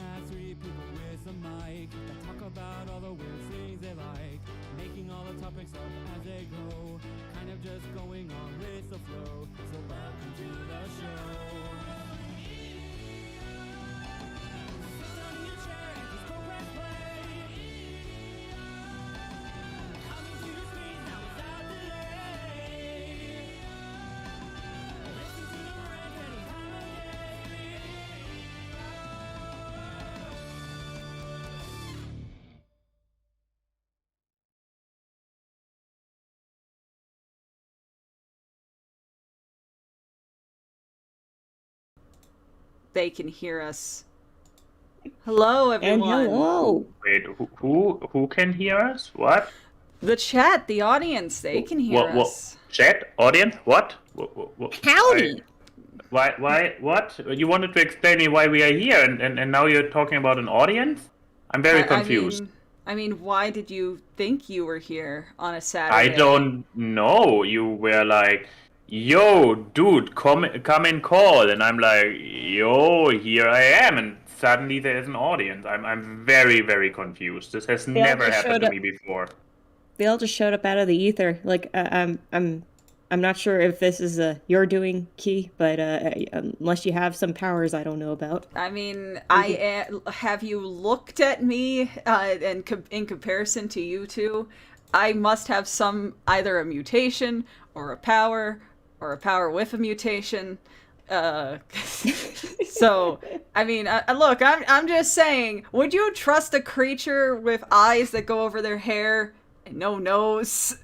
has three people with a mic that talk about all the weird things they like, making all the topics up as they go, kind of just going on with the flow. So welcome to the show. Sit down in your chair and just go press play. Coming to your screen now without delay. Listen to the rant any time of day. They can hear us. Hello, everyone. And hello. Wait, who can hear us? What? The chat, the audience, they can hear us. Chat? Audience? What? Howdy. Why? What? You wanted to explain me why we are here, and now you're talking about an audience? I'm very confused. I mean, why did you think you were here on a Saturday? I don't know. You were like, yo, dude, come and call. And I'm like, yo, here I am. And suddenly there's an audience. I'm very, very confused. This has never happened to me before. They all just showed up out of the ether. Like, I'm not sure if this is your doing, Key, but unless you have some powers I don't know about. I mean, have you looked at me and in comparison to you two? I must have either a mutation or a power with a mutation. So, I mean, look, I'm just saying, would you trust a creature with eyes that go over their hair and no nose?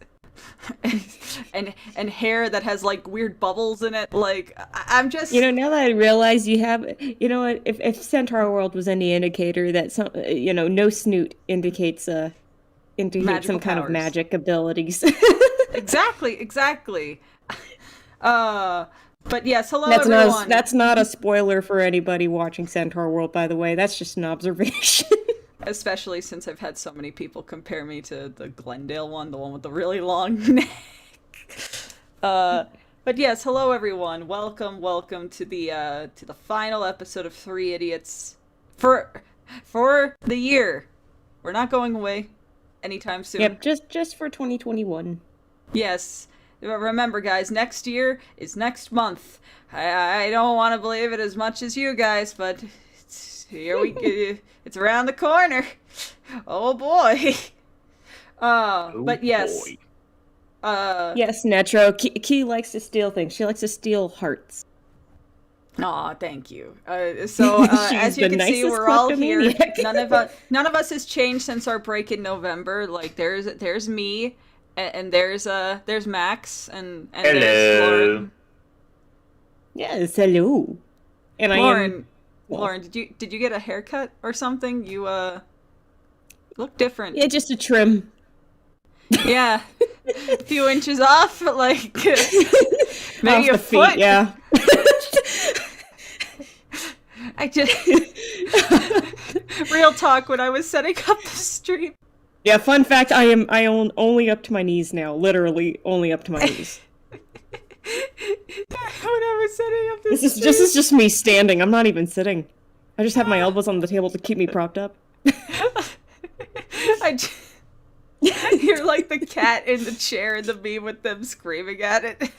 and hair that has like weird bubbles in it? Like, I'm just, now that I realize you have, what, if Centaur World was any indicator, that some, no snoot indicates some Magical kind of powers. magic abilities. exactly. But yes, hello everyone. That's not a spoiler for anybody watching Centaur World, by the way. That's just an observation. Especially since I've had so many people compare me to the Glendale one, the one with the really long neck. But yes, hello everyone. Welcome to the final episode of Three Idiots for the year. We're not going away anytime soon. Yep, just for 2021. Yes. Remember, guys, next year is next month. I don't want to believe it as much as you guys, but it's around the corner. Oh boy. But yes. Boy. Yes, Netro. Key likes to steal things. She likes to steal hearts. Aw, thank you. So as you can see, we're all here. None of us has changed since our break in November. Like there's me, and there's Max, and there's Lauren. Yes, hello. And Lauren, did you get a haircut or something? You look different. Yeah, just a trim. Yeah, a few inches off, like maybe off a the foot. Feet, yeah. I just real talk. When I was setting up the stream. Yeah, fun fact: I own only up to my knees now. Literally, only up to my knees. When I was setting up this is just me standing. I'm not even sitting. I just have my elbows on the table to keep me propped up. You're like the cat in the chair in the meme with them screaming at it.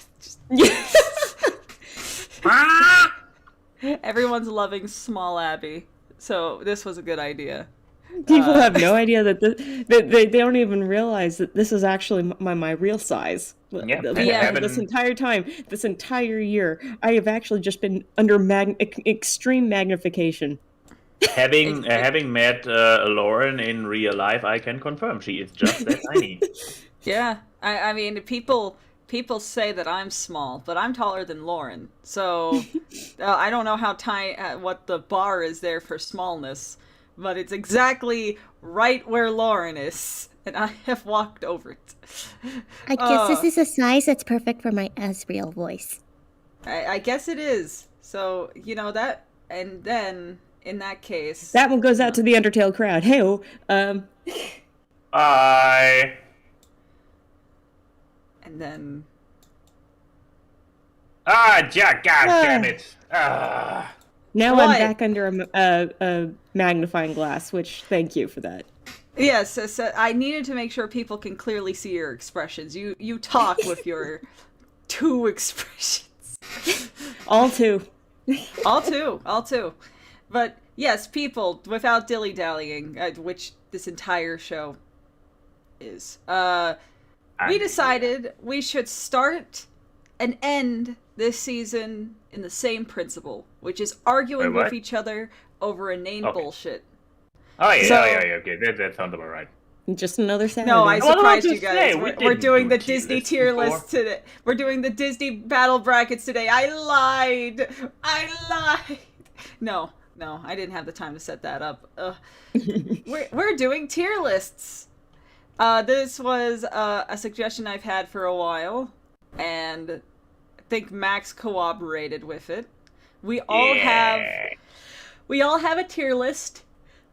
Everyone's loving Small Abby, so this was a good idea. People have no idea that they don't even realize that this is actually my real size. Yeah. This entire year, I have actually just been under extreme magnification. Having met Lauren in real life, I can confirm she is just that tiny. Yeah, I mean, people say that I'm small, but I'm taller than Lauren. So I don't know how what the bar is there for smallness, but it's exactly right where Lauren is, and I have walked over it. I guess this is a size that's perfect for my Asriel voice. I guess it is. So, that, and then, in that case... That one goes out to the Undertale crowd. Hey-oh, Bye! And then... God damn it! Now What? I'm back under a magnifying glass, which thank you for that. Yes, so I needed to make sure people can clearly see your expressions. You talk with your two expressions. All two. All two. But yes, people, without dilly-dallying, which this entire show is, we decided we should start and end this season in the same principle, which is arguing with each other over inane bullshit. Oh, yeah, So- okay. That sounds about right. Just another Saturday. No, I Well, surprised I'll you just guys. say, we We're didn't doing do the tier Disney lists tier before. list today. We're doing the Disney battle brackets today. I lied. No, I didn't have the time to set that up. We're doing tier lists. This was a suggestion I've had for a while, and I think Max cooperated with it. We all have a tier list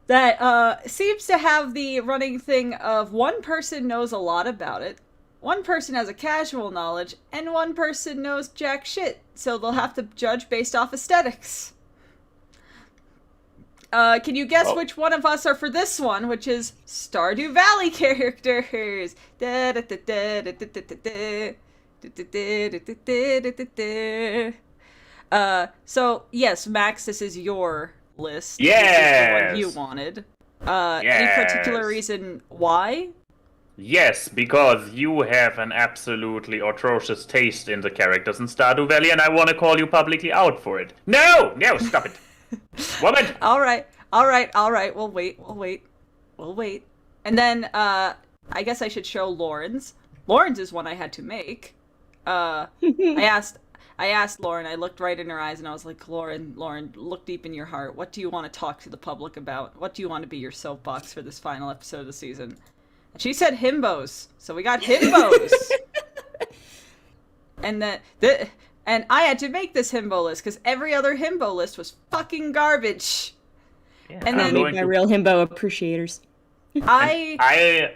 that seems to have the running thing of one person knows a lot about it, one person has a casual knowledge, and one person knows jack shit, so they'll have to judge based off aesthetics. Can you guess which one of us are for this one, which is Stardew Valley characters? So, yes, Max, this is your list. This is the one you wanted. Any particular Yes. reason why? Yes, because you have an absolutely atrocious taste in the characters in Stardew Valley, and I want to call you publicly out for it. No, stop it. Woman! All right. We'll wait. And then, I guess I should show Lauren's. Lauren's is one I had to make. I asked Lauren, I looked right in her eyes and I was like, Lauren, look deep in your heart. What do you want to talk to the public about? What do you want to be your soapbox for this final episode of the season? And she said himbos. So we got himbos. And and I had to make this himbo list because every other himbo list was fucking garbage. Yeah, And I'm then- going My to- real himbo appreciators. I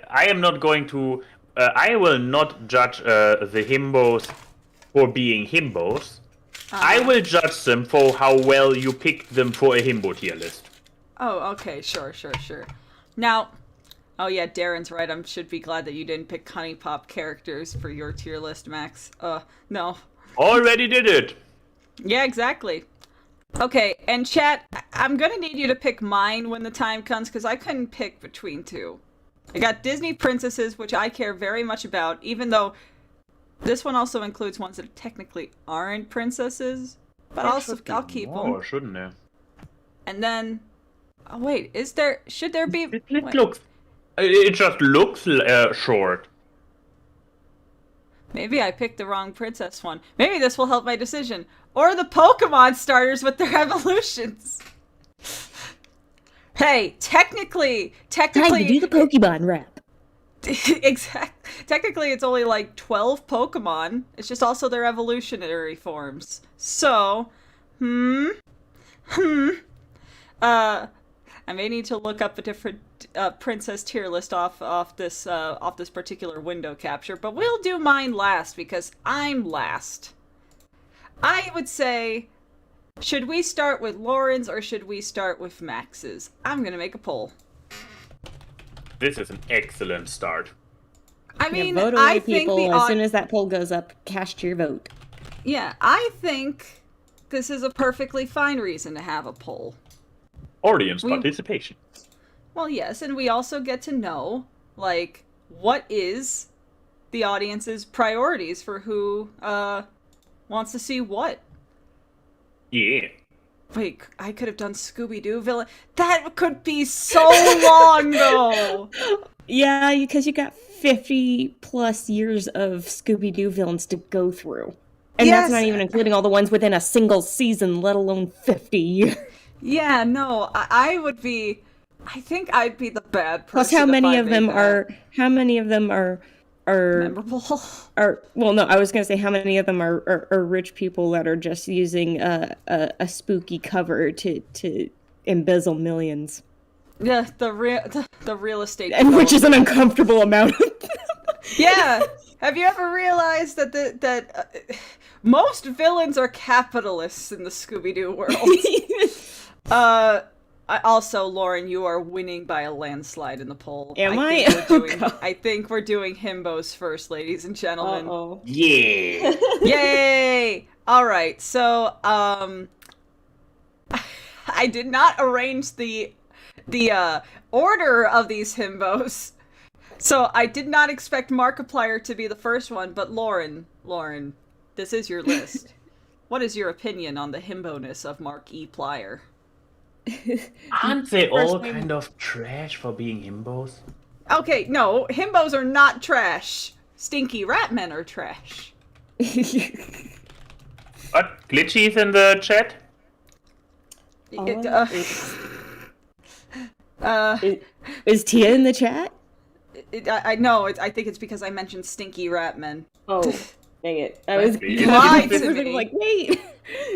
I am not going to. I will not judge the himbos for being himbos. I will judge them for how well you picked them for a himbo tier list. Oh, okay, sure. Now, oh yeah, Darren's right. I should be glad that you didn't pick Honey Pop characters for your tier list, Max. No. Already did it. Yeah, exactly. Okay, and chat, I'm gonna need you to pick mine when the time comes, because I couldn't pick between two. I got Disney princesses, which I care very much about, even though this one also includes ones that technically aren't princesses, but I'll keep them. Oh, shouldn't there? And then, oh wait, should there be? It wait. looks. It just looks short. Maybe I picked the wrong princess one. Maybe this will help my decision. Or the Pokemon starters with their evolutions. Hey, technically, Time to do the Pokemon rap. technically it's only like 12 Pokemon. It's just also their evolutionary forms. So, I may need to look up a different princess tier list off this particular window capture, but we'll do mine last because I'm last. I would say, should we start with Lauren's or should we start with Max's? I'm gonna make a poll. This is an excellent start. I mean, vote away, I think people. As soon as that poll goes up, cast your vote. yeah, I think this is a perfectly fine reason to have a poll. Audience participation. Well, yes, and we also get to know, like, what is the audience's priorities for who wants to see what. Yeah. Wait, I could have done Scooby-Doo villain. That could be so long, though. Yeah, because you got 50 plus years of Scooby-Doo villains to go through. And Yes. that's not even including all the ones within a single season, let alone 50 years. Yeah, no, I would be. I think I'd be the bad person. Plus, how if many I of them made that are memorable? well, no, I was gonna say how many of them are rich people that are just using a spooky cover to embezzle millions, Yeah, the real estate. and which is an development. uncomfortable amount of. Yeah. Have you ever realized that most villains are capitalists in the Scooby-Doo world. Also, Lauren, you are winning by a landslide in the poll. I think we're doing himbos first, ladies and gentlemen. Uh-oh. Yeah. Yay! All right, so I did not arrange the order of these himbos, so I did not expect Markiplier to be the first one. But Lauren, this is your list. What is your opinion on the himbo-ness of Mark E. Plier? Aren't they all kind of trash for being himbos? Okay, no, himbos are not trash. Stinky rat men are trash. What? Glitchies in the chat? Is Tia in the chat? I know. I think it's because I mentioned stinky rat men. Oh, dang it! I was Lied to me. like, wait.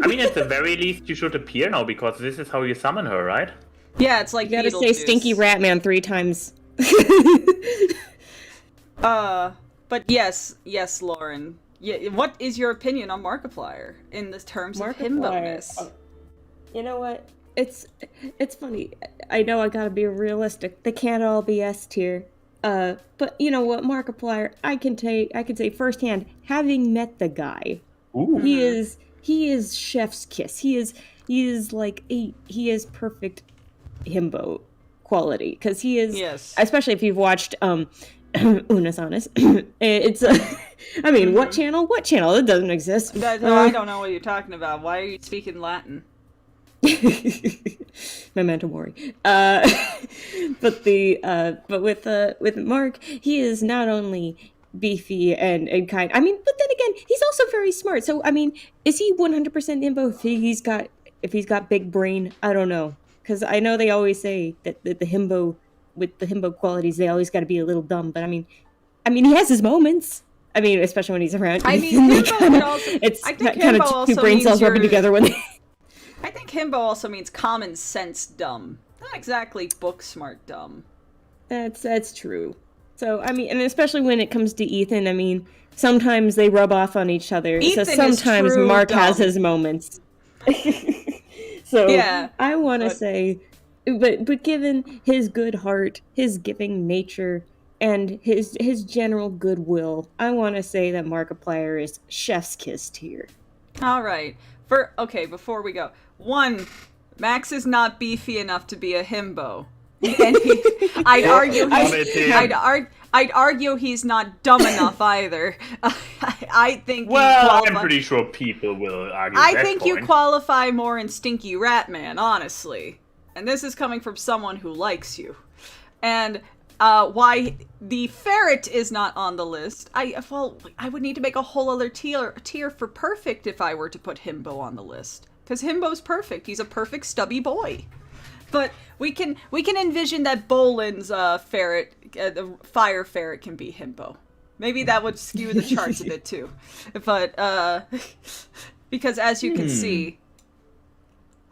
I mean, at the very least, you should appear now, because this is how you summon her, right? Yeah, it's like You gotta say Stinky Ratman 3 times. But yes, Lauren. Yeah, what is your opinion on Markiplier in the terms of himbo-ness? You know what? It's funny. I know I gotta be realistic. They can't all be S tier. But you know what, Markiplier, I can say firsthand, having met the guy, Ooh. he is chef's kiss. He is perfect himbo quality, because he is, yes. Especially if you've watched Unas Honest. It's I mean, what channel? It doesn't exist. I don't know what you're talking about. Why are you speaking Latin? Memento mori. But with Mark, he is not only beefy and kind. I mean, but then again, he's also very smart. So I mean, is he 100% himbo if he's got big brain? I don't know, because I know they always say that the himbo with the himbo qualities, they always got to be a little dumb. But I mean, he has his moments. I mean, especially when he's around. I mean, himbo would also. It's I think kind himbo of also two brain cells rubbing together when they. I think himbo also means common sense dumb. Not exactly book smart dumb. That's true. So, I mean, and especially when it comes to Ethan, I mean, sometimes they rub off on each other. Ethan so sometimes is true Mark dumb. has his moments. So Yeah, I want to say, but given his good heart, his giving nature, and his general goodwill, I want to say that Markiplier is chef's kiss tier. All right. Before we go. 1, Max is not beefy enough to be a himbo. And I'd argue he's not dumb enough either. I think I'm pretty sure people will argue that point. you qualify more in Stinky Ratman, honestly. And this is coming from someone who likes you. And why the ferret is not on the list, I would need to make a whole other tier for perfect if I were to put Himbo on the list. Because Himbo's perfect. He's a perfect stubby boy. But we can envision that Bolin's ferret, the fire ferret, can be Himbo. Maybe that would skew the charts a bit too. But because as you can see,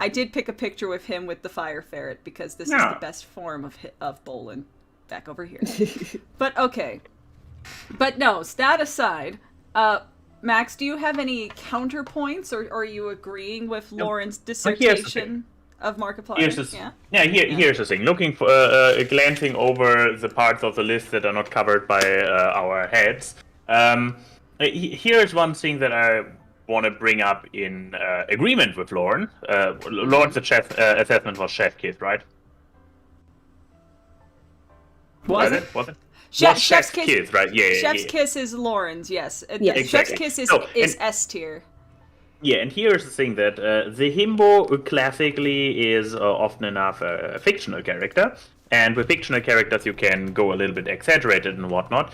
I did pick a picture with him with the fire ferret because this is the best form of Bolin. Back over here. But okay. But no, that aside, Max, do you have any counterpoints, or are you agreeing with Lauren's dissertation of Markiplier? Here's the thing. Looking for, glancing over the parts of the list that are not covered by our heads. Here's one thing that I want to bring up in agreement with Lauren. Lauren's assessment was chef kiss, right? Was it? Chef's kiss, right? Yeah. Chef's kiss is Lauren's, yes. Exactly. Chef's kiss is S tier. Yeah, and here's the thing that the himbo classically is often enough a fictional character, and with fictional characters you can go a little bit exaggerated and whatnot.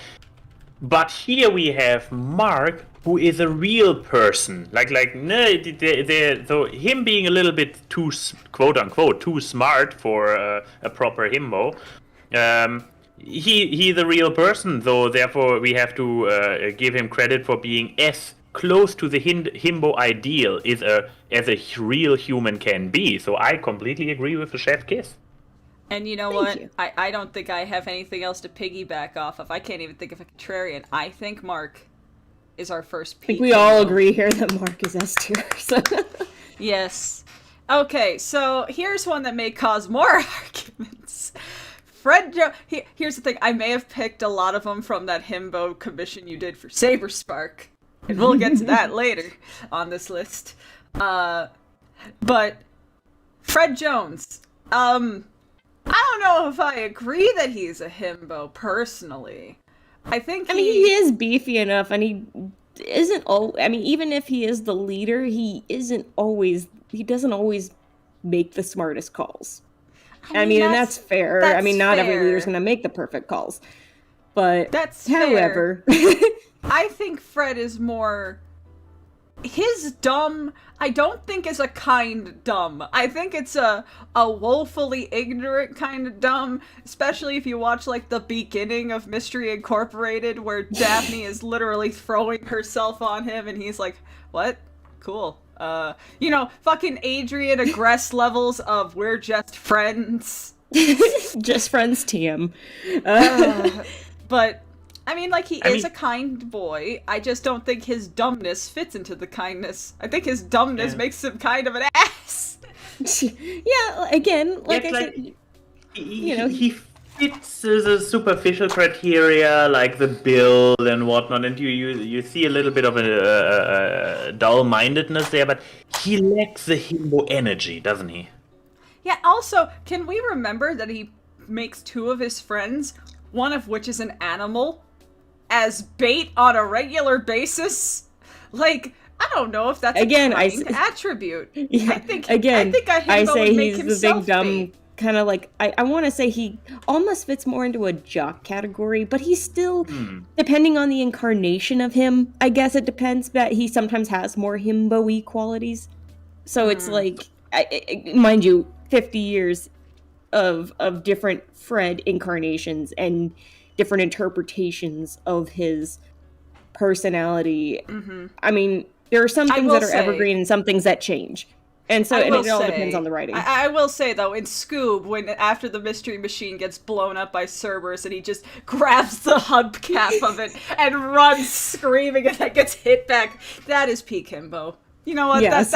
But here we have Mark, who is a real person. So him being a little bit too, quote unquote, too smart for a proper himbo. He's a real person, so therefore we have to give him credit for being as close to the himbo ideal as a real human can be. So I completely agree with the chef kiss. And you know what? I don't think I have anything else to piggyback off of. I can't even think of a contrarian. I think Mark is our first I peak. think we all agree here that Mark is S tier. So. Yes. Okay, so here's one that may cause more arguments. Here's the thing. I may have picked a lot of them from that himbo commission you did for Saber Spark, and we'll get to that later on this list. But Fred Jones. I don't know if I agree that he's a himbo personally. I mean, he is beefy enough, and he isn't. Even if he is the leader, he doesn't always make the smartest calls. And that's fair. Not every leader's going to make the perfect calls. But however, I think Fred is more. His dumb, I don't think is a kind dumb. I think it's a woefully ignorant kind of dumb, especially if you watch, like, the beginning of Mystery Incorporated, where Daphne is literally throwing herself on him, and he's like, what? Cool. Fucking Adrian Agress levels of we're just friends. Just friends, TM. But... he is a kind boy. I just don't think his dumbness fits into the kindness. I think his dumbness makes him kind of an ass. Yeah, again, I said, he fits the superficial criteria, like the build and whatnot, and you see a little bit of a dull-mindedness there, but he lacks the himbo energy, doesn't he? Yeah, also, can we remember that he makes two of his friends, one of which is an animal, as bait on a regular basis? Like, I don't know if that's a kind attribute. Yeah, I think a himbo would make himself the big dumb bait. kind of like, I want to say he almost fits more into a jock category, but he's still, depending on the incarnation of him, I guess it depends, but he sometimes has more himbo-y qualities. So it's like, mind you, 50 years of different Fred incarnations and different interpretations of his personality. There are some things that are evergreen and some things that change. And so it all depends on the writing. I will say, though, in Scoob, after the Mystery Machine gets blown up by Cerberus and he just grabs the hubcap of it and runs screaming and then gets hit back, that is peak himbo. You know what? Yeah, that's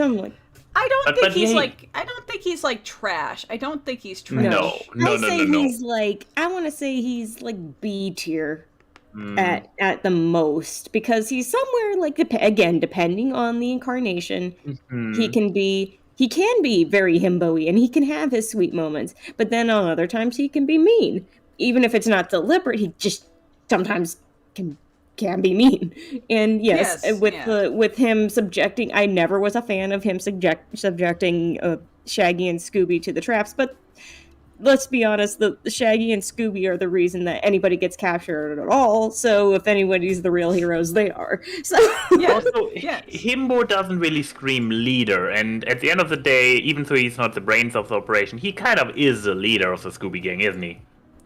I'm like... I don't think he's like trash. I don't think he's trash. No. He's like, I want to say he's like B tier at the most, because he's somewhere like, again, depending on the incarnation, he can be very himbo-y and he can have his sweet moments, but then on other times he can be mean. Even if it's not deliberate, he just sometimes can be mean. And with him subjecting, I never was a fan of him subjecting Shaggy and Scooby to the traps, but let's be honest, the Shaggy and Scooby are the reason that anybody gets captured at all, so if anybody's the real heroes, they are. So also, himbo doesn't really scream leader, and at the end of the day, even though he's not the brains of the operation, he kind of is the leader of the Scooby gang, isn't he?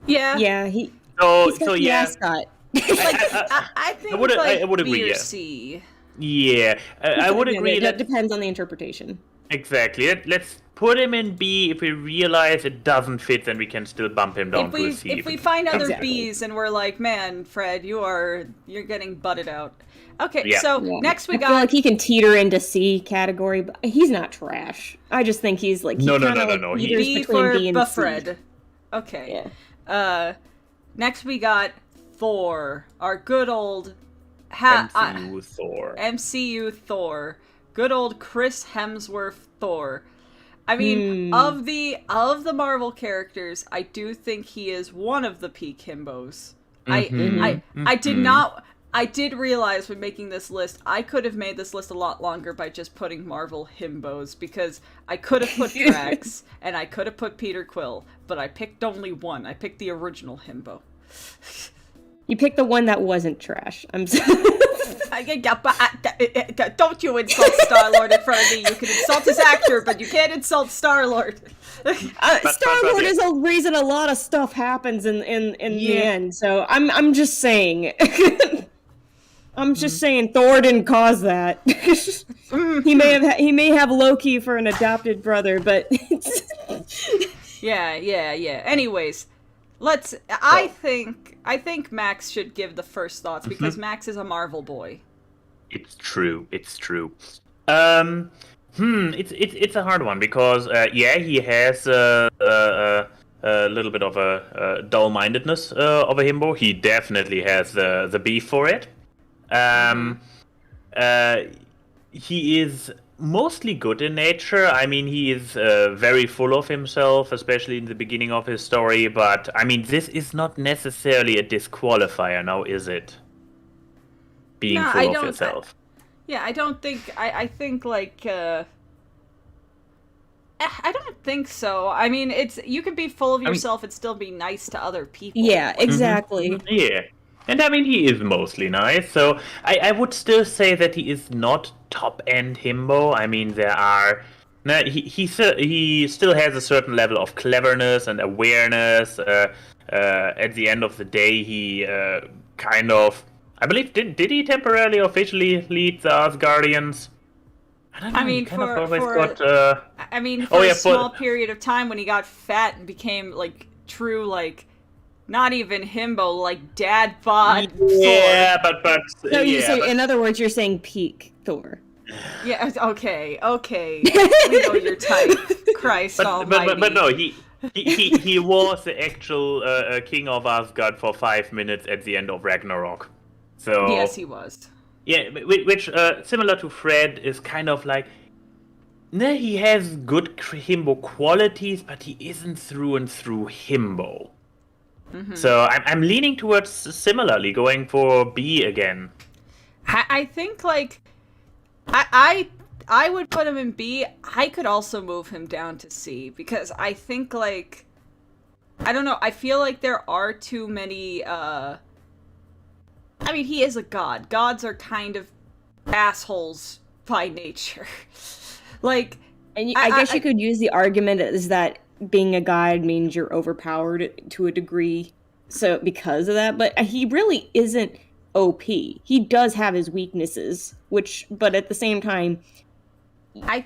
Yeah. He's So got the mascot. I think I would agree. B or Yeah. C. Yeah, I would agree. That depends on the interpretation. Exactly. Let's put him in B. If we realize it doesn't fit, then we can still bump him down to a C. If we find other Bs and we're like, man, Fred, you're getting butted out. Okay, next we I got. feel like he can teeter into C category, but he's not trash. I just think he's like No. He's B for Buffred. Okay. Yeah. Next we got Thor, our good old MCU Thor. MCU Thor, good old Chris Hemsworth Thor. I mean, of the Marvel characters, I do think he is one of the peak himbos. I did realize when making this list, I could have made this list a lot longer by just putting Marvel himbos, because I could have put Drax and I could have put Peter Quill, but I picked only one. I picked the original himbo. You picked the one that wasn't trash. I'm sorry. Don't you insult Star-Lord in front of me. You can insult his actor, but you can't insult Star-Lord. Star-Lord is a reason a lot of stuff happens in the end. So I'm just saying. I'm just saying Thor didn't cause that. He may have Loki for an adopted brother, but Yeah. Anyways, I think Max should give the first thoughts because Max is a Marvel boy. It's true. It's a hard one because he has a little bit of a dull-mindedness of a himbo. He definitely has the beef for it. He is mostly good in nature. I mean, he is very full of himself, especially in the beginning of his story. But I mean, this is not necessarily a disqualifier, now, is it? Being full of yourself. I don't think. I think like. I don't think so. I mean, you can be full of yourself and still be nice to other people. Yeah, exactly. Yeah. And I mean, he is mostly nice, so I would still say that he is not top-end himbo. I mean, he still has a certain level of cleverness and awareness. At the end of the day, he kind of, I believe, did he temporarily officially lead the Asgardians? I don't know. For a small period of time when he got fat and became like true like. Not even himbo, like dad bod. Yeah, Thor. but so in other words, you're saying peak Thor. Yeah. Okay. We know your type. Christ Almighty. But no, he was the actual king of Asgard for 5 minutes at the end of Ragnarok. So yes, he was. Yeah, which similar to Fred is kind of like. No, he has good himbo qualities, but he isn't through and through himbo. So I'm leaning towards similarly going for B again. I think like I would put him in B. I could also move him down to C because I think like I don't know. I feel like there are too many. I mean, he is a god. Gods are kind of assholes by nature. Like, and I guess you could use the argument is that. Being a god means you're overpowered to a degree, so because of that, but he really isn't OP. He does have his weaknesses, but at the same time, I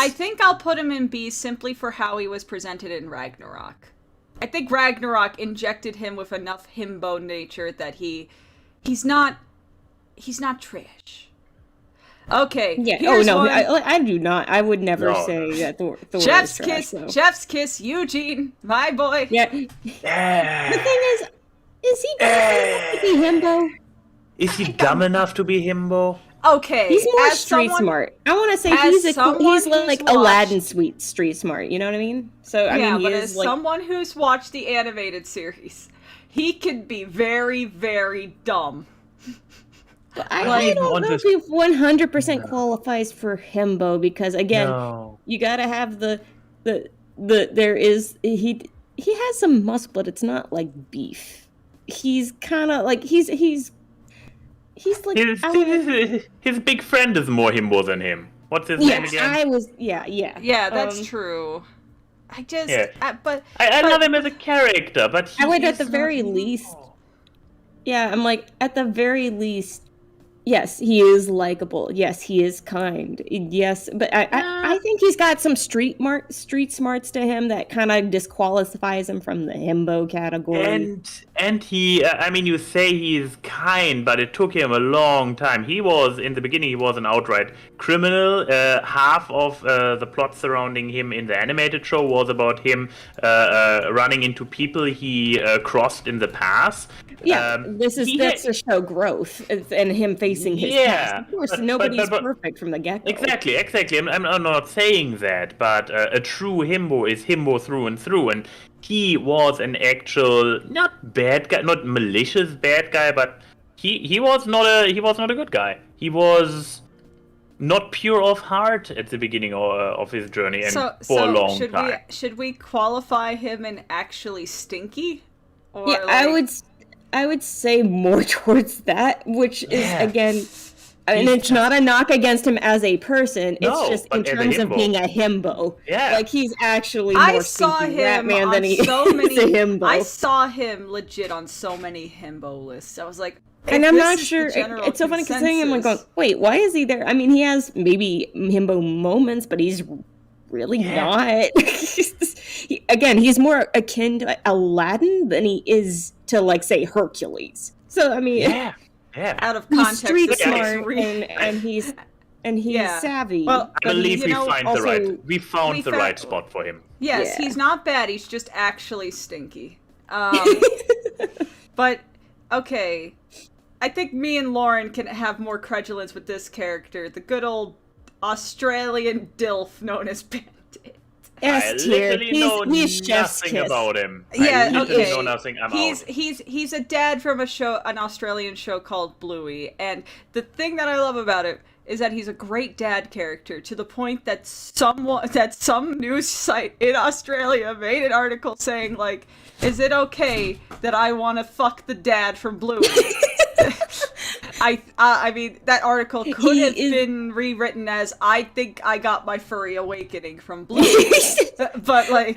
think I'll put him in B simply for how he was presented in Ragnarok. I think Ragnarok injected him with enough himbo nature that he's not trash. Okay. Yeah. Oh no, I do not. I would never say that Thor Chef's is trash, kiss. so. Chef's kiss. Eugene, my boy. Yeah. The thing is he dumb enough to be himbo? Is he dumb enough to be himbo? Okay. He's more street smart. I want to say he's like Aladdin street smart. You know what I mean? So I mean, but as someone who's watched the animated series, he can be very, very dumb. I don't know if he 100% qualifies for himbo because again, you gotta have he has some muscle, but it's not like beef. He's kind of like he's like his big friend is more himbo than him. What's his name again? Yeah, that's true. I just but I love him as a character, but I would at the very least. Yeah, I'm like at the very least. Yes, he is likable. Yes, he is kind. Yes, but I think he's got some street smarts to him that kind of disqualifies him from the himbo category. And he, I mean, you say he's kind, but it took him a long time. In the beginning, he was an outright criminal. Half of the plot surrounding him in the animated show was about him running into people he crossed in the past. Yeah, that's to show growth and him facing his past. Of course, nobody's perfect from the get-go. Exactly. I'm not saying that, but a true himbo is himbo through and through, and he was an actual not bad guy, not malicious bad guy, but he was not a good guy. He was not pure of heart at the beginning of his journey, and for a long time. Should we qualify him in actually stinky? Or I would say more towards that, which is again, it's not a knock against him as a person. It's just in terms of being a himbo. Yeah, like he's actually more stinky rat man than he is a himbo. I saw him legit on so many himbo lists. I was like, and I'm not sure. It's so funny because I'm like, wait, why is he there? I mean, he has maybe himbo moments, but he's really not. Again, he's more akin to Aladdin than he is to, like, say, Hercules. So, I mean, Yeah. Out of he's context, street this smart is and he's Yeah. savvy. Well, I believe you know, we found we the found- right spot for him. Yes, Yeah. he's not bad. He's just actually stinky. But okay, I think me and Lauren can have more credulence with this character, the good old Australian DILF known as Bandit. I S tier. literally know He's chef's nothing kiss. about him. Yeah, I literally okay. know nothing. I'm out. He's a dad from an Australian show called Bluey, and the thing that I love about it is that he's a great dad character to the point that some news site in Australia made an article saying, like, is it okay that I want to fuck the dad from Bluey? I mean, that article could have been rewritten as, I think I got my furry awakening from Bluey. But, like...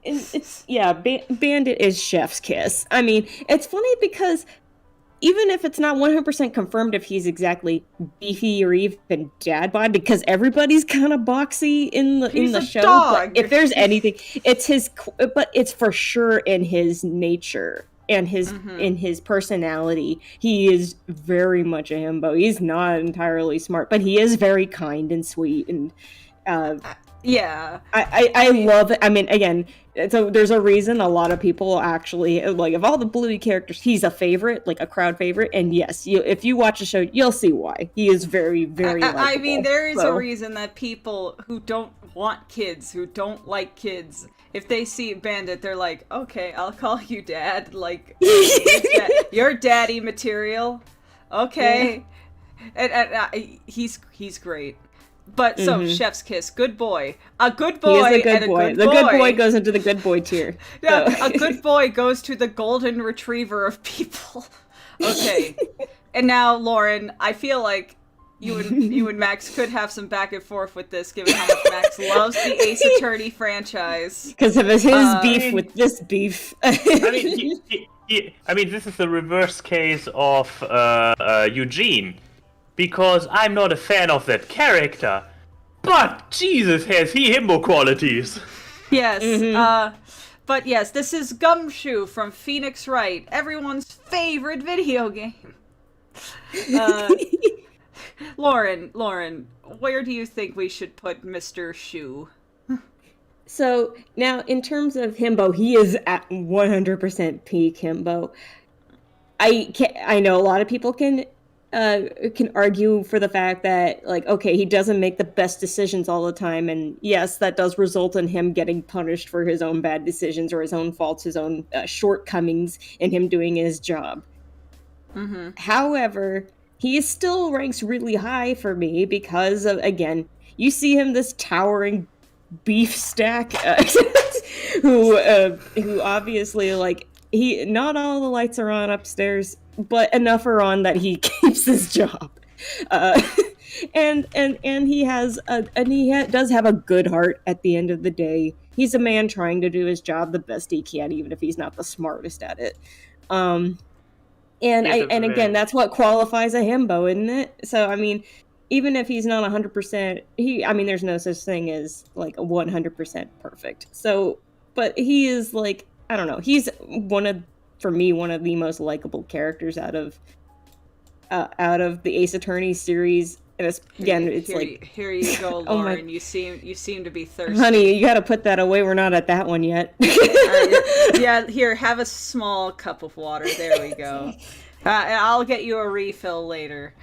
Bandit is chef's kiss. I mean, it's funny because even if it's not 100% confirmed if he's exactly beefy or even dad bod, because everybody's kind of boxy in the show. Dog. But if there's anything, but it's for sure in his nature and in his personality. He is very much a himbo. He's not entirely smart, but he is very kind and sweet and. Yeah. I love it. I mean, again, so there's a reason a lot of people actually, like, of all the Bluey characters, he's a favorite, like a crowd favorite. And yes, if you watch the show, you'll see why. He is very, very likable. I mean, there is a reason that people who don't want kids, who don't like kids, if they see Bandit, they're like, okay, I'll call you dad. Like, you're daddy material. Okay. Yeah. And he's great. But so, chef's kiss, good boy. A good boy. He is a good and boy. A good the boy. good boy goes into the good boy tier. Yeah, So. a good boy goes to the golden retriever of people. Okay. And now, Lauren, I feel like you and Max could have some back and forth with this, given how much Max loves the Ace Attorney franchise. Because of his beef with this beef. I mean, this is the reverse case of Eugene. Because I'm not a fan of that character, but Jesus, has he himbo qualities. Yes, but yes, this is Gumshoe from Phoenix Wright, everyone's favorite video game. Lauren, where do you think we should put Mr. Shoe? So, now, in terms of himbo, he is at 100% peak himbo. I know a lot of people can argue for the fact that, like, okay, he doesn't make the best decisions all the time, and yes, that does result in him getting punished for his own bad decisions or his own faults, his own shortcomings in him doing his job. However, he still ranks really high for me because of, again, you see him, this towering beef stack, who obviously, like, not all the lights are on upstairs, but enough are on that he keeps his job, and he does have a good heart at the end of the day. He's a man trying to do his job the best he can, even if he's not the smartest at it. And again, that's what qualifies a himbo, isn't it? So I mean, even if he's not 100%, there's no such thing as like a 100% perfect. So, but he is, like, I don't know, he's one of the most likable characters out of the Ace Attorney series. And Here you go, Lauren. You seem to be thirsty. Honey, you gotta put that away. We're not at that one yet. Yeah, here, have a small cup of water. There we go. I'll get you a refill later.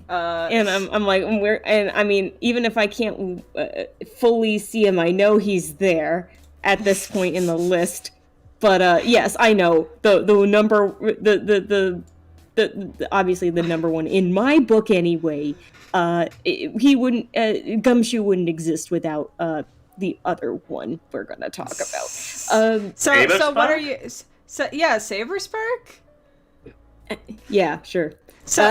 And I'm like, even if I can't fully see him, I know he's there at this point in the list. But yes, I know the obviously the number one in my book anyway. He wouldn't, Gumshoe wouldn't exist without the other one we're gonna talk about. So what are you? Saberspark? Yeah, sure. So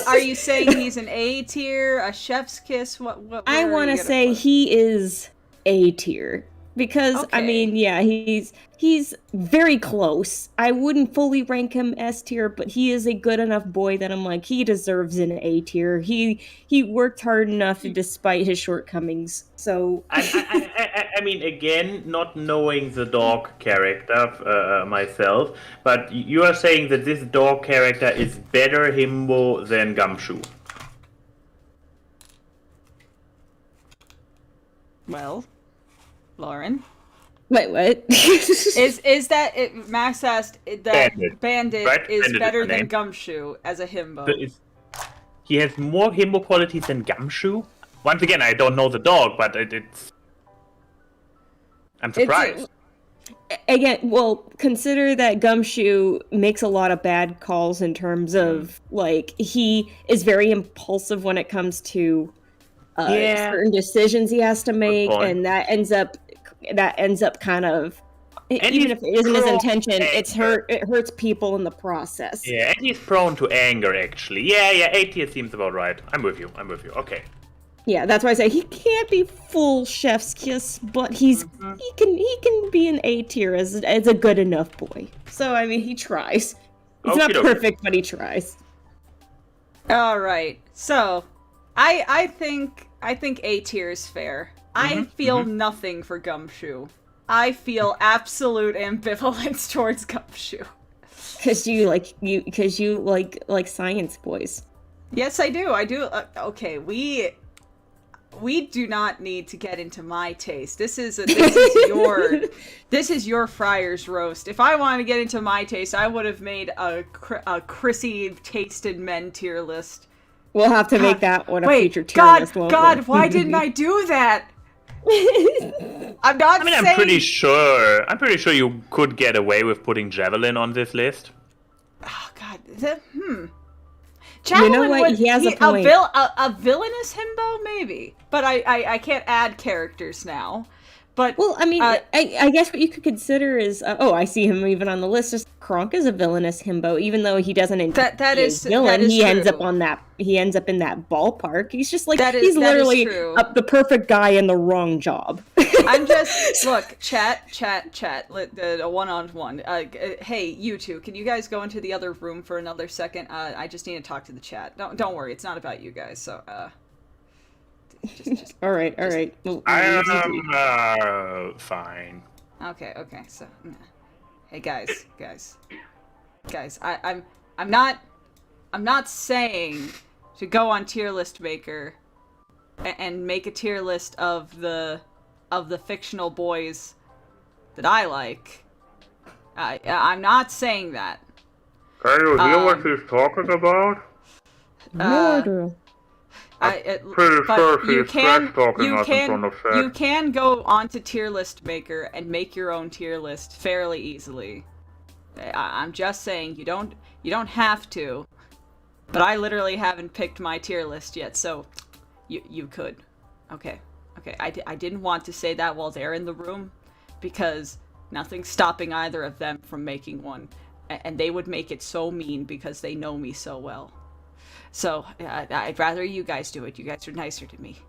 are you saying he's an A tier, a chef's kiss? What I want to say he is A tier Because I Okay. mean, yeah, he's very close. I wouldn't fully rank him S tier, but he is a good enough boy that I'm like, he deserves an A tier. He worked hard enough despite his shortcomings. So I mean, again, not knowing the dog character myself, but you are saying that this dog character is better himbo than Gumshoe. Well, Lauren. wait, what? Is that it? Max asked that Bandit Right? is Bandit is better the than name. Gumshoe as a himbo. He has more himbo qualities than Gumshoe? Once again, I don't know the dog, but it's... I'm surprised. Again, well, consider that Gumshoe makes a lot of bad calls in terms of like he is very impulsive when it comes to certain decisions he has to make, point. and that ends up kind of And even he's if it isn't his prone intention, to it hurts people in the process. Yeah, and he's prone to anger, actually. Yeah, A tier seems about right. I'm with you. Okay. Yeah, that's why I say he can't be full chef's kiss, but he can be an A tier as a good enough boy. So I mean, he tries. He's not Okey-dokey. perfect, but he tries. All right. So, I think A tier is fair. I feel nothing for Gumshoe. I feel absolute ambivalence towards Gumshoe. Because you like science boys. Yes, I do. I do. Okay, we do not need to get into my taste. This is your Friar's roast. If I wanted to get into my taste, I would have made a Chrissy tasted men tier list. We'll have to make that one a Wait, future tier God, list. Won't God, we? why didn't I do that? I'm not. I mean, saying... I'm pretty sure you could get away with putting Javelin on this list. Oh God. Javelin You know what? would- He has a point. A villainous himbo, maybe, but I can't add characters now. But Well, I mean, I guess what you could consider is I see him even on the list. Just Kronk is a villainous himbo, even though he doesn't. That is villain. that is he ends true. up on that. He ends up in that ballpark. He's just like That is- he's that is literally true. the perfect guy in the wrong job. I'm just look, chat, the one-on-one. Hey, you two, can you guys go into the other room for another second? I just need to talk to the chat. Don't worry, it's not about you guys. So just all right. Well, I am fine. okay. So, hey guys, I'm not saying to go on tier list maker and make a tier list of the fictional boys that I like. I'm not saying that. Can you hear what he's talking about? murder. Pretty But sure you he's can trash-talking you us in front can of chat. you can go onto tier list maker and make your own tier list fairly easily. I'm just saying you don't have to, but I literally haven't picked my tier list yet, so you could. Okay. I didn't want to say that while they're in the room, because nothing's stopping either of them from making one, and they would make it so mean because they know me so well. So I'd rather you guys do it. You guys are nicer to me.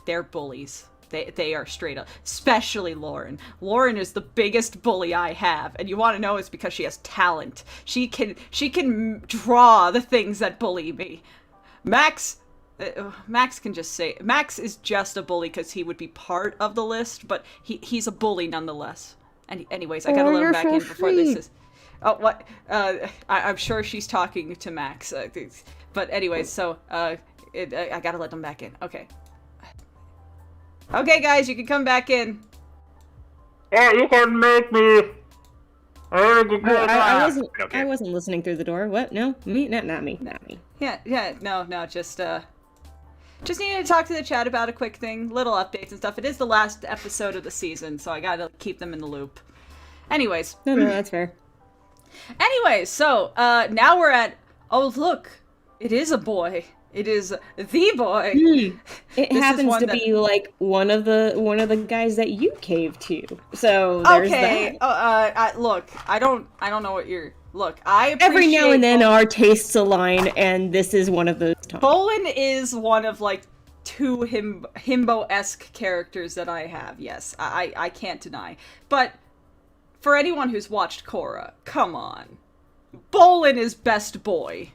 They're bullies. They are straight up. Especially Lauren. Lauren is the biggest bully I have, and you want to know it's because she has talent. She can draw the things that bully me. Max can just say Max is just a bully because he would be part of the list, but he's a bully nonetheless. And anyways, I gotta let him back in before this is. Oh, what? I'm sure she's talking to Max. But anyways, so I gotta let them back in. Okay. Okay, guys, you can come back in. Oh, you can make me. I wasn't. Okay. I wasn't listening through the door. What? No, me? Not me. Yeah, no, just needed to talk to the chat about a quick thing, little updates and stuff. It is the last episode of the season, so I gotta keep them in the loop. Anyways. No, that's fair. Anyways, so now we're at. Oh, look, it is a boy. It is the boy. It This is happens one to that- be like one of the guys that you caved to. So there's Okay. that. Look, I don't know what you're. Look, I appreciate Every now and then our tastes align, and this is one of those times. Bolin is one of like two himbo-esque characters that I have. Yes, I can't deny. But for anyone who's watched Korra, come on. Bolin is best boy.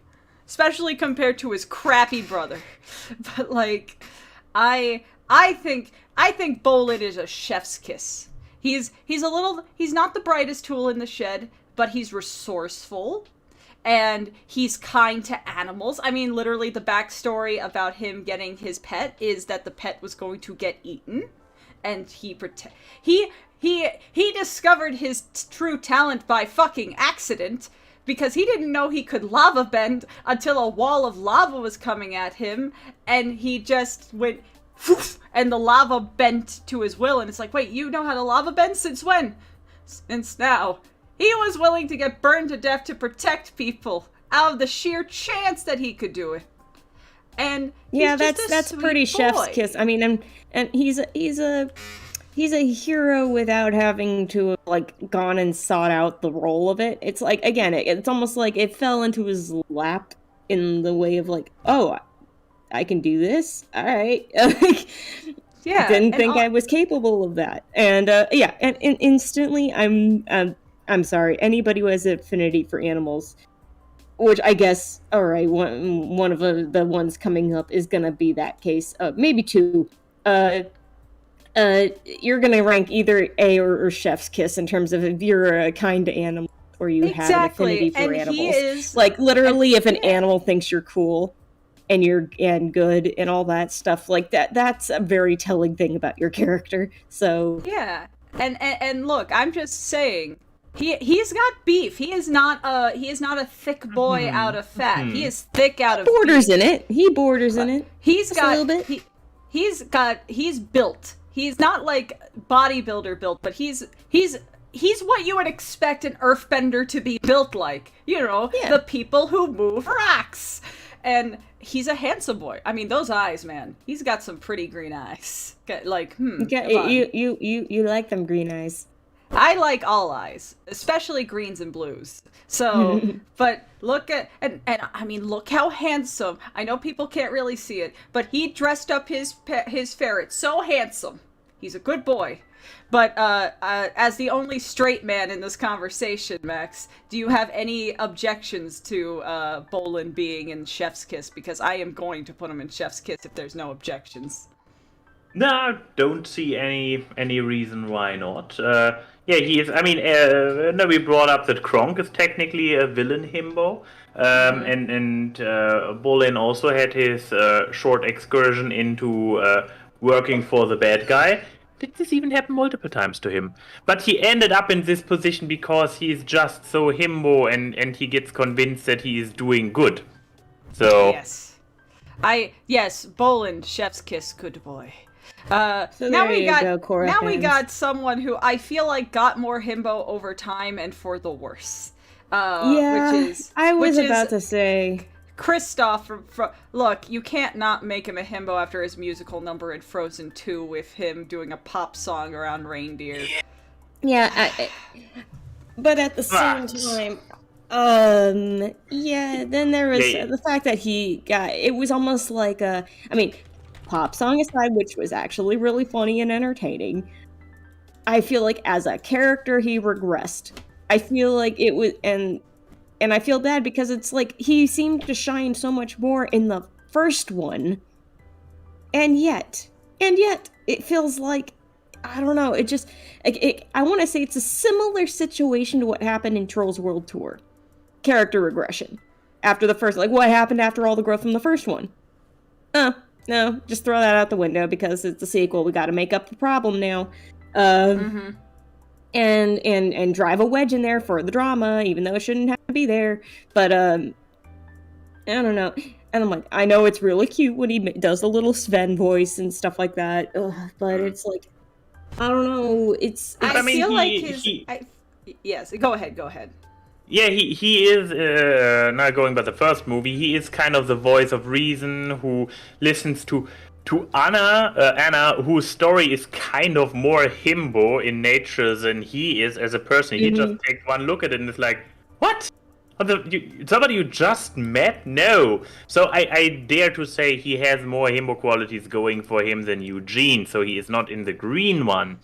Especially compared to his crappy brother. But, like, I think Bolin is a chef's kiss. He's not the brightest tool in the shed, but he's resourceful. And he's kind to animals. I mean, literally the backstory about him getting his pet is that the pet was going to get eaten. And he discovered his true talent by fucking accident. Because he didn't know he could lava bend until a wall of lava was coming at him, and he just went, poof, and the lava bent to his will, and it's like, wait, you know how to lava bend? Since when? Since now. He was willing to get burned to death to protect people, out of the sheer chance that he could do it. And yeah, that's pretty chef's kiss. I mean, and he's a hero without having to have, like, gone and sought out the role of it. It's like, again, it's almost like it fell into his lap in the way of, like, oh, I can do this? All right. Yeah. Didn't think I was capable of that. And, yeah, and instantly, I'm sorry, anybody who has an affinity for animals, which I guess, all right, one of the ones coming up is gonna be that case. Maybe two. You're gonna rank either A or Chef's Kiss in terms of if you're a kind to animal or you have an affinity for animals. Like, literally, if an animal thinks you're cool and you're good and all that stuff, like that's a very telling thing about your character. So yeah, and look, I'm just saying, he's got beef. He is not a thick boy out of fat. He is thick out of borders beef. in it. He borders in it. He's just got a little bit. He's built. He's not like bodybuilder built, but he's what you would expect an earthbender to be built like. You know, the people who move rocks. And he's a handsome boy. I mean, those eyes, man. He's got some pretty green eyes. Like, you like them green eyes. I like all eyes, especially greens and blues. So, but look at, and I mean, look how handsome. I know people can't really see it, but he dressed up his ferret so handsome. He's a good boy. But as the only straight man in this conversation, Max, do you have any objections to Bolin being in Chef's Kiss? Because I am going to put him in Chef's Kiss if there's no objections. No, don't see any reason why not. Yeah, he is. I mean, no, we brought up that Kronk is technically a villain himbo, and Bolin also had his short excursion into working for the bad guy. Did this even happen multiple times to him? But he ended up in this position because he's just so himbo, and he gets convinced that he is doing good. So yes, Bolin, Chef's Kiss, good boy. So now we got got someone who I feel like got more himbo over time and for the worse. I was about to say Kristoff from look, you can't not make him a himbo after his musical number in Frozen 2 with him doing a pop song around reindeer. Yeah, but at the same time, then there was the fact that it was almost like pop song aside, which was actually really funny and entertaining, I feel like as a character he regressed. I feel like it was, and I feel bad because it's like he seemed to shine so much more in the first one, and yet it feels like, I don't know, I want to say it's a similar situation to what happened in Trolls World Tour. Character regression after the first, like what happened after all the growth from the first one. No, just throw that out the window because it's a sequel. We got to make up the problem now, and drive a wedge in there for the drama, even though it shouldn't have to be there. But I don't know. And I'm like, I know it's really cute when he does the little Sven voice and stuff like that. But it's like, I don't know. I feel like yes. Go ahead. Yeah, he is, not going by the first movie, he is kind of the voice of reason who listens to Anna, whose story is kind of more himbo in nature than he is as a person. He just takes one look at it and is like, what? Somebody you just met? No. So I dare to say he has more himbo qualities going for him than Eugene, so he is not in the green one.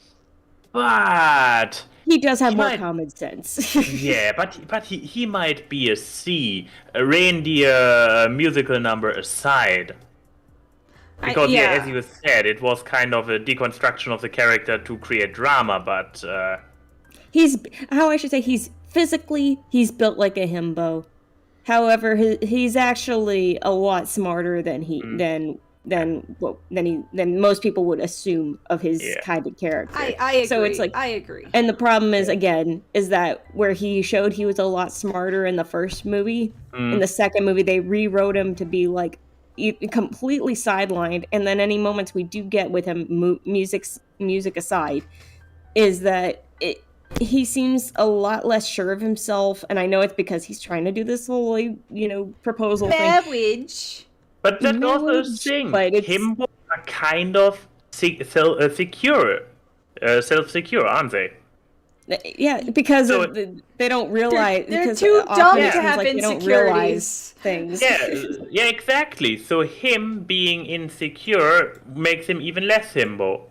But He does have He more might- common sense. yeah, but he might be a C, a reindeer musical number aside. Because yeah. as you said, it was kind of a deconstruction of the character to create drama, but He's physically built like a himbo. However, he's actually a lot smarter than than most people would assume of his kind of character. I agree. So it's like, I agree. and the problem is is that where he showed he was a lot smarter in the first movie, in the second movie they rewrote him to be like completely sidelined, and then any moments we do get with him, music aside, is that he seems a lot less sure of himself, and I know it's because he's trying to do this whole, proposal thing. Marriage. But that's also a Marriage, thing. but it's- Himbo are kind of self-secure, aren't they? Yeah, because So- they don't realize. They're because too often dumb it to seems have like they don't realize insecurities. things. Yeah, exactly. So him being insecure makes him even less himbo.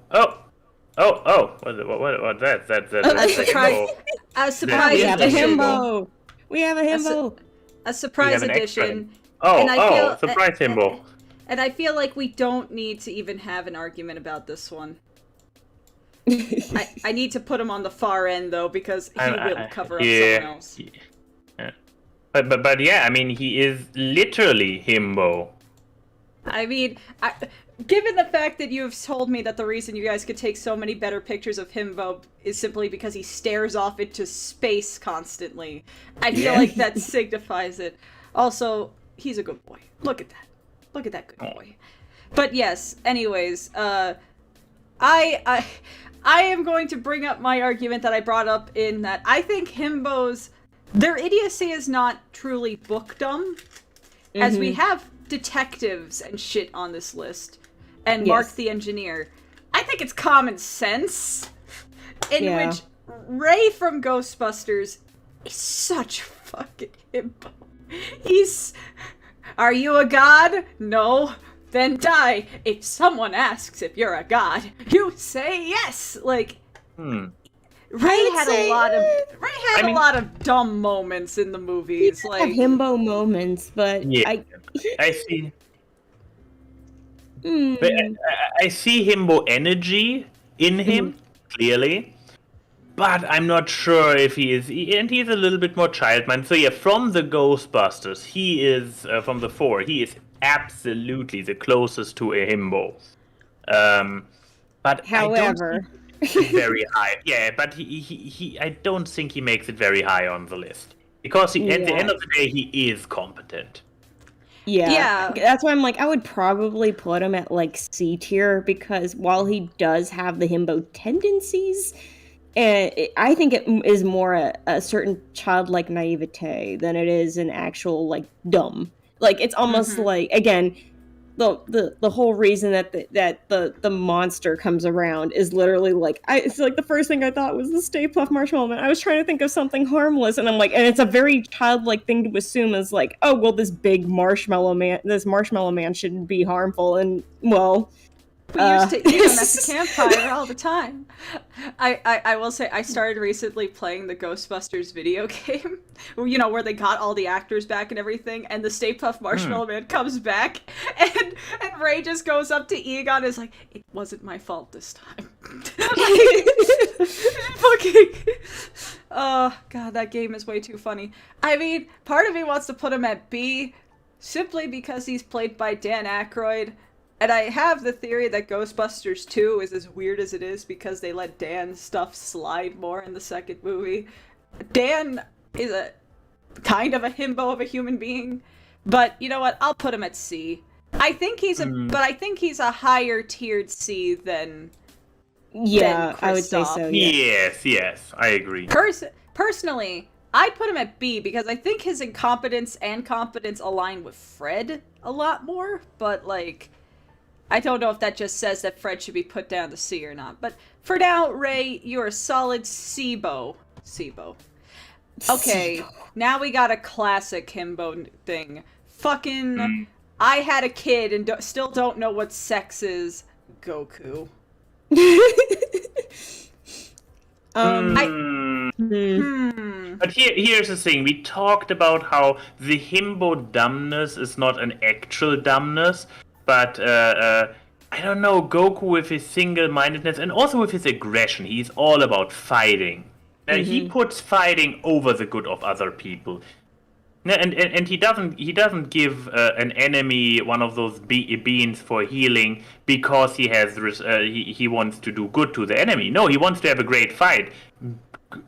What's that? That's A surprise. himbo. A surprise We have a edition. himbo. We have a himbo. A surprise We have an extra. edition. And I feel- Surprise himbo. And I feel like we don't need to even have an argument about this one. I need to put him on the far end though, because he will cover up someone else. Yeah. But yeah, I mean, he is literally himbo. I mean, given the fact that you've told me that the reason you guys could take so many better pictures of Himbo is simply because he stares off into space constantly, I feel like that signifies it. Also, he's a good boy. Look at that. Look at that good boy. But yes, anyways, I am going to bring up my argument that I brought up in that I think Himbos, their idiocy is not truly book dumb, as we have detectives and shit on this list, and Mark the engineer. I think it's common sense, in which Ray from Ghostbusters is such fucking himbo. Are you a god? No. Then die. If someone asks if you're a god, you say yes. Like, Ray had a lot of dumb moments in the movies. Have Like, himbo moments, but Yeah, I see. But I see himbo energy in him, clearly. But I'm not sure if he is... And he's a little bit more child-minded. So yeah, from the Ghostbusters, he is... from the four, he is absolutely the closest to a himbo. But however, I don't think he's very high. Yeah, but I don't think he makes it very high on the list. Because at the end of the day, he is competent. yeah, that's why I'm like, I would probably put him at like C tier, because while he does have the himbo tendencies, I think it is more a certain childlike naivete than it is an actual like dumb. Like, it's almost like, again, the whole reason that the monster comes around is literally like, it's like the first thing I thought was the Stay Puft Marshmallow Man. I was trying to think of something harmless, and I'm like, and it's a very childlike thing to assume is like, oh well, this marshmallow man shouldn't be harmful, and well. we used to eat them at the campfire all the time. I will say, I started recently playing the Ghostbusters video game, you know, where they got all the actors back and everything, and the Stay Puft Marshmallow Man comes back, and Ray just goes up to Egon and is like, it wasn't my fault this time. Fucking... Oh, God, that game is way too funny. I mean, part of me wants to put him at B, simply because he's played by Dan Aykroyd. And I have the theory that Ghostbusters 2 is as weird as it is because they let Dan's stuff slide more in the second movie. Dan is a kind of a himbo of a human being, but you know what? I'll put him at C. I think he's but I think he's a higher tiered C than I would say Kristoff. so. Yeah. Yes, I agree. Personally, I'd put him at B because I think his incompetence and competence align with Fred a lot more, but like, I don't know if that just says that Fred should be put down to C or not. But for now, Ray, you're a solid C-bo. Okay, now we got a classic himbo thing. Fucking, I had a kid and still don't know what sex is. Goku. But here's the thing. We talked about how the himbo dumbness is not an actual dumbness, but I don't know, Goku with his single-mindedness and also with his aggression. He's all about fighting. He puts fighting over the good of other people. And he doesn't give an enemy one of those beans for healing because he has he wants to do good to the enemy. No, he wants to have a great fight.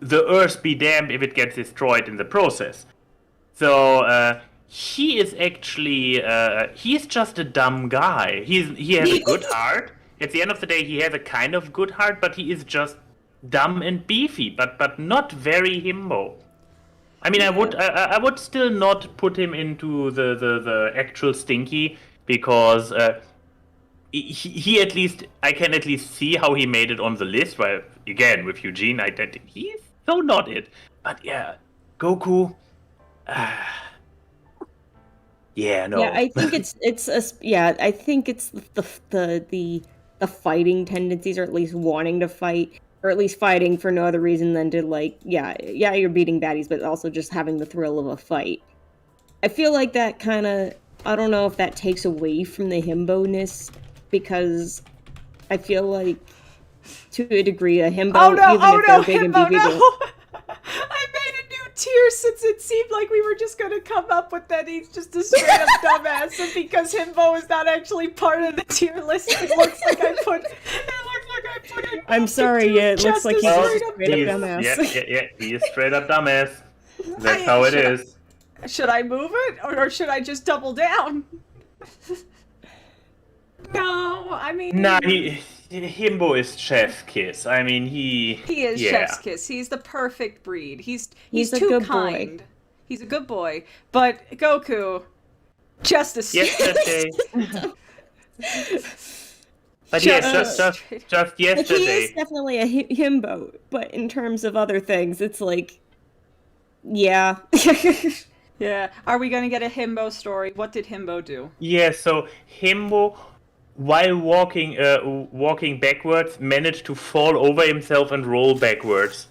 The earth be damned if it gets destroyed in the process. So he is actually he's just a dumb guy. He has a good heart. At the end of the day, he has a kind of good heart, but he is just dumb and beefy, but not very himbo. I mean, I would still not put him into the actual stinky because he at least, I can at least see how he made it on the list. While again with Eugene, he's so not it. But yeah, Goku. Yeah, no. Yeah, I think I think it's the fighting tendencies, or at least wanting to fight, or at least fighting for no other reason than to you're beating baddies, but also just having the thrill of a fight. I feel like that kind of, I don't know if that takes away from the himbo-ness, because I feel like to a degree a himbo, himbo, no. I made a new tier since it seemed like we were just gonna come up with that he's just a straight up dumbass, and because himbo is not actually part of the tier list, it looks like I put it. I'm sorry, yeah, it looks like he's just a straight up dumbass. Yeah, he is straight up dumbass. That's how it is. Should I move it, or should I just double down? No, I mean... Nah, himbo is chef's kiss. I mean, he is chef's kiss. He's the perfect breed. He's a too good kind. boy. He's a good boy. But Goku, just a yesterday. But just yesterday. Like, he is definitely a himbo, but in terms of other things, it's like, yeah. Yeah. Are we gonna get a himbo story? What did himbo do? Yeah, so himbo, while walking backwards, managed to fall over himself and roll backwards.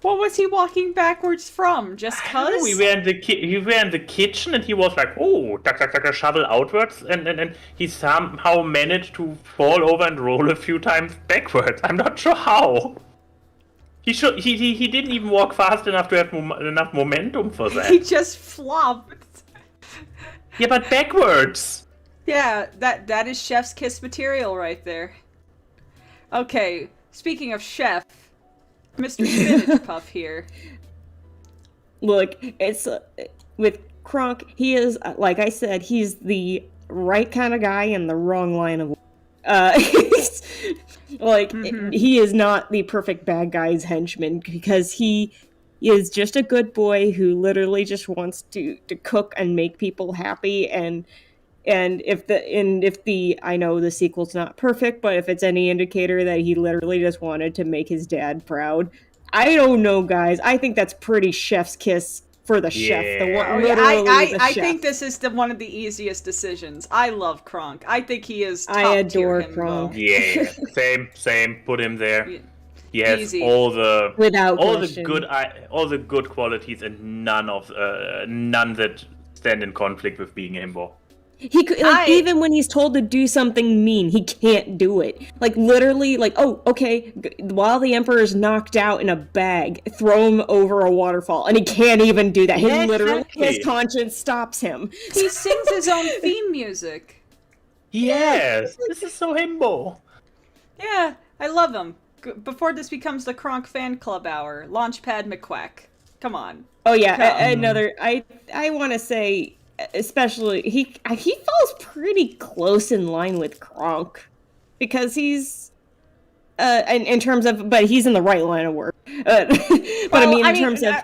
What was he walking backwards from? Just cause? We were in the kitchen and he was like, oh, tak, shovel outwards, and he somehow managed to fall over and roll a few times backwards. I'm not sure how. He didn't even walk fast enough to have enough momentum for that. He just flopped. Yeah, but backwards. Yeah, that is chef's kiss material right there. Okay, speaking of chef, Mr. Spinach Puff here. Look, it's with Kronk, he is, like I said, he's the right kind of guy in the wrong line of he is not the perfect bad guy's henchman, because he is just a good boy who literally just wants to cook and make people happy, and if the I know the sequel's not perfect, but if it's any indicator that he literally just wanted to make his dad proud, I don't know, guys. I think that's pretty chef's kiss for the chef. I think this is one of the easiest decisions. I love Kronk. I think he is top I adore tier Kronk. Yeah, same. Put him there. Yeah. He has Easy. all the question. the good qualities, and none that stand in conflict with being himbo. He could, even when he's told to do something mean, he can't do it. Like, literally, like, oh, okay, while the Emperor's knocked out in a bag, throw him over a waterfall, and he can't even do that. Yeah, His conscience stops him. He sings his own theme music. Yes, this is so himbo. Yeah, I love him. Before this becomes the Kronk fan club hour, Launchpad McQuack. Come on. Oh yeah, another. I want to say, especially he falls pretty close in line with Kronk, because he's in terms of, but he's in the right line of work. But in terms of,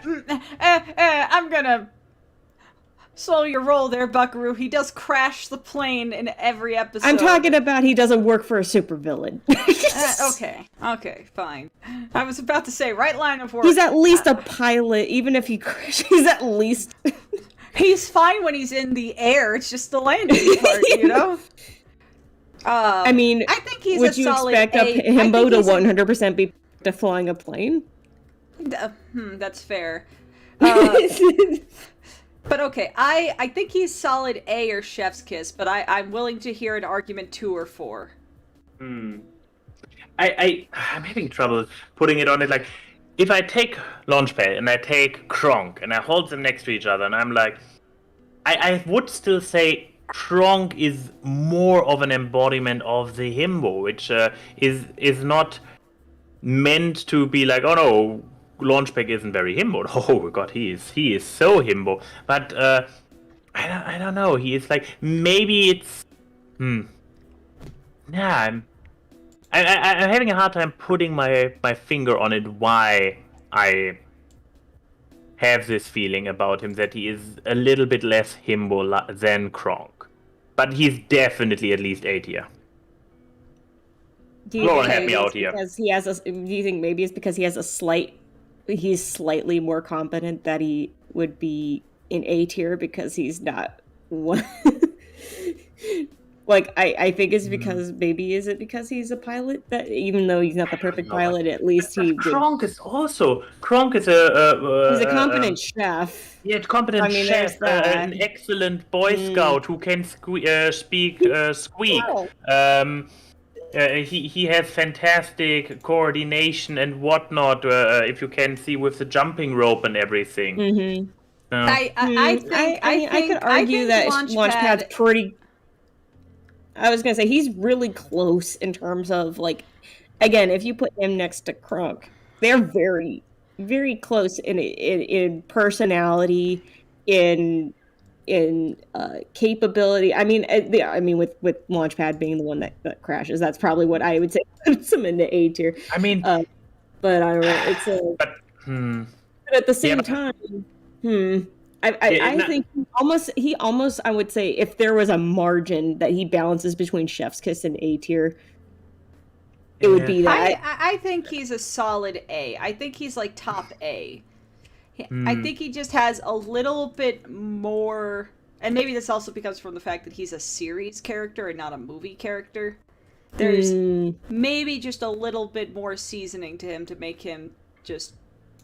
Slow your roll there, Buckaroo. He does crash the plane in every episode. I'm talking about he doesn't work for a supervillain. Okay, fine. I was about to say, right line of work. He's at least a pilot, even if he crashes. He's at least... He's fine when he's in the air. It's just the landing part, you know? I mean, I think he's would a you solid expect A. a himbo to 100% be to flying a plane? That's fair. But okay, I think he's solid A or Chef's Kiss, but I'm willing to hear an argument 2 or 4. I'm having trouble putting it on it. Like, if I take Launchpad and I take Kronk and I hold them next to each other, and I'm like, I would still say Kronk is more of an embodiment of the himbo, which is not meant to be like, oh no, Launchpad isn't very himbo. Oh god, he is so himbo. But I don't know. He is like, maybe it's I'm having a hard time putting my finger on it. Why I have this feeling about him that he is a little bit less himbo than Kronk, but he's definitely at least A tier. Do you Go on, think help me it's out here. because he has do you think maybe it's because he has he's slightly more competent that he would be in A tier because he's not one? Like, I think it's because maybe is it because he's a pilot that even though he's not the perfect pilot, at least he Kronk is a he's a competent chef. Yeah, competent I mean, chef, there's that. an excellent Boy Scout who can speak squeak. Wow. He has fantastic coordination and whatnot. If you can see with the jumping rope and everything. Mm-hmm. I could argue that Launchpad's pretty. I was gonna say he's really close in terms of like, again, if you put him next to Kronk, they're very, very close in personality, in capability. I mean, with Launchpad being the one that crashes, that's probably what I would say puts him into A tier. I mean, but I don't know. It's a. But at the same time, I think he almost I would say if there was a margin that he balances between Chef's Kiss and A tier, it would be that. I think he's a solid A. I think he's like top A. I think he just has a little bit more, and maybe this also comes from the fact that he's a series character and not a movie character. There's maybe just a little bit more seasoning to him to make him just.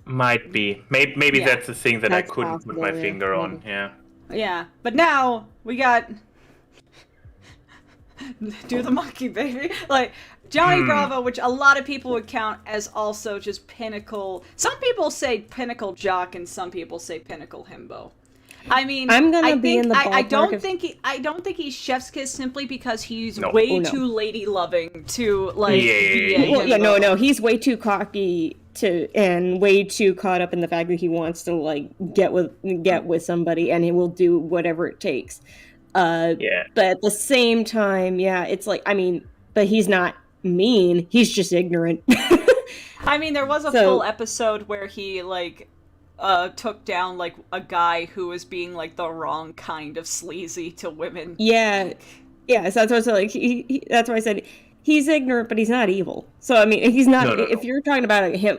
Might be. Maybe that's the thing that I couldn't put my finger on. Yeah. Yeah, but now we got do the monkey baby, like Johnny Bravo, which a lot of people would count as also just pinnacle. Some people say pinnacle jock, and some people say pinnacle himbo. I mean, I'm gonna be in the ballpark I don't think he's Chef's Kiss simply because he's too lady loving to like. No, he's way too cocky and way too caught up in the fact that he wants to like get with somebody, and he will do whatever it takes. But at the same time, it's like, I mean, but he's not mean. He's just ignorant. I mean, there was a full episode where he like took down like a guy who was being like the wrong kind of sleazy to women. So that's what I said. Like that's why I said he's ignorant, but he's not evil. So I mean, he's not. No. If you're talking about him,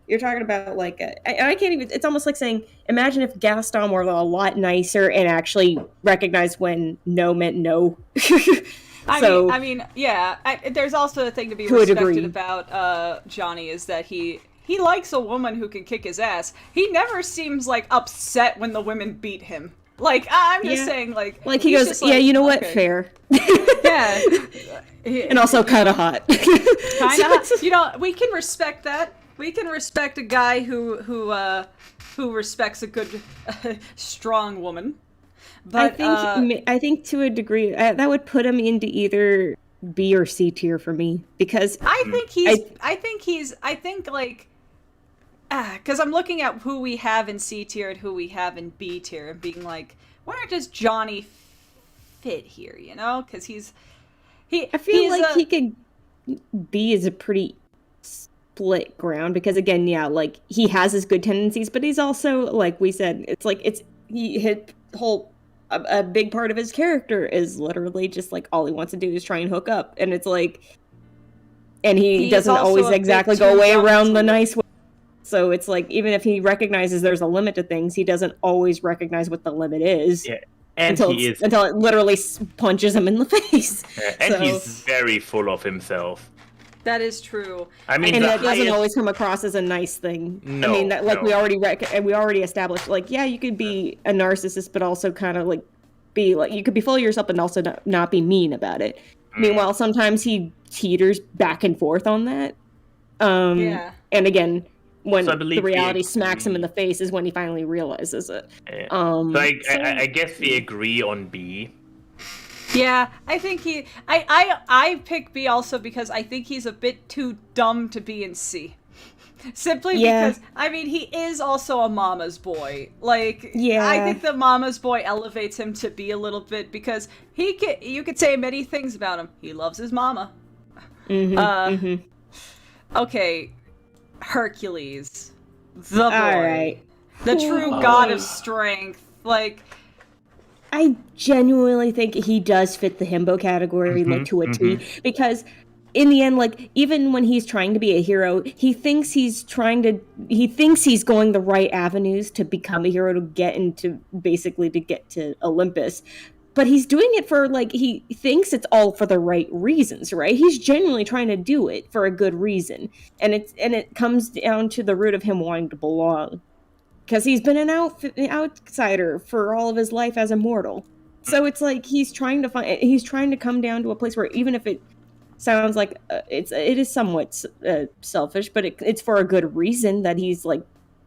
you're talking about like I can't even. It's almost like saying, imagine if Gaston were a lot nicer and actually recognized when no meant no. I mean, there's also a thing to be respected about Johnny is that he likes a woman who can kick his ass. He never seems like upset when the women beat him. Like I'm just saying, like he goes, you know what, fair. And also kind of hot. Kind of hot. You know, we can respect that. We can respect a guy who respects a good, strong woman. But I think to a degree that would put him into either B or C tier for me because I think because I'm looking at who we have in C tier and who we have in B tier and being like, where does Johnny fit here? You know, because I feel like he could. B is a pretty split ground because again, like he has his good tendencies, but he's also like we said, it's like he a big part of his character is literally just like all he wants to do is try and hook up, and it's like, and he doesn't always exactly go away around the nice way. So it's like, even if he recognizes there's a limit to things, he doesn't always recognize what the limit is. Yeah. And until it literally punches him in the face. And he's very full of himself. That is true. I mean, and that doesn't always come across as a nice thing. No, I mean, that, like, we already established, like, yeah, you could be a narcissist, but also kind of like be like, you could be full of yourself and also not be mean about it. Meanwhile, sometimes he teeters back and forth on that. And again, when the reality smacks him in the face is when he finally realizes it. So I guess we agree on B. Yeah, I think I pick B also because I think he's a bit too dumb to be in C. Simply because, I mean, he is also a mama's boy. Like, I think the mama's boy elevates him to be a little bit because you could say many things about him. He loves his mama. Okay, Hercules. The boy. All right. The true god of strength. Like, I genuinely think he does fit the himbo category, like, to a T, because in the end, like, even when he's trying to be a hero, he thinks he's going the right avenues to become a hero, to get to Olympus. But he's doing it for, like, he thinks it's all for the right reasons, right? He's genuinely trying to do it for a good reason. And it comes down to the root of him wanting to belong. Because he's been an outsider for all of his life as a mortal. So it's like he's trying to come down to a place where, even if it sounds like it is somewhat selfish, but it's for a good reason, that he's like,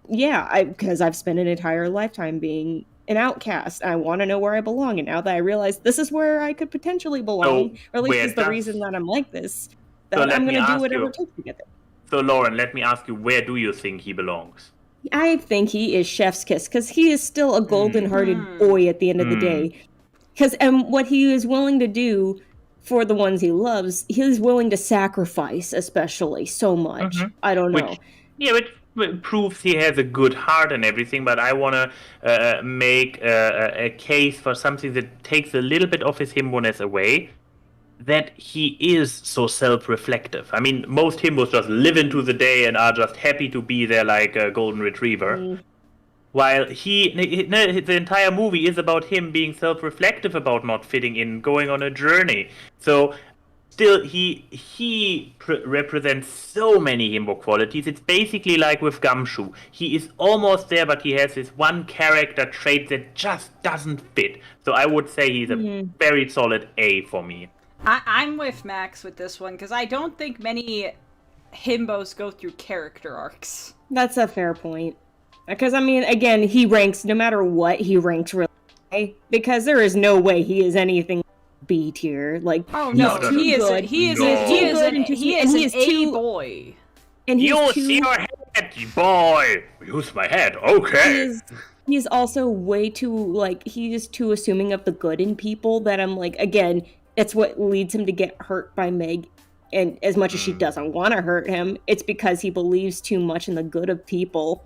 because I've spent an entire lifetime being an outcast. I want to know where I belong, and now that I realize this is where I could potentially belong, or at least is the reason that I'm like this, that I'm going to do whatever it takes to get there. So Lauren, let me ask you, where do you think he belongs? I think he is chef's kiss, because he is still a golden-hearted boy at the end of the day. And what he is willing to do for the ones he loves, he's willing to sacrifice, especially, so much. I don't know. Which proves he has a good heart and everything, but I want to make a case for something that takes a little bit of his himboness away. That he is so self-reflective. I mean, most himbos just live into the day and are just happy to be there like a golden retriever. While the entire movie is about him being self-reflective about not fitting in, going on a journey. So, still, he represents so many himbo qualities. It's basically like with Gumshoe. He is almost there, but he has this one character trait that just doesn't fit. So I would say he's a very solid A for me. I'm with Max with this one, because I don't think many himbos go through character arcs. That's a fair point. Because, I mean, again, he ranks, no matter what, he ranks really high. Because there is no way he is anything B tier. Like, oh no, he is an A boy. And use your head, boy. Use my head. Okay. He's also way too, like, he is too assuming of the good in people that I'm like, again, it's what leads him to get hurt by Meg. And as much as she doesn't want to hurt him, it's because he believes too much in the good of people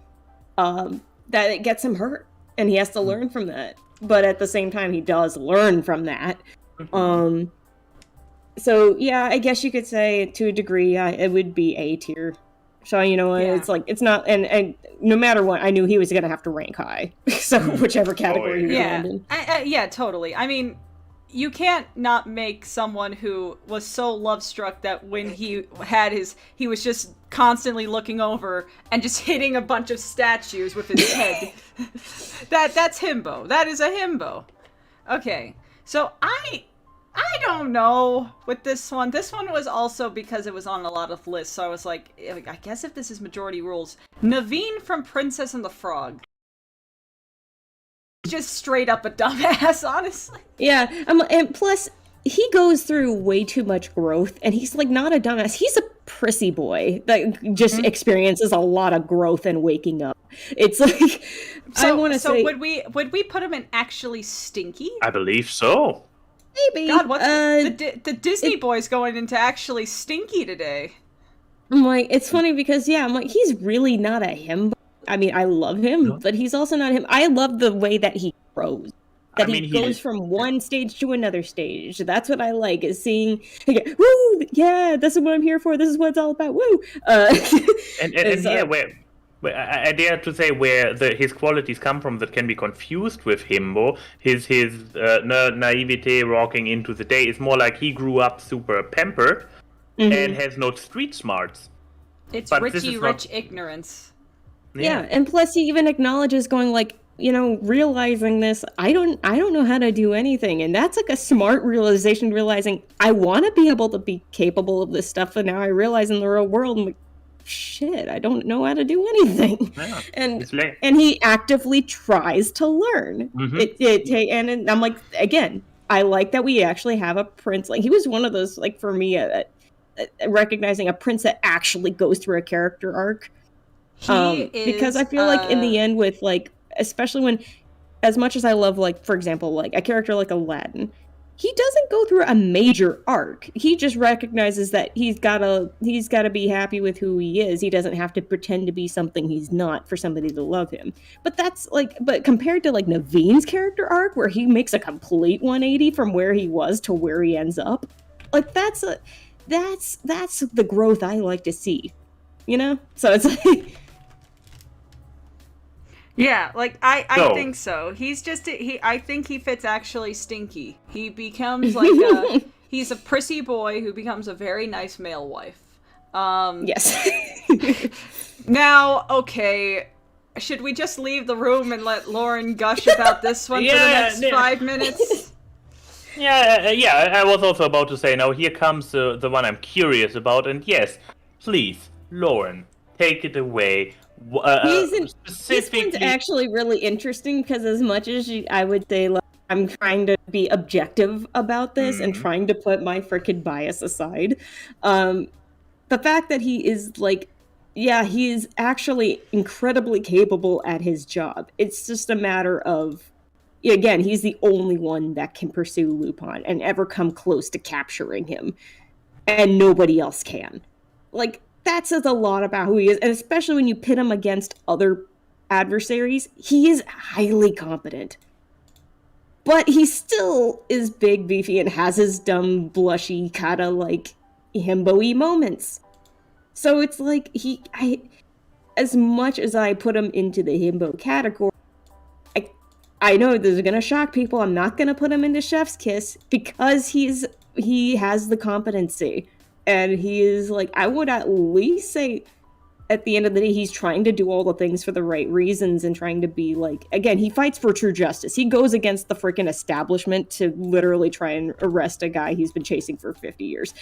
that it gets him hurt. And he has to learn from that. But at the same time, he does learn from that. So, yeah, I guess you could say, to a degree, it would be A tier. So, you know, it's like, it's not, and no matter what, I knew he was going to have to rank high. So, whichever category he was in. Yeah, totally. I mean, you can't not make someone who was so love-struck that when he was just constantly looking over and just hitting a bunch of statues with his head. That's himbo. That is a himbo. Okay, so I don't know with this one. This one was also because it was on a lot of lists, so I was like, I guess if this is majority rules. Naveen from Princess and the Frog. Just straight up a dumbass, honestly. Yeah, and plus, he goes through way too much growth, and he's, like, not a dumbass. He's a prissy boy that just experiences a lot of growth and waking up. It's like, I want to say... So would we put him in actually stinky? I believe so. Maybe. God, what's the Disney boy's going into actually stinky today? I'm like, it's funny because, I'm like, he's really not a himbo. I mean, I love him, but he's also not him. I love the way that he grows. That I mean, he goes from one stage to another stage. That's what I like, is seeing, woo, yeah, this is what I'm here for. This is what it's all about. Woo. and yeah, where I dare to say where his qualities come from that can be confused with himbo. His naivete walking into the day is more like he grew up super pampered and has no street smarts. It's But Richie this is Rich ignorance. Yeah, and plus he even acknowledges going like, realizing this, I don't know how to do anything. And that's like a smart realization, realizing I want to be able to be capable of this stuff. And now I realize in the real world, I'm like, shit, I don't know how to do anything. Yeah, and he actively tries to learn. And I'm like, again, I like that we actually have a prince. Like, he was one of those, like, for me, recognizing a prince that actually goes through a character arc. Because I feel like in the end with, like, especially when, as much as I love, like, for example, like a character like Aladdin, he doesn't go through a major arc. He just recognizes that he's gotta be happy with who he is. He doesn't have to pretend to be something he's not for somebody to love him. But but compared to like Naveen's character arc, where he makes a complete 180 from where he was to where he ends up, like that's the growth I like to see. So it's like. Yeah, like I think so. He's just I think he fits actually Stinky. He becomes like he's a prissy boy who becomes a very nice male wife. Yes. Now, okay, should we just leave the room and let Lauren gush about this one for the next 5 minutes? Yeah. I was also about to say, now here comes the one I'm curious about, and yes, please, Lauren, take it away. This one's actually really interesting because as much as I would say, like, I'm trying to be objective about this and trying to put my frickin' bias aside, the fact that he is like, he is actually incredibly capable at his job. It's just a matter of, again, he's the only one that can pursue Lupin and ever come close to capturing him, and nobody else can. Like, that says a lot about who he is, and especially when you pit him against other adversaries, he is highly competent. But he still is big, beefy, and has his dumb, blushy, kind of like himbo-y moments. So it's like as much as I put him into the himbo category, I know this is gonna shock people. I'm not gonna put him into Chef's Kiss because he has the competency. And he is, like, I would at least say, at the end of the day, he's trying to do all the things for the right reasons and trying to be, like, again, he fights for true justice. He goes against the freaking establishment to literally try and arrest a guy he's been chasing for 50 years.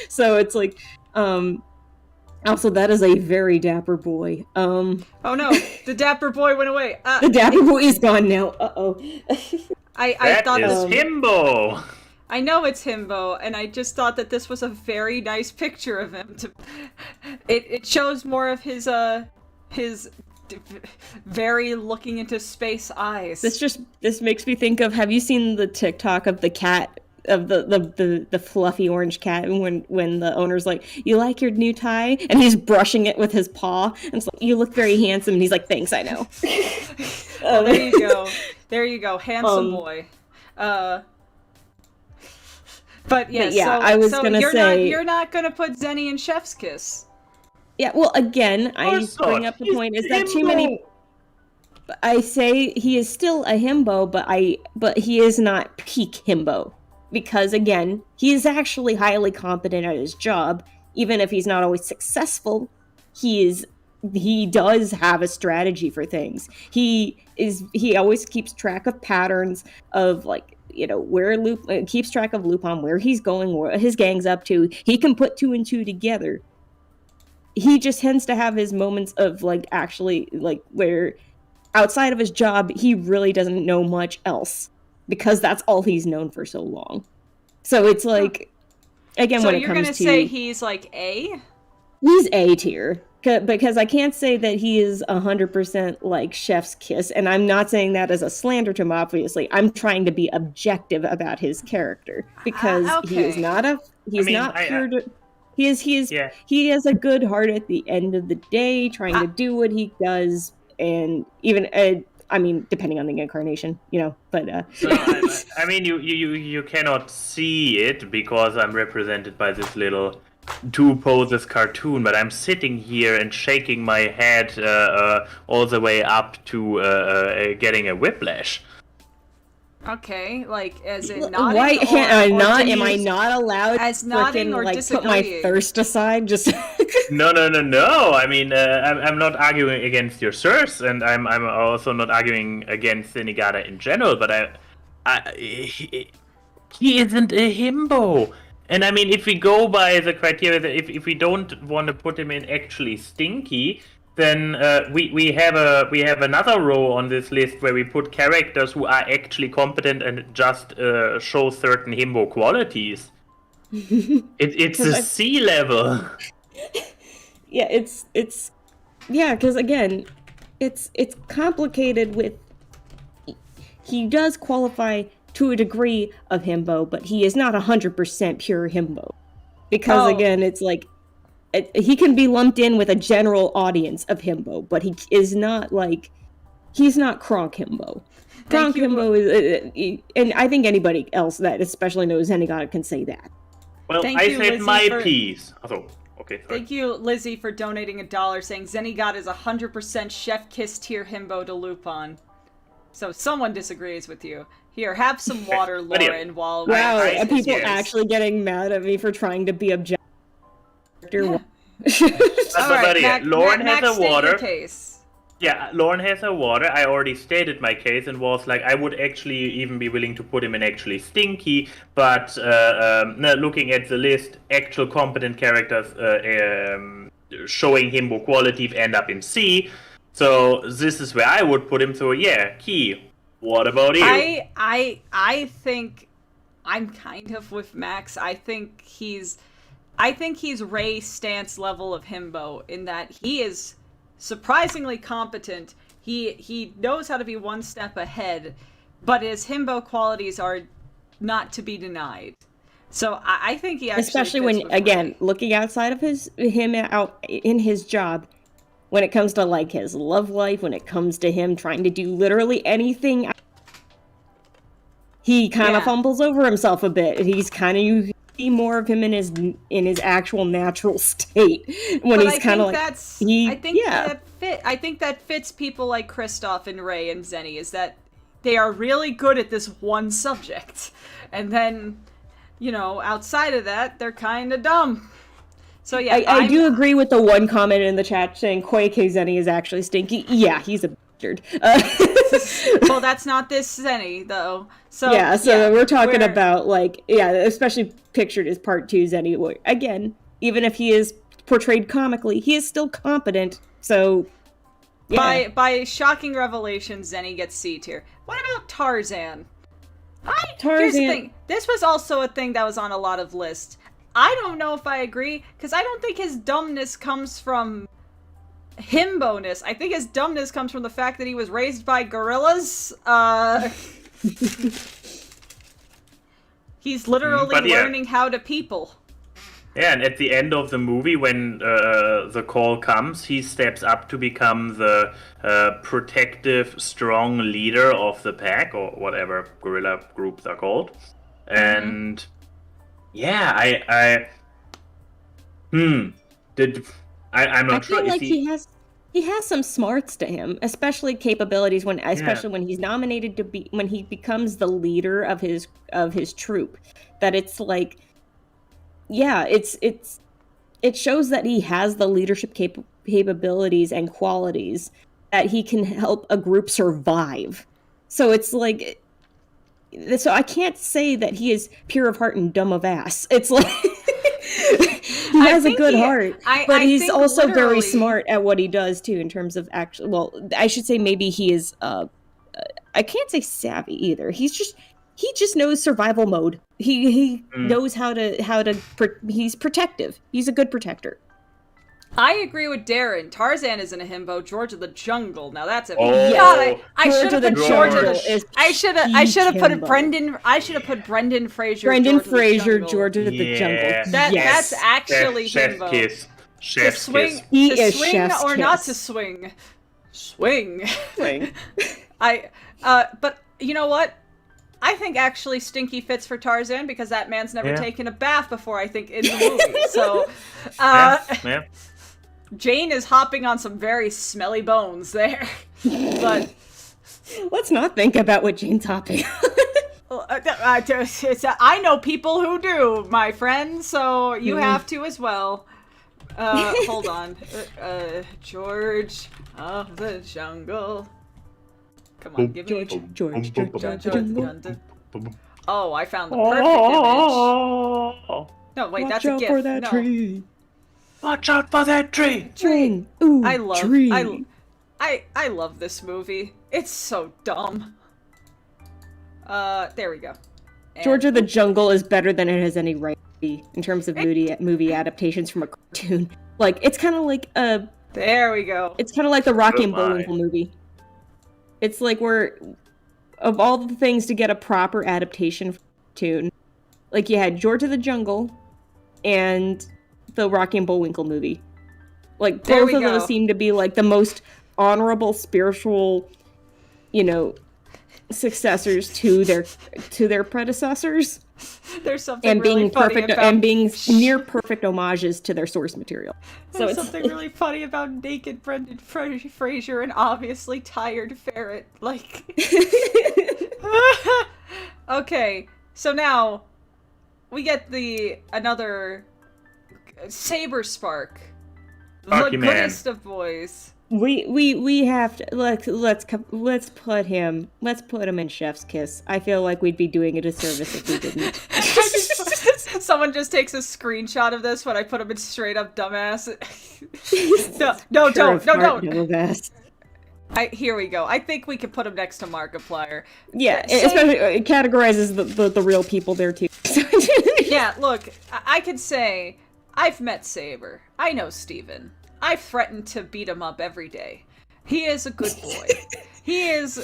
So it's like, also, that is a very dapper boy. Oh no, the dapper boy went away. The dapper boy is gone now. Uh-oh. I thought that is himbo. I know it's himbo, and I just thought that this was a very nice picture of him. It shows more of his very looking into space eyes. This makes me think of, have you seen the TikTok of the cat, of the fluffy orange cat, and when the owner's like, "You like your new tie?" and he's brushing it with his paw, and it's like, "You look very handsome," and he's like, "Thanks, I know." Well, there you go, handsome boy. But I was gonna say you're not gonna put Zenny in Chef's Kiss. Yeah, well, again, I bring up the point is that too many. I say he is still a himbo, but he is not peak himbo, because again, he is actually highly competent at his job, even if he's not always successful. He does have a strategy for things. He always keeps track of patterns of, like, where keeps track of Lupin, where he's going, what his gang's up to. He can put 2 and 2 together. He just tends to have his moments of, like, actually, like, where outside of his job, he really doesn't know much else, because that's all he's known for so long. So it's like, again, when it comes to... So you're gonna say he's, like, A? He's A tier. Because I can't say that he is 100% like Chef's Kiss, and I'm not saying that as a slander to him, obviously. I'm trying to be objective about his character, because he is not pure. He has a good heart at the end of the day, trying to do what he does, and even I mean, depending on the incarnation, but No, I mean, you cannot see it because I'm represented by this little two poses cartoon, but I'm sitting here and shaking my head all the way up to getting a whiplash. Okay, like as in why nodding can't I or not? do Am I you- not allowed as to nodding frickin', or like put my disagreeing? thirst aside? Just No. I mean, I'm not arguing against your source, and I'm also not arguing against Zenigata in general. But he isn't a himbo. And I mean, if we go by the criteria that if we don't want to put him in actually stinky, then we have another row on this list where we put characters who are actually competent and just show certain himbo qualities. It's a C level. yeah, it's because again, it's complicated with. He does qualify to a degree of himbo, but he is not 100% pure himbo, because again, it's like he can be lumped in with a general audience of himbo, but he is not like he's not Kronk himbo. Kronk himbo is, and I think anybody else that especially knows Zenigata can say that. Well, Thank I you, said Lizzie, my for- piece. Oh, okay, sorry. Thank you, Lizzie, for donating $1, saying Zenigata is 100% chef kiss tier himbo to Lupin. So someone disagrees with you. Here, have some water, But yeah. Lauren, while... Wow, I- are people yes. actually getting mad at me for trying to be objective? Yeah. But yeah, Lauren has a state your water. case. Yeah, Lauren has a water. I already stated my case and was like, I would actually even be willing to put him in actually stinky, but no, looking at the list, actual competent characters showing himbo quality end up in C. So this is where I would put him. So yeah, Key. What about you? I think I'm kind of with Max. I think he's Ray Stance level of himbo in that he is surprisingly competent. He knows how to be one step ahead, but his himbo qualities are not to be denied. So I think he actually Especially fits when, with again, Ray. looking outside of him out in his job, when it comes to like his love life, when it comes to him trying to do literally anything, he kind of Yeah. fumbles over himself a bit. He's kind of, you see more of him in his actual natural state when But he's kind of like I think that fits people like Kristoff and Ray and Zenny, is that they are really good at this one subject, and then outside of that they're kind of dumb. So yeah, I do agree with the one comment in the chat saying Koike Zenny is actually stinky. Yeah, he's a bastard. Well, that's not this Zenny though. So we're talking about especially pictured as part 2 Zenny. Where, again, even if he is portrayed comically, he is still competent. So yeah. By shocking revelation, Zenny gets C tier. What about Tarzan? Here's the Tarzan- thing. This was also a thing that was on a lot of lists. I don't know if I agree, because I don't think his dumbness comes from himbo-ness. I think his dumbness comes from the fact that he was raised by gorillas. He's literally But yeah. learning how to people. Yeah, and at the end of the movie, when the call comes, he steps up to become the protective, strong leader of the pack, or whatever gorilla groups are called. And yeah, I'm not sure. I feel like he has some smarts to him, especially capabilities when he's nominated to be, when he becomes the leader of his troop. That it's like, yeah, it shows that he has the leadership capabilities and qualities that he can help a group survive. So it's like, so I can't say that he is pure of heart and dumb of ass. It's like he has a good heart, but he's think also very literally- smart at what he does too, in terms of actually. Well, I should say maybe he is. I can't say savvy either. He just knows survival mode. He knows how to. He's protective. He's a good protector. I agree with Darren. Tarzan isn't a himbo. George of the Jungle. Now that's a Oh, God. I George should have of the put George of Jungle the. is I should have put himbo. Brendan. I should have put Brendan Fraser. Brendan George of the Fraser, Jungle. George of the Jungle. That's Yes. actually chef himbo. kiss. To Chef swing, kiss. He to is swing chef's or not kiss. to swing. Swing. Swing. But you know what? I think actually Stinky fits for Tarzan because that man's never taken a bath before, I think, in the movie. So, Yeah. Jane is hopping on some very smelly bones there. But Let's not think about what Jane's hopping. I know people who do, my friend, so you have to as well. Hold on. George of the Jungle. Come on, give me George. Oh, I found the perfect image. No, wait, that's a Watch out gift. for that No. tree. Watch out for that tree! Tree. Ooh, I love tree. I love this movie. It's so dumb. There we go. And George of the Jungle is better than it has any right to be in terms of movie adaptations from a cartoon. Like, it's kind of like there we go. it's kind of like the Rocky and Oh my. Bullwinkle movie. It's like of all the things to get a proper adaptation from a cartoon, like you had George of the Jungle and the Rocky and Bullwinkle movie. Like, There both we of those go. seem to be like the most honorable spiritual, successors to their predecessors. There's something And really being funny perfect about and being near perfect homages to their source material. So There's it's something really funny about naked Brendan Fraser and obviously tired ferret. Like, okay, so now we get another Saber Spark, the Sparky man. goodest of boys. we have to let's put him in Chef's Kiss. I feel like we'd be doing a disservice if we didn't. Someone just takes a screenshot of this when I put him in straight up dumbass. No, don't. Dumbass. Here we go. I think we could put him next to Markiplier. Yeah, Say- especially it categorizes the real people there too. Yeah, look, I could say I've met Saber. I know Steven. I've threatened to beat him up every day. He is a good boy. He is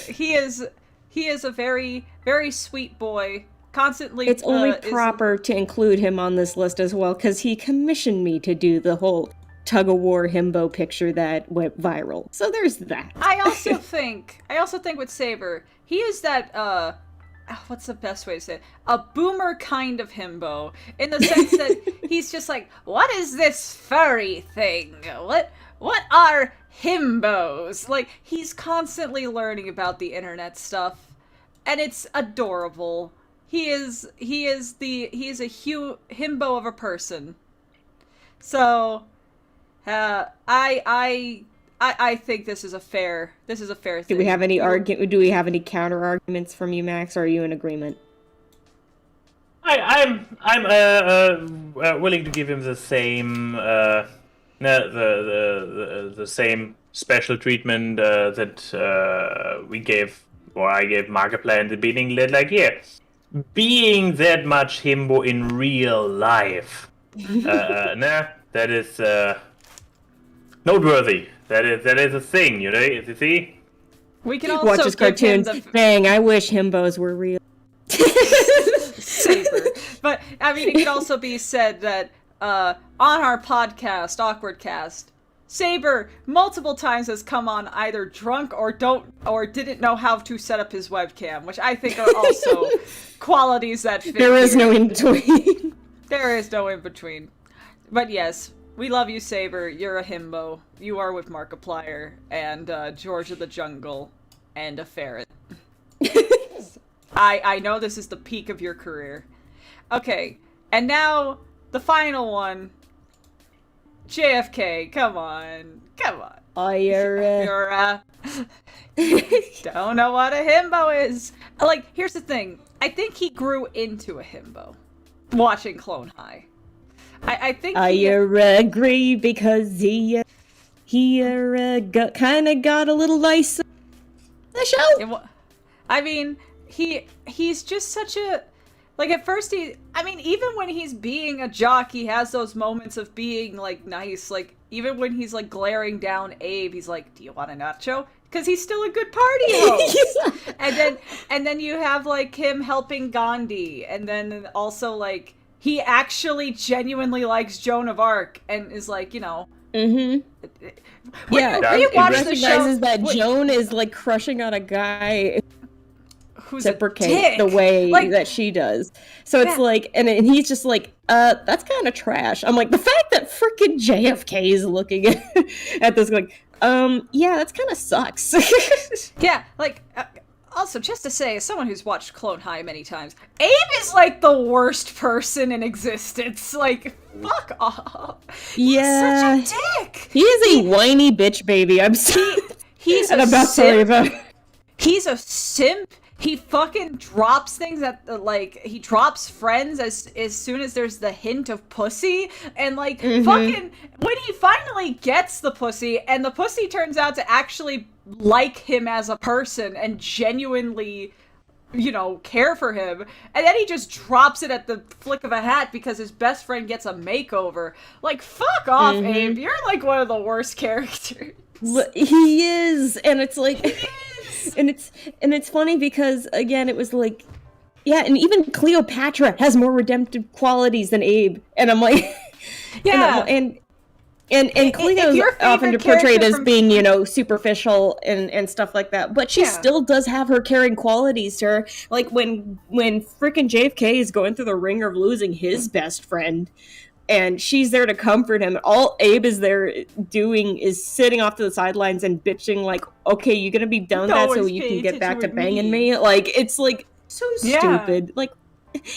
a very, very sweet boy. Constantly It's only is- proper to include him on this list as well because he commissioned me to do the whole tug-of-war himbo picture that went viral. So there's that. I also think with Saber, he is that what's the best way to say it? A boomer kind of himbo, in the sense that he's just like, what is this furry thing? What are himbos? Like, he's constantly learning about the internet stuff, and it's adorable. He is a himbo of a person. So, I think this is a fair thing. Do we have any Do we have any counter arguments from you, Max? Or are you in agreement? I'm willing to give him the same the same special treatment that we gave, or I gave Markiplier in the beginning. Like, here, being that much himbo in real life, that is noteworthy. That is a thing, you see. We can also Watch his give him cartoons. Dang, I wish himbos were real. Saber. But I mean, it could also be said that on our podcast, Awkward Cast, Saber multiple times has come on either drunk or didn't know how to set up his webcam, which I think are also qualities that fit. There is here. no in between. There is no in between. But yes, we love you, Saber. You're a himbo. You are with Markiplier and George of the Jungle and a ferret. I know this is the peak of your career. Okay, and now the final one. JFK, come on. You're don't know what a himbo is. Like, here's the thing. I think he grew into a himbo watching Clone High. I think I agree because he kind of got a little nice the show. I mean, he's just such a, like, at first even when he's being a jock, he has those moments of being, like, nice. Like, even when he's, like, glaring down Abe, he's like, do you want a nacho? Because he's still a good party host. and then you have, like, him helping Gandhi, and then also, like, he actually genuinely likes Joan of Arc and is like, Mm-hmm. When Yeah, you it rewatch the show, recognizes that Joan is like crushing on a guy who's a reciprocate dick. the way Like, that she does. So it's Yeah. like, and he's just like, that's kind of trash. I'm like, the fact that freaking JFK is looking at this, like, yeah, that's kind of sucks. yeah, like, also, just to say, as someone who's watched Clone High many times, Abe is, like, the worst person in existence. Like, fuck off. Yeah. He's such a dick. He is a whiny bitch baby. I'm sorry. He's And a I'm not sorry simp. about it. He's a simp. He fucking drops things at the, like, he drops friends as soon as there's the hint of pussy, and like fucking when he finally gets the pussy and the pussy turns out to actually like him as a person and genuinely, you know, care for him, and then he just drops it at the flick of a hat because his best friend gets a makeover. Like, fuck off, Abe. You're like one of the worst characters. He is, and it's like, and it's funny because again, it was like, yeah, and even Cleopatra has more redemptive qualities than Abe, and I'm like, Yeah. and Cleo's your often favorite portrayed character as from- being, you know, superficial and stuff like that, but she still does have her caring qualities to her. Like when frickin' JFK is going through the ringer of losing his best friend, and she's there to comfort him. All Abe is there doing is sitting off to the sidelines and bitching like, okay, you gonna be done with that so you can get back to banging me? Like, it's like so stupid. Like,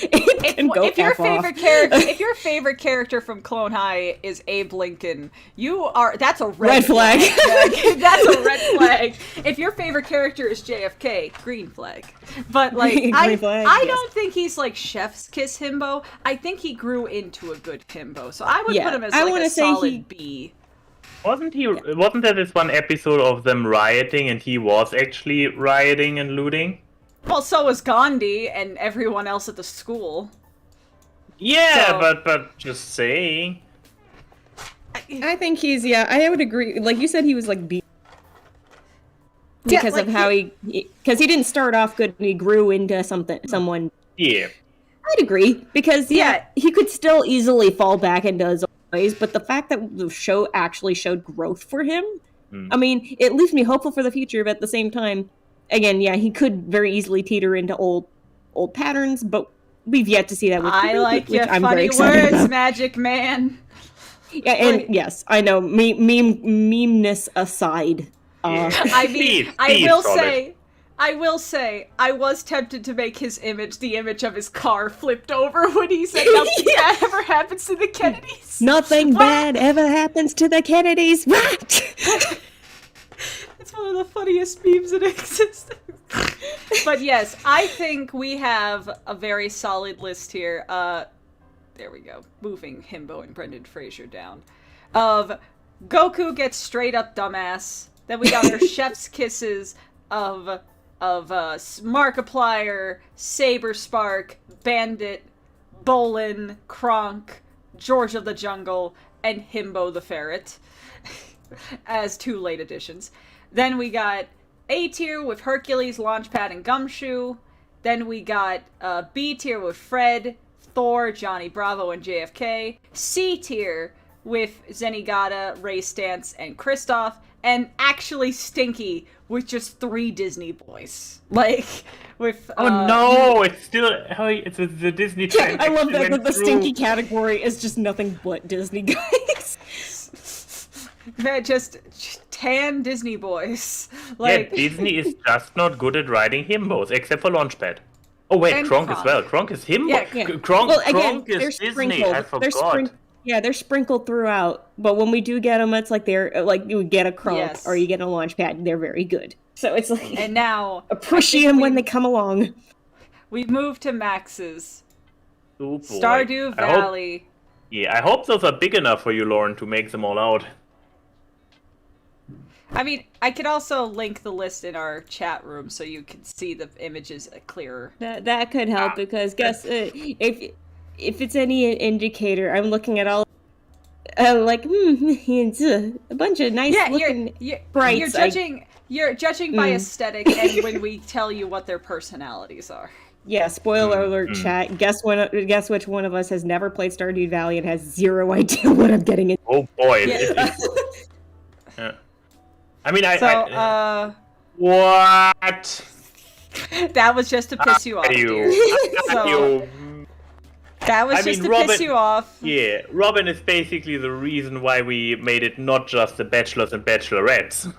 If your favorite character from Clone High is Abe Lincoln, that's a red flag. That's a red flag. If your favorite character is JFK, green flag. But like, I don't think he's like chef's kiss himbo. I think he grew into a good himbo. So I would put him as like a solid B. Wasn't there this one episode of them rioting and he was actually rioting and looting? Well, so was Gandhi and everyone else at the school. Yeah, but just saying. I think he's, I would agree. Like you said, he was like B. Because of how because he didn't start off good and he grew into someone. Yeah. I'd agree. Because, he could still easily fall back into his own ways, but the fact that the show actually showed growth for him, I mean, it leaves me hopeful for the future, but at the same time, again, he could very easily teeter into old patterns, but we've yet to see that with I like your I'm funny very words, Magic Man. Yeah, and yes, I know, memeness aside. I mean, I will say, I was tempted to make his image the image of his car flipped over when he said nothing bad ever happens to the Kennedys. Nothing bad ever happens to the Kennedys. It's one of the funniest memes in existence. But yes, I think we have a very solid list here. There we go. Moving Himbo and Brendan Fraser down. Of Goku gets straight up dumbass. Then we got our chef's kisses of Markiplier, Saber Spark, Bandit, Bolin, Kronk, George of the Jungle, and Himbo the Ferret as 2 late additions. Then we got A tier with Hercules, Launchpad, and Gumshoe. Then we got B tier with Fred, Thor, Johnny Bravo, and JFK. C tier with Zenigata, Ray Stantz, and Kristoff. And actually Stinky with just 3 Disney boys. Like, with... it's still... it's the Disney trend. I love that the Stinky category is just nothing but Disney guys. They're just tan Disney boys. Like, Disney is just not good at writing himbos, except for Launchpad. Oh wait, Kronk as well. Kronk is himbo. Kronk is Disney, I forgot. They're sprinkled throughout, but when we do get them, it's like they're like you get a Kronk or you get a Launchpad, they're very good. So it's like, and now appreciate them when they come along. We move to Max's. Oh, Stardew Valley. I hope those are big enough for you, Lauren, to make them all out. I mean, I could also link the list in our chat room so you can see the images clearer. That could help because if it's any indicator, I'm looking at all it's a bunch of nice looking brights. You're judging by aesthetic and when we tell you what their personalities are. Yeah, spoiler alert, chat. Guess which one of us has never played Stardew Valley and has zero idea what I'm getting into. Oh boy. Yeah. Yeah. I mean, what? That was just to piss you off, dude. So, that was just to piss you off. Yeah, Robin is basically the reason why we made it not just the bachelors and bachelorettes.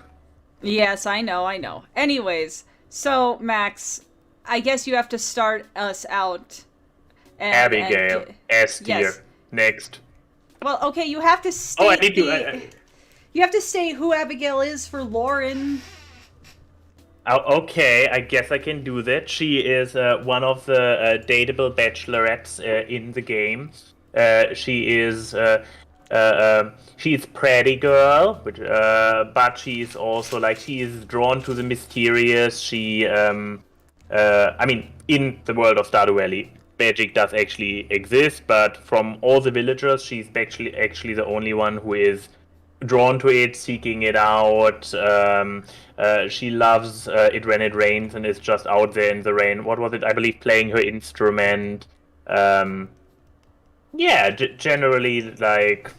Yes, I know. Anyways, so Max, I guess you have to start us out. Abigail, S tier. Yes. Next. Well, okay, you have to state. Oh, I need to. You have to state who Abigail is for Lauren. Oh, okay, I guess I can do that. She is one of the dateable bachelorettes in the game. She's pretty girl, but she's also like she is drawn to the mysterious. She, I mean, in the world of Stardew Valley, magic does actually exist, but from all the villagers, she's actually the only one who is drawn to it, seeking it out. She loves it when it rains and is just out there in the rain. What was it? I believe playing her instrument. Generally like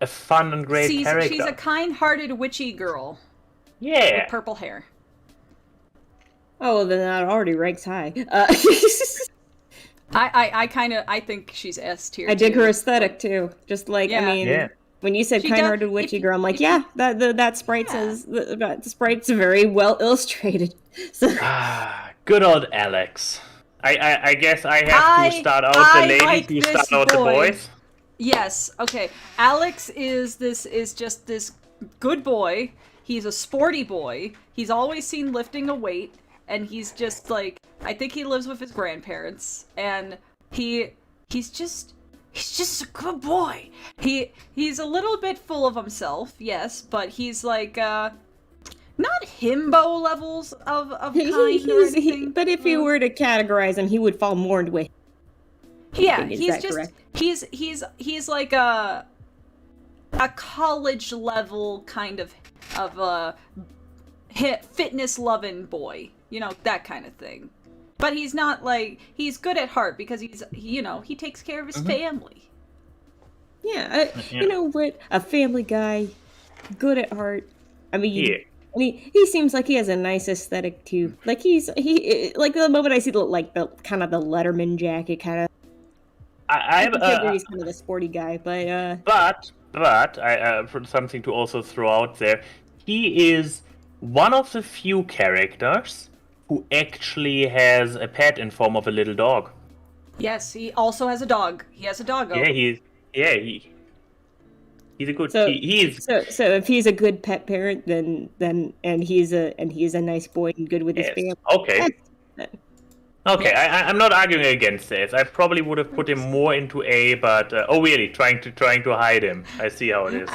a fun and great character. She's a kind-hearted witchy girl. Yeah. With purple hair. Oh, well, then that already ranks high. I think she's S tier. I dig her aesthetic too. Just like Yeah. I mean, when you said kind-hearted witchy girl, I'm like, that sprite's very well illustrated. So. Good old Alex. I guess I have to start out the ladies. Like you start out the boys. Yes. Okay. Alex is just this good boy. He's a sporty boy. He's always seen lifting a weight, and he's just like, I think he lives with his grandparents, and he's just a good boy. He's a little bit full of himself, yes, but he's like not himbo levels of kind or anything. But if you were to categorize him, he would fall more into it. Yeah, he's like a college level kind of fitness loving boy, that kind of thing. But he's not like, he's good at heart because he takes care of his family. Yeah, you know what? A family guy, good at heart. I mean, he seems like he has a nice aesthetic too. Like he like the moment I see the kind of the Letterman jacket kind of. He's kind of the sporty guy, but I for something to also throw out there, he is one of the few characters who actually has a pet in form of a little dog. Yes, he also has a dog. He has a doggo. He's a good. So, he's so if he's a good pet parent, then he's a nice boy and good with his family. Okay. Okay, I'm not arguing against this. I probably would have put him more into A, but really trying to hide him. I see how it is.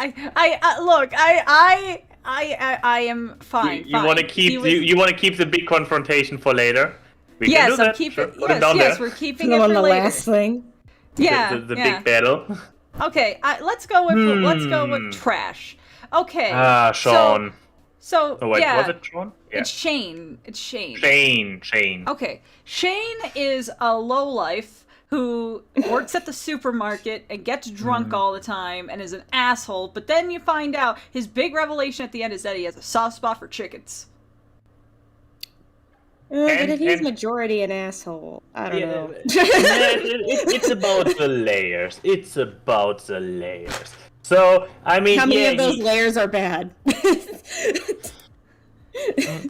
I am fine. You want to keep you want to keep the big confrontation for later. We can do that. We're keeping it on for the later. last thing. Yeah, the big battle. Okay, let's go with trash. Okay. Sean. So oh, wait, was it Sean? Yeah. It's Shane. Shane. Okay, Shane is a lowlife who works at the supermarket and gets drunk all the time and is an asshole. But then you find out his big revelation at the end is that he has a soft spot for chickens. But if he's majority an asshole, I don't know. It's about the layers. So, I mean, how many of those layers are bad?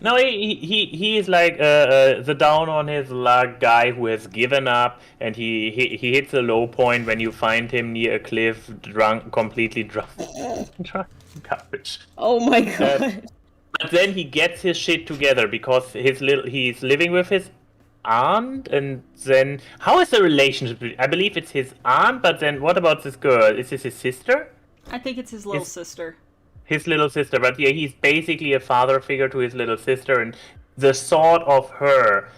No, he is like the down on his luck guy who has given up, and he hits a low point when you find him near a cliff, completely drunk garbage. Oh my god! But then he gets his shit together because he's living with his aunt, and then how is the relationship? I believe it's his aunt, but then what about this girl? Is this his sister? I think it's his little sister. His little sister, but yeah, he's basically a father figure to his little sister, and the thought of her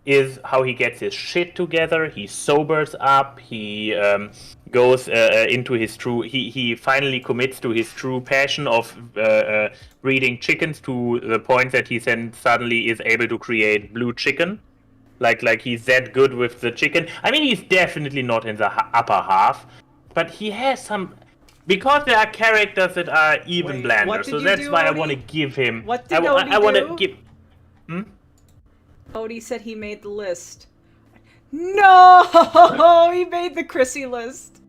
is how he gets his shit together. He sobers up. He goes into his true. He finally commits to his true passion of breeding chickens to the point that he then suddenly is able to create blue chicken. Like he's that good with the chicken. I mean, he's definitely not in the upper half, but he has some. Because there are characters that are even Wait, blander, what did so you that's do, why I Odie? want to give him. What did I Odie want do? to give. Odie said he made the list. No, he made the Chrissy list.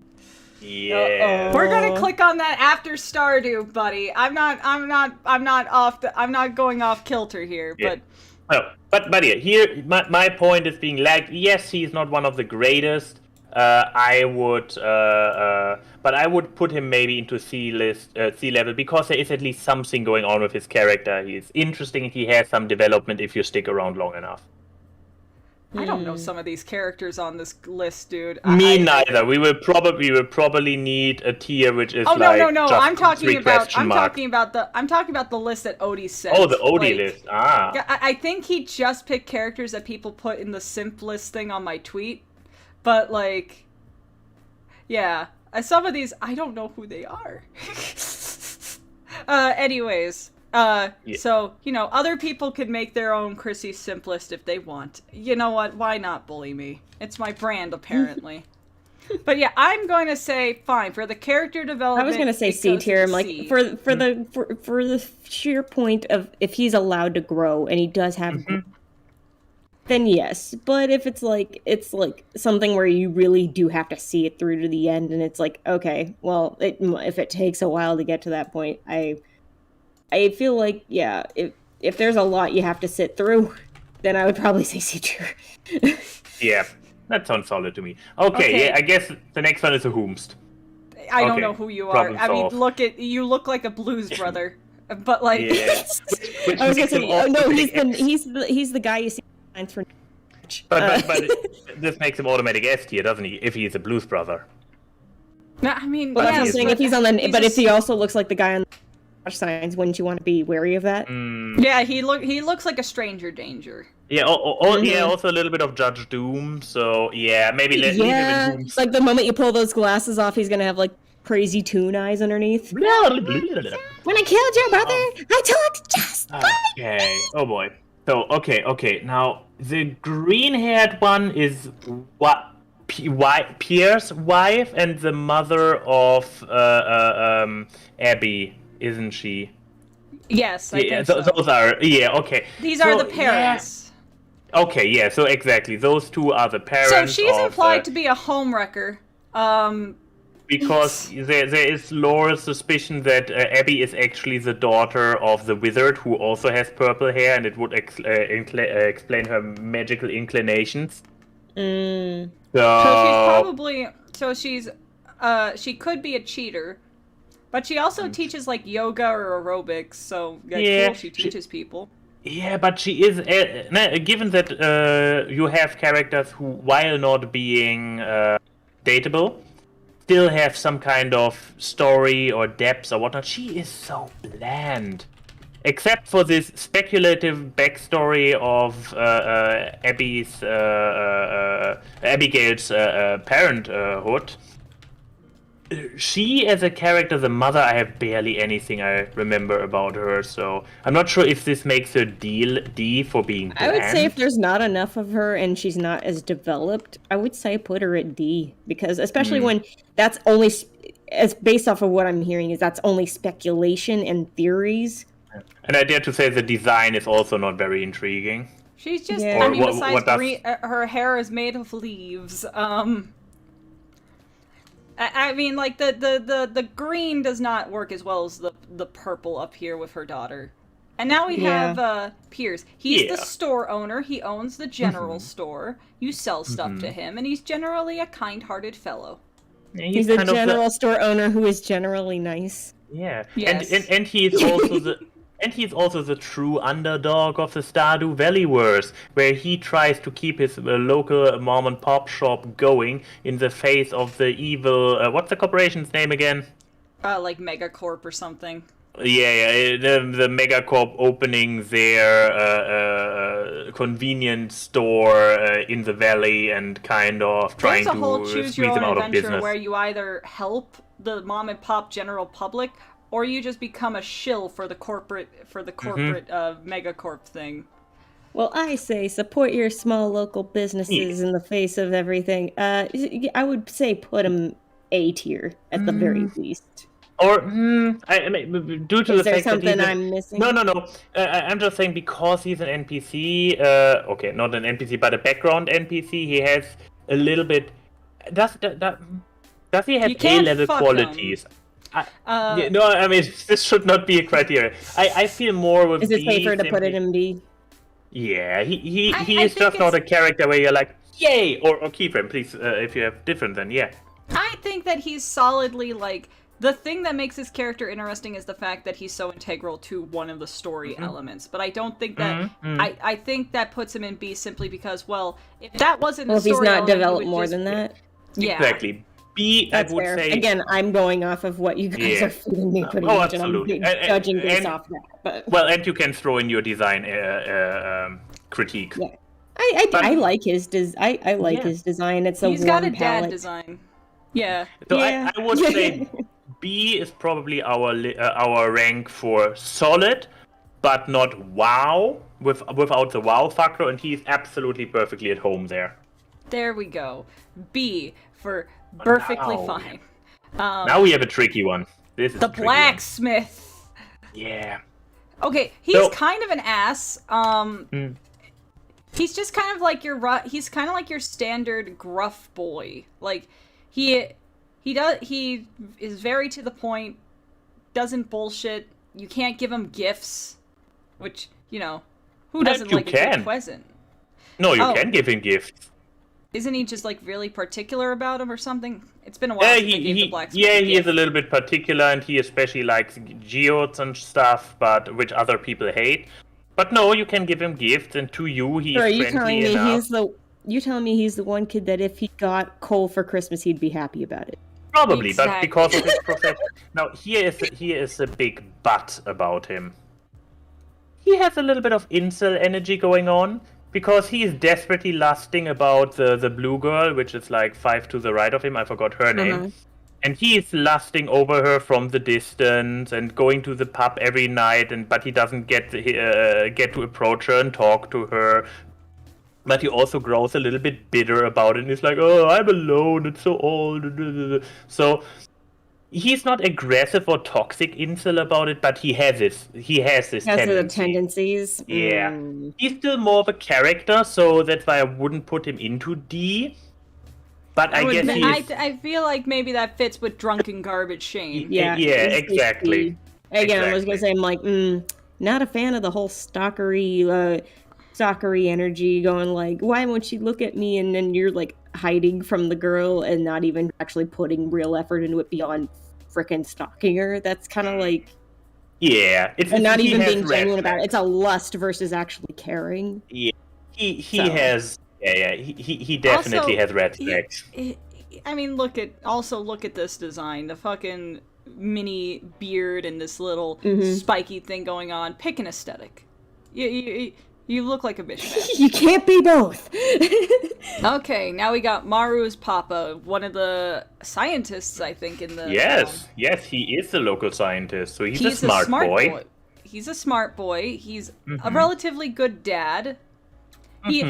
Yeah. We're gonna click on that after Stardew, buddy. I'm not going off kilter here, Yeah. but But yeah, here my point is being lagged. Yes, he's not one of the greatest. I would, but I would put him maybe into C level because there is at least something going on with his character. He's interesting. He has some development if you stick around long enough. I don't know some of these characters on this list, dude. Me neither. We will probably need a tier which is Oh like no! just I'm talking three about question marks. I'm talking about the list that Odie sent. Oh, the Odie Like, list. Ah. Yeah, I think he just picked characters that people put in the simplest thing on my tweet, but like, yeah, some of these I don't know who they are. Anyways. Yeah. So, other people could make their own Chrissy simplest if they want. You know what? Why not bully me? It's my brand, apparently. But yeah, I'm going to say, fine, for the character development... I was gonna say it C goes tier. to I'm like C. for the sheer point of if he's allowed to grow and he does have, then yes. But if it's like something where you really do have to see it through to the end, and it's like, okay, well, if it takes a while to get to that point, I feel like, yeah, if there's a lot you have to sit through, then I would probably say C tier. Yeah, that sounds solid to me. Okay, yeah, I guess the next one is a Whomst. I don't Okay, know who you are. problem I mean, solved. you look like a blues brother. But like... Yeah. Which I was gonna makes him say, oh no, automatic he's the guy you see signs for. But this makes him automatic S tier, doesn't he? If he's a blues brother. No, I mean, Well, that's what I'm yes, saying. but If he's on the, he's but a if he also looks like the guy on the signs, wouldn't you want to be wary of that? Yeah, he looks like a stranger danger. Yeah, yeah, also a little bit of Judge Doom, so yeah, maybe leave him Yeah, in Whomst. like the moment you pull those glasses off, he's gonna have like crazy toon eyes underneath. When I killed your brother, I talked just Okay, oh boy. So, okay, now, the green-haired one is Pierre's wife and the mother of Abby, isn't she? Yes, I Yeah, think so. those are, yeah, okay. These So, are the parents. yeah. Okay, yeah, so exactly, those two are the parents. So she's of, implied to be a homewrecker. Because there is lore suspicion that Abby is actually the daughter of the wizard who also has purple hair, and it would explain her magical inclinations. Mm. So she could be a cheater, but she also teaches like yoga or aerobics. So Yeah, cool, she teaches people. Yeah, but she is given that you have characters who, while not being dateable, still have some kind of story or depth or whatnot. She is so bland. Except for this speculative backstory of Abigail's parenthood. She, as a character, the mother, I have barely anything I remember about her, so I'm not sure if this makes her D for being bland. I would say if there's not enough of her and she's not as developed, I would say put her at D, because especially when that's only, as based off of what I'm hearing, is that's only speculation and theories. And I dare to say the design is also not very intriguing. She's just, Yeah. I mean, Or besides what does- green, her hair is made of leaves. I mean, like, the green does not work as well as the purple up here with her daughter. And now we have Piers. He's the store owner. He owns the general store. You sell stuff to him, and he's generally a kind-hearted fellow. Yeah, He's a kind of the- general store owner who is generally nice. Yeah, Yes. and he's also the true underdog of the Stardew Valley verse, where he tries to keep his local mom and pop shop going in the face of the evil. What's the corporation's name again? Like Megacorp or something. Yeah, the Megacorp opening their convenience store in the valley and kind of trying There's a whole to choose squeeze your them own out of adventure business. where you either help the mom and pop general public, or you just become a shill for the corporate Megacorp thing. Well, I say support your small local businesses in the face of everything. I would say put him A tier at the very least. Or I mean, due to Is the there fact that something he's I'm missing? No. I'm just saying because he's an NPC. Okay, not an NPC, but a background NPC. He has a little bit. Does he have You can't A-level fuck qualities? No, I mean this should not be a criteria. I feel more with. Is it B safer to put simply- it in B? Yeah, he I is think just not a it's- character where you're like, yay, or Keyframe, please, if you have different, then yeah. I think that he's solidly, like, the thing that makes his character interesting is the fact that he's so integral to one of the story elements. But I don't think that, I think that puts him in B simply because, well, if that wasn't Well, the if he's story not element, he developed would more just- than that. Yeah. Exactly. B, That's I would fair. say. Again, I'm going off of what you guys Yeah. are feeding me pretty Oh, much, absolutely. and I'm judging based And- off that. But Well, and you can throw in your design critique. yeah, I But- like his I like Yeah. his design. It's a He's got a warm dad palette. design. Yeah. So Yeah. I would say B is probably our rank for solid, but not wow, without the wow factor, and he's absolutely perfectly at home there. There we go. B for perfectly Now. fine. Now we have a tricky one. This is The a tricky one. blacksmith. Yeah. Okay, he's So- kind of an ass. He's just kind of like he's kind of like your standard gruff boy. Like he is very to the point, doesn't bullshit. You can't give him gifts, which, you know, who doesn't you like a can. good present? No, you Oh. can give him gifts. Isn't he just like really particular about him or something? It's been a while since I gave the blacksmith. a he is gift. a little bit particular, and he especially likes geodes and stuff, but which other people hate. But no, you can give him gifts, and to you, he's So are you friendly telling me enough. you telling me he's the one kid that if he got coal for Christmas, he'd be happy about it? Probably, but Exactly. because of his profession. Now, here is a big but about him. He has a little bit of incel energy going on, because he is desperately lusting about the blue girl, which is like 5 to the right of him. I forgot her name. And he is lusting over her from the distance and going to the pub every night, but he doesn't get to approach her and talk to her. But he also grows a little bit bitter about it, and he's like, "Oh, I'm alone. It's so old." So he's not aggressive or toxic incel about it, but he has this. He has this Has the tendency. tendencies. Yeah. Mm. He's still more of a character, so that's why I wouldn't put him into D. But I guess he's... I feel like maybe that fits with drunken garbage Shane. Yeah, Yeah, he's exactly. Again, I was Exactly. gonna say, I'm like, not a fan of the whole stalkery energy. Going like, why won't she look at me? And then you're like hiding from the girl and not even actually putting real effort into it beyond frickin' stalking her. That's kind of like, Yeah. and not he even has being red genuine about it. flags. It's a lust versus actually caring. He So- has... Yeah, he definitely Also, has red flags. I mean, look at this design. The fucking mini beard and this little spiky thing going on. Pick an aesthetic. You look like a mishmash. You can't be both. Okay, now we got Maru's papa, one of the scientists, I think, in the Yes, he is a local scientist, so he's a He's smart boy. He's a smart boy. He's a Mm-hmm. relatively good dad. He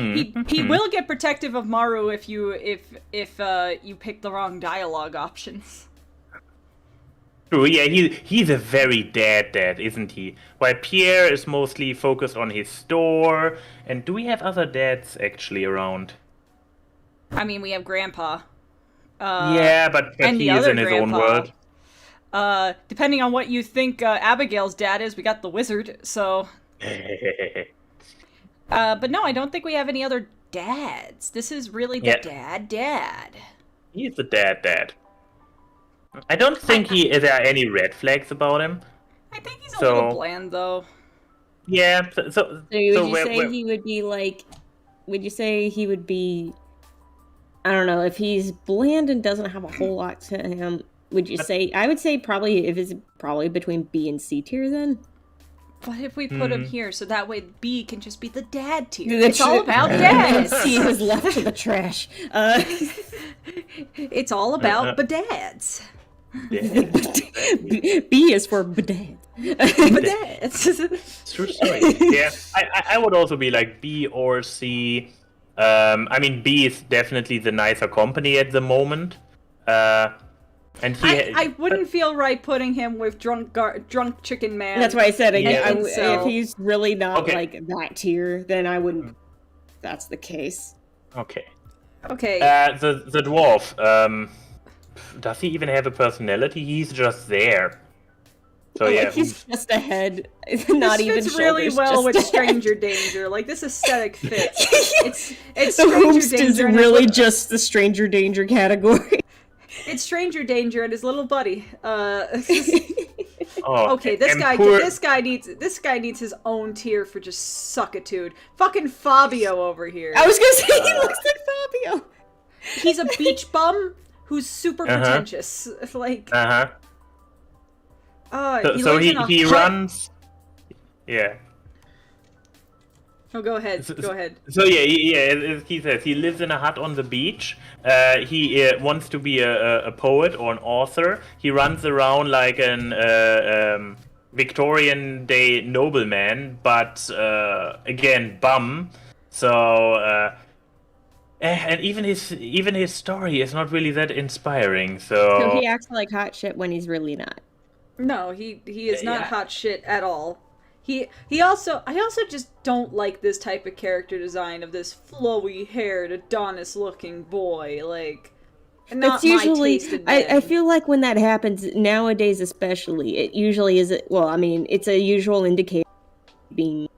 will get protective of Maru if you pick the wrong dialogue options. True, yeah, he's a very dad, isn't he? While Pierre is mostly focused on his store. And do we have other dads actually around? I mean, we have Grandpa. Yeah, but and the he is other in his own grandpa. world. Depending on what you think Abigail's dad is, we got the wizard. So, but no, I don't think we have any other dads. This is really the Yeah. dad. He's the dad. I don't think there are any red flags about him. I think he's a So- little bland, though. Yeah, so So would you say he would be like? Would you say he would be? I don't know if he's bland and doesn't have a whole lot to him. Would you say? I would say probably if it's probably between B and C tier then. What if we put him here so that way B can just be the dad tier? The It's all about dads. C was left to the trash. It's all about the dads. B is for bidet. True story. Yeah, I would also be like B or C. I mean, B is definitely the nicer company at the moment. And I wouldn't feel right putting him with drunk chicken man. That's why I said so... if he's really not like that tier, then I wouldn't. That's the case. Okay. Okay. The dwarf. Does he even have a personality? He's just there. So yeah, he's just a head. Not this even fits really well with Stranger Danger. Like this aesthetic fits. It's the Stranger host Danger is really just the Stranger Danger category. It's Stranger Danger and his little buddy. Oh, okay, this guy needs his own tier for just suckitude. Fucking Fabio over here. I was gonna say he looks like Fabio. He's a beach bum who's super pretentious. Like. So he runs. Yeah. Oh, go ahead. Go ahead. So as he says, he lives in a hut on the beach. He wants to be a poet or an author. He runs around like an Victorian day nobleman, but again bum. So and even his story is not really that inspiring. So he acts like hot shit when he's really not. No, he is not hot shit at all. I also just don't like this type of character design of this flowy haired Adonis looking boy. Like, not it's usually my taste in men. I feel like when that happens nowadays, especially, it usually is. Well, I mean, it's a usual indicator of being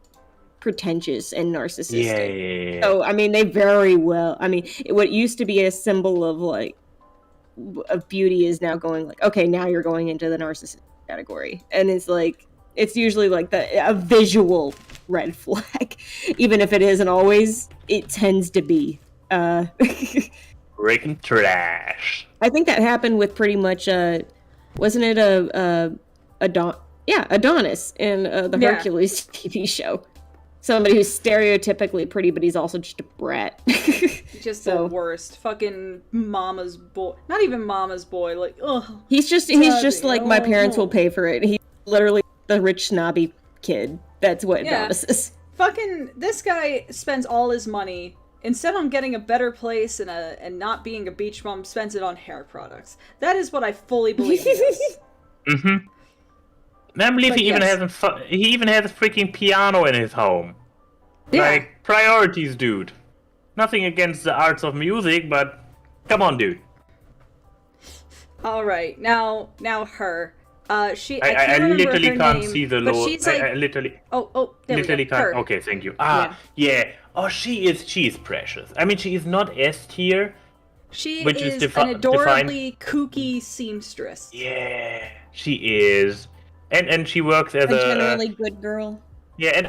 pretentious and narcissistic. Yeah. So I mean, they very well. I mean, what used to be a symbol of like of beauty is now going like, okay, now you're going into the narcissist category, and it's like. It's usually like a visual red flag, even if it isn't always. It tends to be. Freaking trash. I think that happened with pretty much. Wasn't it Adonis in the Hercules TV show? Somebody who's stereotypically pretty, but he's also just a brat. Just the worst. Fucking mama's boy. Not even mama's boy. Like, ugh. He's just like my parents will pay for it. He's literally the rich snobby kid. That's what Adonis is. Fucking this guy spends all his money instead on getting a better place and not being a beach bum, spends it on hair products. That is what I fully believe he does. Mm-hmm. I believe he even has a freaking piano in his home. Yeah. Like priorities, dude. Nothing against the arts of music, but come on, dude. All right, now her. I literally can't name, see the logo. She's like, I literally. There literally we go. can't. Her. Okay, thank you. Yeah. Oh, she is precious. I mean, she is not S tier. She which is is an adorably kooky seamstress. Yeah, she is, and she works as a generally good girl. Yeah, and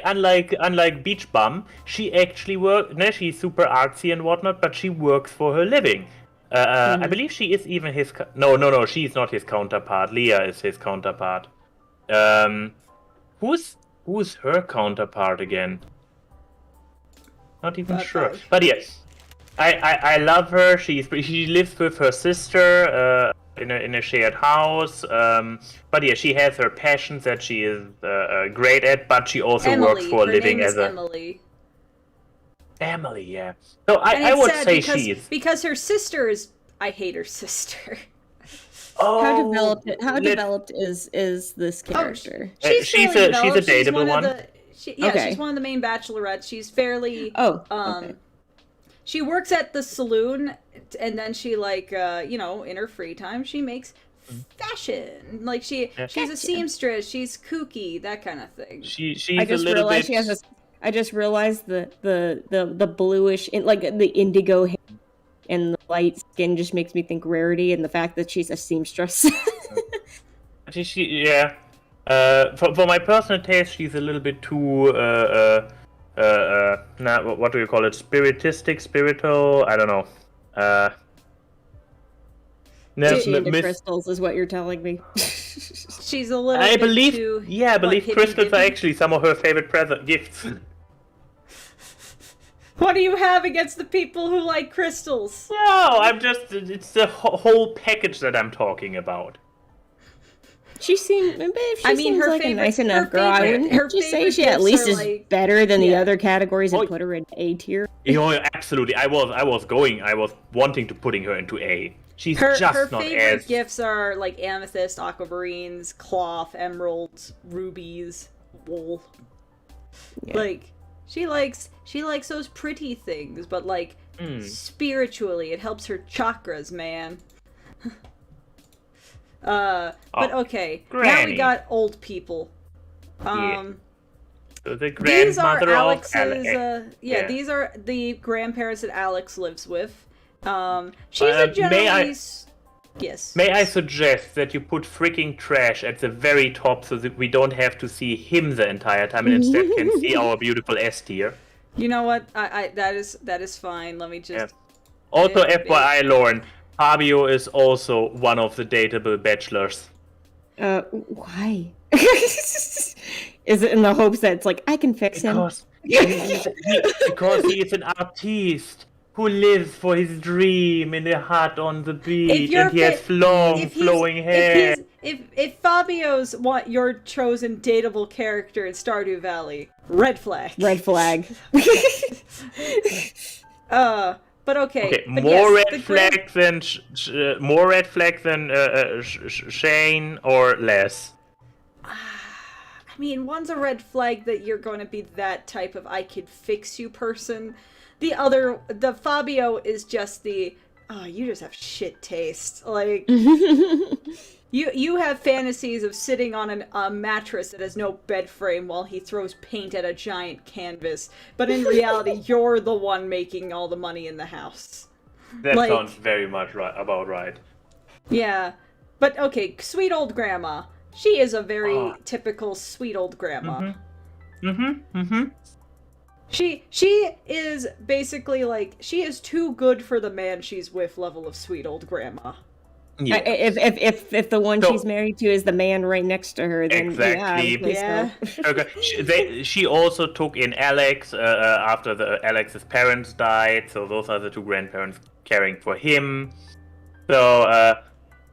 unlike Beach Bum, she actually works. No, she's super artsy and whatnot, but she works for her living. I believe she is even his. No, she's not his counterpart. Leah is his counterpart. Who's her counterpart again? Not even sure. But yes, I love her. She lives with her sister in a shared house. But yeah, she has her passions that she is great at. But she also works for a living as a Emily, yeah. So I would say because her sister is. I hate her sister. Oh, how developed is this character? She's a dateable one. She's one of the main bachelorettes. She's fairly. She works at the saloon, and then she in her free time she makes fashion. Like she's a seamstress. She's kooky, that kind of thing. I just realized the bluish, like the indigo hair and the light skin just makes me think rarity, and the fact that she's a seamstress. For my personal taste, she's a little bit too what do you call it? Spiritual? I don't know. She into crystals is what you're telling me. She's a little. I believe crystals are actually some of her favorite gifts. What do you have against the people who like crystals? No, it's the whole package that I'm talking about. She seems her like favorite, a nice enough girl. I wouldn't her just say favorite she at gifts least are is like, better than the yeah. other categories and put her in A tier. Absolutely. I was wanting to putting her into A. She's her just not favorite as... gifts are like amethyst, aquamarines, cloth, emeralds, rubies, wool. Yeah. Like she likes those pretty things, but like spiritually, it helps her chakras, man. But okay, now we Granny. got old people. So the These are grandmother of Alex's. Alex. These are the grandparents that Alex lives with. She's a generally. Yes. May I suggest that you put freaking trash at the very top so that we don't have to see him the entire time and instead can see our beautiful S tier? You know what? I that is fine. Let me just. Yeah. Also, FYI, Lauren, Fabio is also one of the dateable bachelors. Why? Is it in the hopes that it's like, I can fix him? Because he is an artiste who lives for his dream in a hut on the beach, and he has long, flowing hair. If Fabio's your chosen dateable character in Stardew Valley, red flag. Red flag. But okay. But more yes, red flags than more red flags than Shane, or less. I mean, one's a red flag that you're going to be that type of I could fix you person. The Fabio is just you just have shit taste. Like, you have fantasies of sitting on a mattress that has no bed frame while he throws paint at a giant canvas. But in reality, you're the one making all the money in the house. That sounds very much about right. Yeah. But okay, sweet old grandma. She is a very typical sweet old grandma. She is basically like, she is too good for the man she's with level of sweet old grandma. Yeah. If the one she's married to is the man right next to her, then exactly. Yeah. Okay. She also took in Alex after Alex's parents died, so those are the two grandparents caring for him. So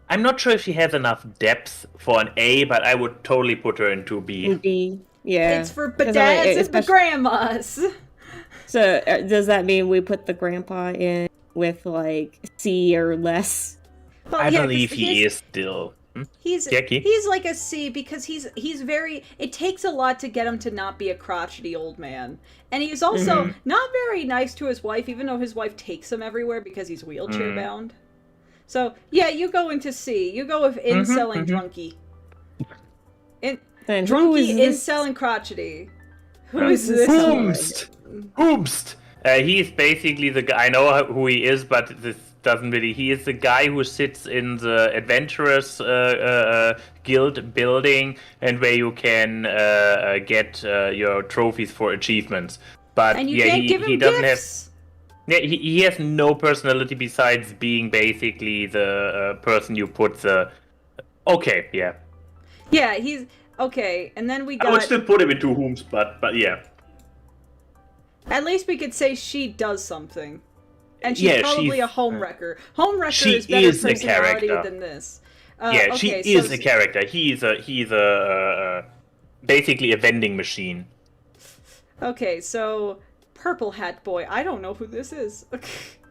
I'm not sure if she has enough depth for an A, but I would totally put her into B. B. Yeah. It's for dads and the grandmas. So does that mean we put the grandpa in with like C or less? Well, I believe he is still. He's like a C because he's very. It takes a lot to get him to not be a crotchety old man, and he's also not very nice to his wife, even though his wife takes him everywhere because he's wheelchair bound. So yeah, you go into C. You go with incel and drunkie. Drunkie, incel, and crotchety. Who is this? Hoomst. He's basically the guy. I know who he is, but this doesn't really. He is the guy who sits in the adventurous guild building, and where you can get your trophies for achievements. But and you can't give him he doesn't gifts. have. Yeah, he has no personality besides being basically the person you put the. Okay, yeah. Yeah, he's okay, and then we got. I would still put him into Hoomst, but yeah. At least we could say she does something, and she's probably a homewrecker. Homewrecker is better personality than this. She is a character. He's a basically a vending machine. Okay, so Purple Hat Boy. I don't know who this is.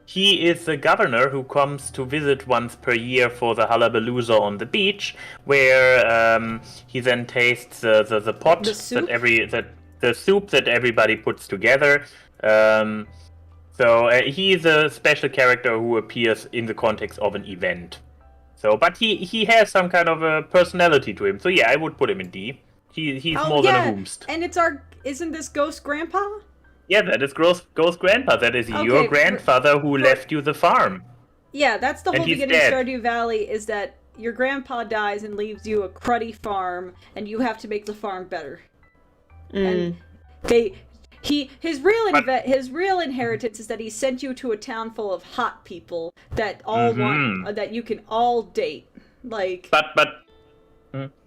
He is the governor who comes to visit once per year for the hullabalooza on the beach, where he then tastes the pot the soup that everybody puts together. So he is a special character who appears in the context of an event. So, but he has some kind of a personality to him. So yeah, I would put him in D. He's more than a Hoomst. And isn't this Ghost Grandpa? Yeah, that is Ghost Grandpa. That is your grandfather who left you the farm. Yeah, that's the whole beginning of Stardew Valley, is that your grandpa dies and leaves you a cruddy farm, and you have to make the farm better. And his real inheritance is that he sent you to a town full of hot people that all want that you can all date. Like, but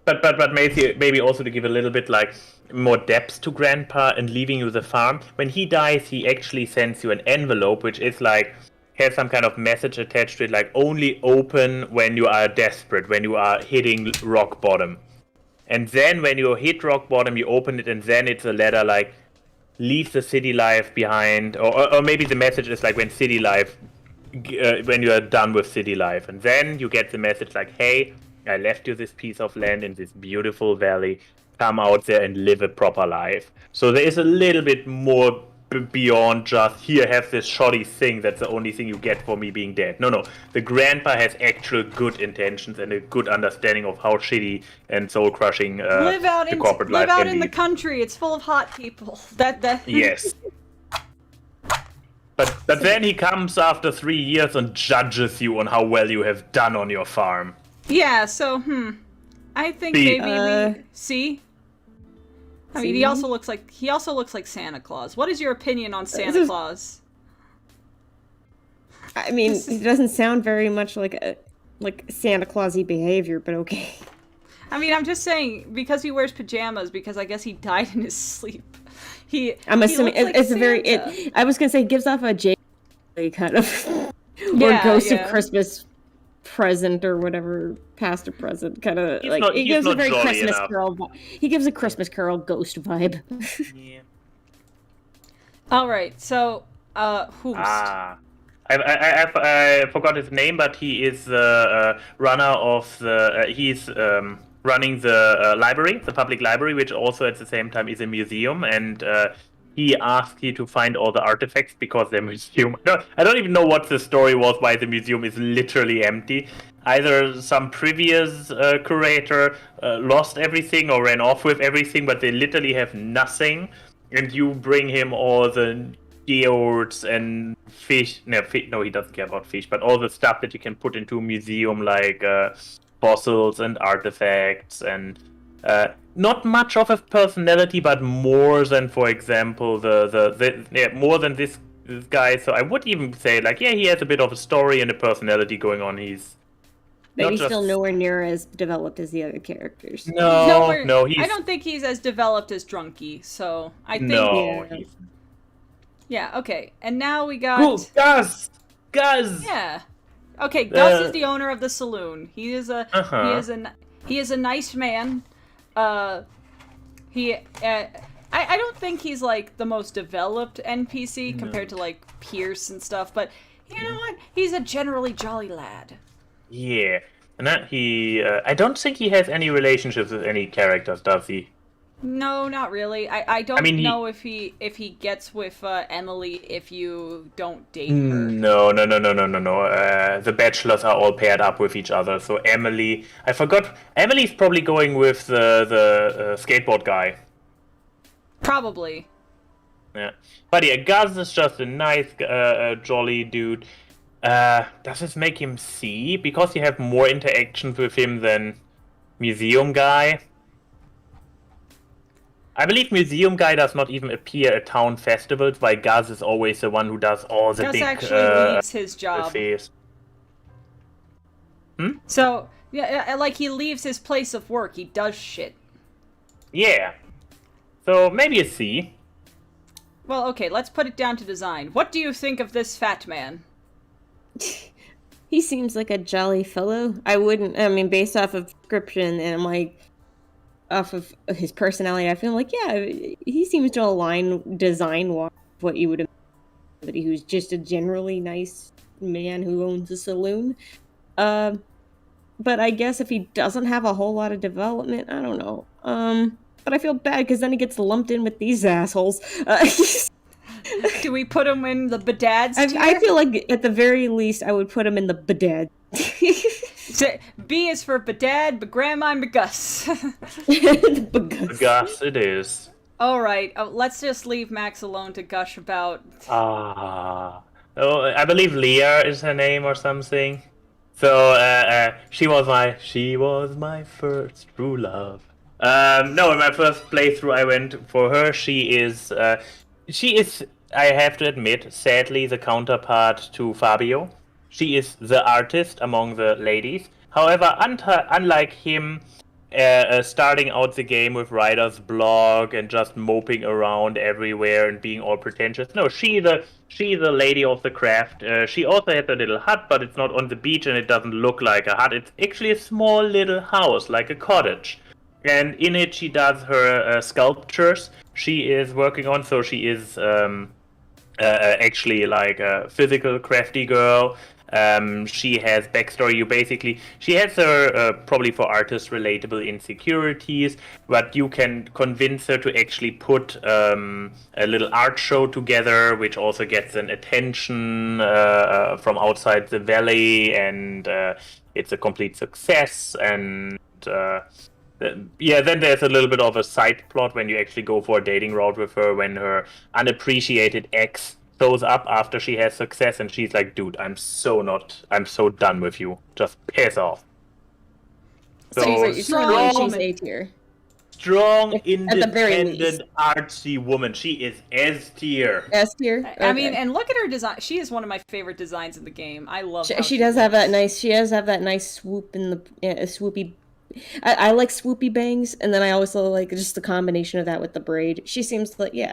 But maybe also to give a little bit like more depth to Grandpa and leaving you the farm. When he dies, he actually sends you an envelope, which is like has some kind of message attached to it, like only open when you are desperate, when you are hitting rock bottom. And then when you hit rock bottom, you open it, and then it's a letter like leave the city life behind, or maybe the message is like when city life, when you are done with city life, and then you get the message like, hey, I left you this piece of land in this beautiful valley. Come out there and live a proper life. So there is a little bit more beyond just here, have this shoddy thing. That's the only thing you get for me being dead. No. The Grandpa has actual good intentions and a good understanding of how shitty and soul crushing the corporate life live out can in be. the country. It's full of hot people. That. Yes. But then he comes after 3 years and judges you on how well you have done on your farm. Yeah. So I think See. maybe see. I mean, he also looks like Santa Claus. What is your opinion on Santa Claus? I mean, it doesn't sound very much like Santa Clausy behavior, but okay. I mean, I'm just saying because he wears pajamas because I guess he died in his sleep. I'm assuming looks like it's a very. Santa. I was gonna say it gives off a J kind of or Yeah, Ghost yeah. of Christmas present or whatever, past or present kind of like. not- He he's gives a not very jolly Christmas enough. Carol. He gives a Christmas Carol ghost vibe. Yeah. All right, so Hoomst. I forgot his name, but he is the runner of the. He's running the library, the public library, which also at the same time is a museum, and he asked you to find all the artifacts because the museum. I don't even know what the story was. Why the museum is literally empty. Either some previous curator lost everything or ran off with everything, but they literally have nothing. And you bring him all the geodes and fish. No, he doesn't care about fish, but all the stuff that you can put into a museum, like fossils and artifacts, and not much of a personality, but more than, for example, more than this guy. So I would even say, like, yeah, he has a bit of a story and a personality going on. He's But not he's just- still nowhere near as developed as the other characters. No, he's I don't think he's as developed as Drunky. So I think no. Yeah. He's... yeah. Okay, and now we got Cool, Gus. yeah. Okay, Gus is the owner of the saloon. He is a he is a nice man. I don't think he's like the most developed NPC compared to like Pierce and stuff, but you know what? He's a generally jolly lad. Yeah, and I don't think he has any relationships with any characters, does he? No, not really. I don't mean, know if he gets with Emily if you don't date her. No. The bachelors are all paired up with each other. So Emily, I forgot. Emily's probably going with the skateboard guy. Probably. Yeah, but yeah, Gus is just a nice, jolly dude. Does this make him C? Because you have more interactions with him than Museum Guy? I believe Museum Guy does not even appear at town festivals, while Gus is always the one who does all the Gus big actually leaves his job. affairs. So, yeah, like he leaves his place of work. He does shit. Yeah. So maybe a C. Well, okay, let's put it down to design. What do you think of this fat man? He seems like a jolly fellow. I mean, based off of description and like off of his personality, I feel like, yeah, he seems to align design-wise with what you would imagine somebody who's just a generally nice man who owns a saloon. But I guess if he doesn't have a whole lot of development, I don't know. But I feel bad because then he gets lumped in with these assholes. Do we put him in the bedads tier? I feel like at the very least I would put him in the bedad. B is for bedad, but grandma and Gus. Gus, it is. Alright, let's just leave Max alone to gush about... Oh, I believe Leah is her name or something. So, she was my first true love. No, in my first playthrough I went for her. She is, I have to admit, sadly the counterpart to Fabio. She is the artist among the ladies. However, unlike him, starting out the game with writer's block and just moping around everywhere and being all pretentious. No, she's a lady of the craft. She also has a little hut, but it's not on the beach and it doesn't look like a hut. It's actually a small little house, like a cottage. And in it, she does her sculptures. She is working on, so she is actually like a physical crafty girl. She has backstory. She has her probably for artists relatable insecurities, but you can convince her to actually put a little art show together, which also gets an attention from outside the valley, and it's a complete success. And then there's a little bit of a side plot when you actually go for a dating route with her, when her unappreciated ex shows up after she has success, and she's like, dude, I'm so done with you. Just piss off. So she's A tier. Strong, At the very least. independent, artsy woman. She is S tier. S tier. I mean, and look at her design. She is one of my favorite designs in the game. I love. She does have that nice. She does have that nice swoop in the swoopy. I like swoopy bangs, and then I also like just the combination of that with the braid. She seems like She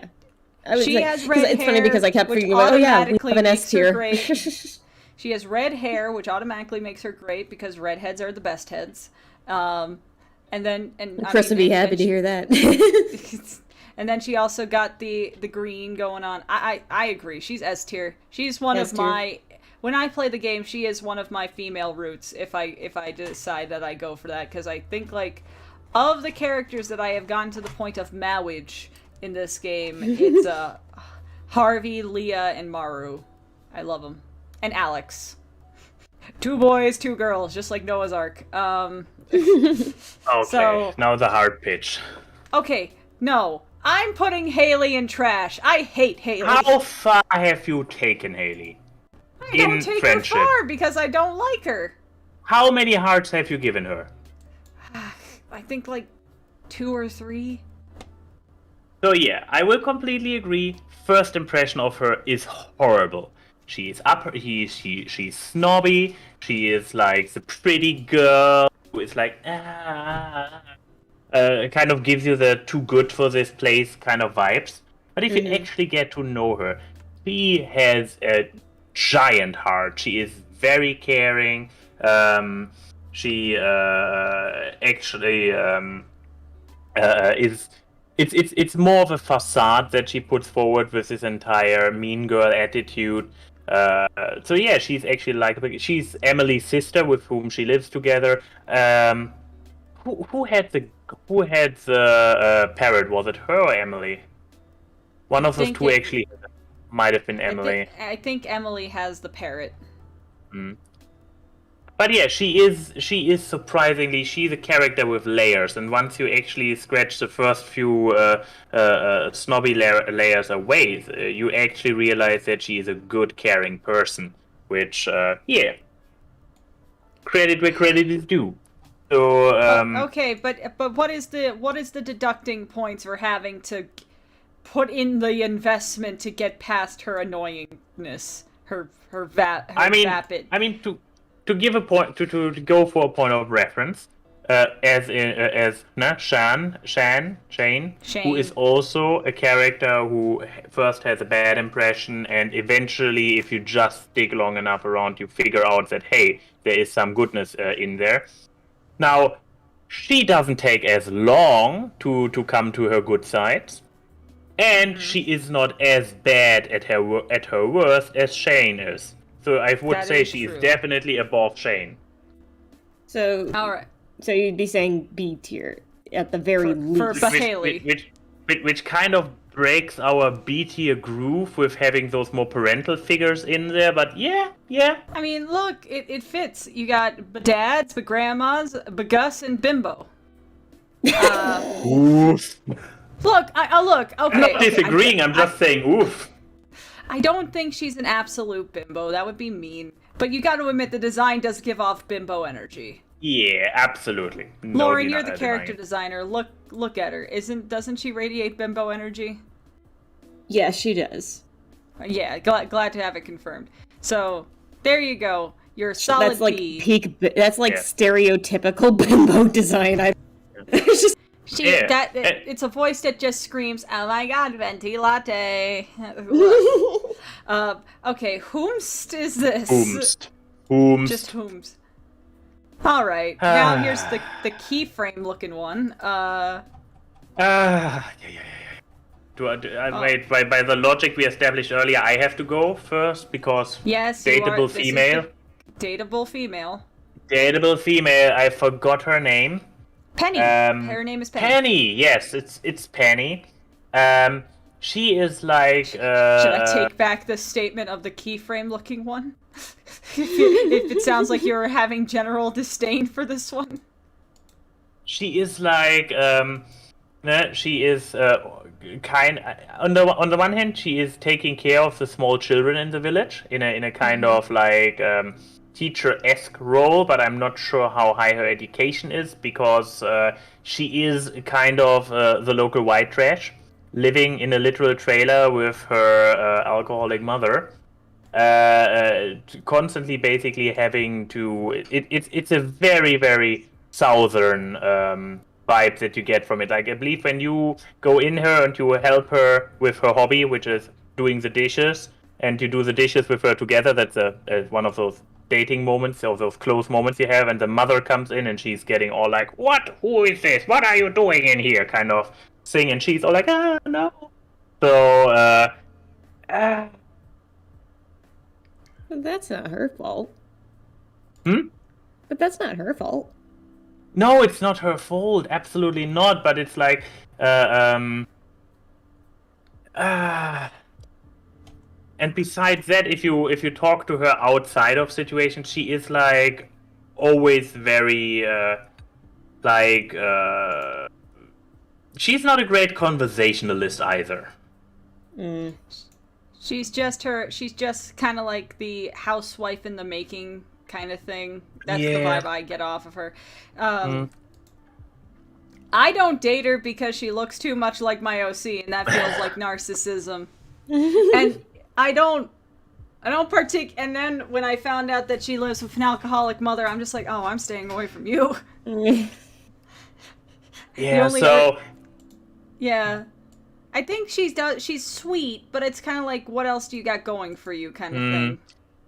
has red hair. It's funny because I kept thinking, we have an S tier. She has red hair, which automatically makes her great because redheads are the best heads. Chris would be happy to hear that. And then she also got the green going on. I agree. She's S tier. She's one of my. When I play the game, she is one of my female roots. If I decide that I go for that, because I think like of the characters that I have gotten to the point of marriage in this game, it's Harvey, Leah, and Maru. I love them, and Alex. 2 boys, 2 girls, just like Noah's Ark. Okay, so, now the hard pitch. Okay, no. I'm putting Haley in trash. I hate Haley. How far have you taken Haley? I don't take her far because I don't like her. How many hearts have you given her? I think like 2 or 3. So yeah, I will completely agree. First impression of her is horrible. She's she's snobby. She is like the pretty girl who is like kind of gives you the too good for this place kind of vibes. But if you actually get to know her, she has a giant heart. She is very caring. She actually is. It's more of a facade that she puts forward with this entire mean girl attitude. So yeah, she's actually likable. She's Emily's sister with whom she lives together. Who had the parrot? Was it her or Emily? One of those two actually might have been Emily. I think Emily has the parrot. But yeah, she is surprisingly, she's a character with layers, and once you actually scratch the first few snobby layers away, you actually realize that she is a good, caring person, which, yeah, credit where credit is due. So, okay, but what is the deducting points for having to put in the investment to get past her annoyingness, her vapid? I mean, to give a point, to go for a point of reference, Shane, who is also a character who first has a bad impression, and eventually, if you just dig long enough around, you figure out that hey, there is some goodness in there. Now, she doesn't take as long to come to her good sides, and she is not as bad at her worst as Shane is. So I would say she is definitely above Shane. So, all right. So you'd be saying B tier at the very least. For Haley. Which kind of breaks our B tier groove with having those more parental figures in there, but yeah. I mean, look, it fits. You got dads, the grandmas, Gus, and Bimbo. Oof. Look, okay. I'm not disagreeing, I'm just saying oof. I don't think she's an absolute bimbo. That would be mean. But you got to admit the design does give off bimbo energy. Yeah, absolutely. No, Lauren, you're the character designer. Look at her. Doesn't she radiate bimbo energy? Yeah, she does. Yeah, glad to have it confirmed. So there you go. You're a solid That's like B. peak. That's like stereotypical bimbo design. It's a voice that just screams, "Oh my god, venti latte." Okay, whomst is this? Whomst. Just whomst. All right. Now here's the keyframe looking one. Yeah. Wait, by the logic we established earlier, I have to go first because yes, dateable female. Dateable female. Dateable female. I forgot her name. Penny. Her name is Penny. Penny. Yes, it's Penny. She is like. Should I take back the statement of the keyframe looking one? if it sounds like you're having general disdain for this one. She is like. She is kind. On the one hand, she is taking care of the small children in the village in a kind of like teacher-esque role, but I'm not sure how high her education is because she is kind of the local white trash, living in a literal trailer with her alcoholic mother, constantly basically having to. It's a very very southern vibe that you get from it. Like I believe when you go in her and you help her with her hobby, which is doing the dishes, and you do the dishes with her together, that's one of those dating moments or those close moments you have, and the mother comes in and she's getting all like, "What? Who is this? What are you doing in here?" kind of thing, and she's all like, "Ah, no." So, But that's not her fault. Hmm? But that's not her fault. No, it's not her fault. Absolutely not. But it's like, and besides that, if you talk to her outside of situations, she is like always very she's not a great conversationalist either. Mm. She's just kind of like the housewife in the making kind of thing. That's the vibe I get off of her. I don't date her because she looks too much like my OC, and that feels like narcissism. And I don't and then when I found out that she lives with an alcoholic mother, I'm just like, oh, I'm staying away from you. Yeah, so... Yeah. I think she's sweet, but it's kind of like, what else do you got going for you kind of thing.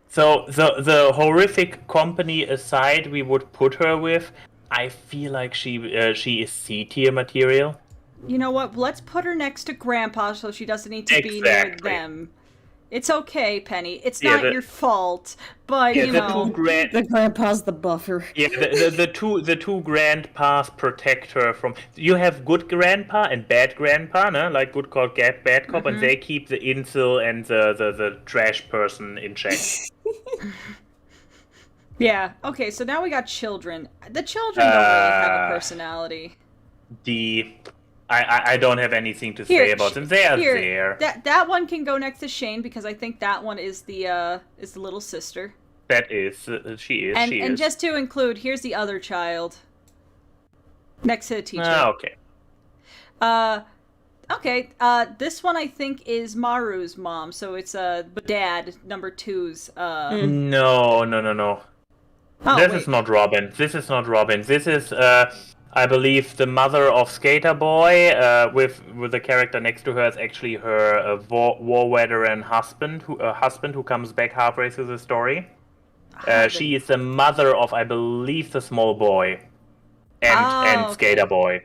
So the horrific company aside we would put her with, I feel like she is C-tier material. You know what? Let's put her next to Grandpa so she doesn't need to be near them. It's okay, Penny. It's not your fault, but you know. The grandpa's the buffer. Yeah, the two grandpas protect her from. You have good grandpa and bad grandpa, no? Like good cop, bad cop, and they keep the incel and the trash person in check. Yeah. Okay. So now we got children. The children don't really have a personality. I don't have anything to say about them. They are there. That one can go next to Shane because I think that one is the little sister. That is, she is. And just to include, here's the other child. Next to the teacher. Okay. Okay. This one I think is Maru's mom, so it's dad number 2's. No. Oh, this is not Robin. This is I believe the mother of Skater Boy, with the character next to her is actually her war veteran husband, who comes back halfway through the story. She is the mother of, I believe, the small boy, and Skater Boy.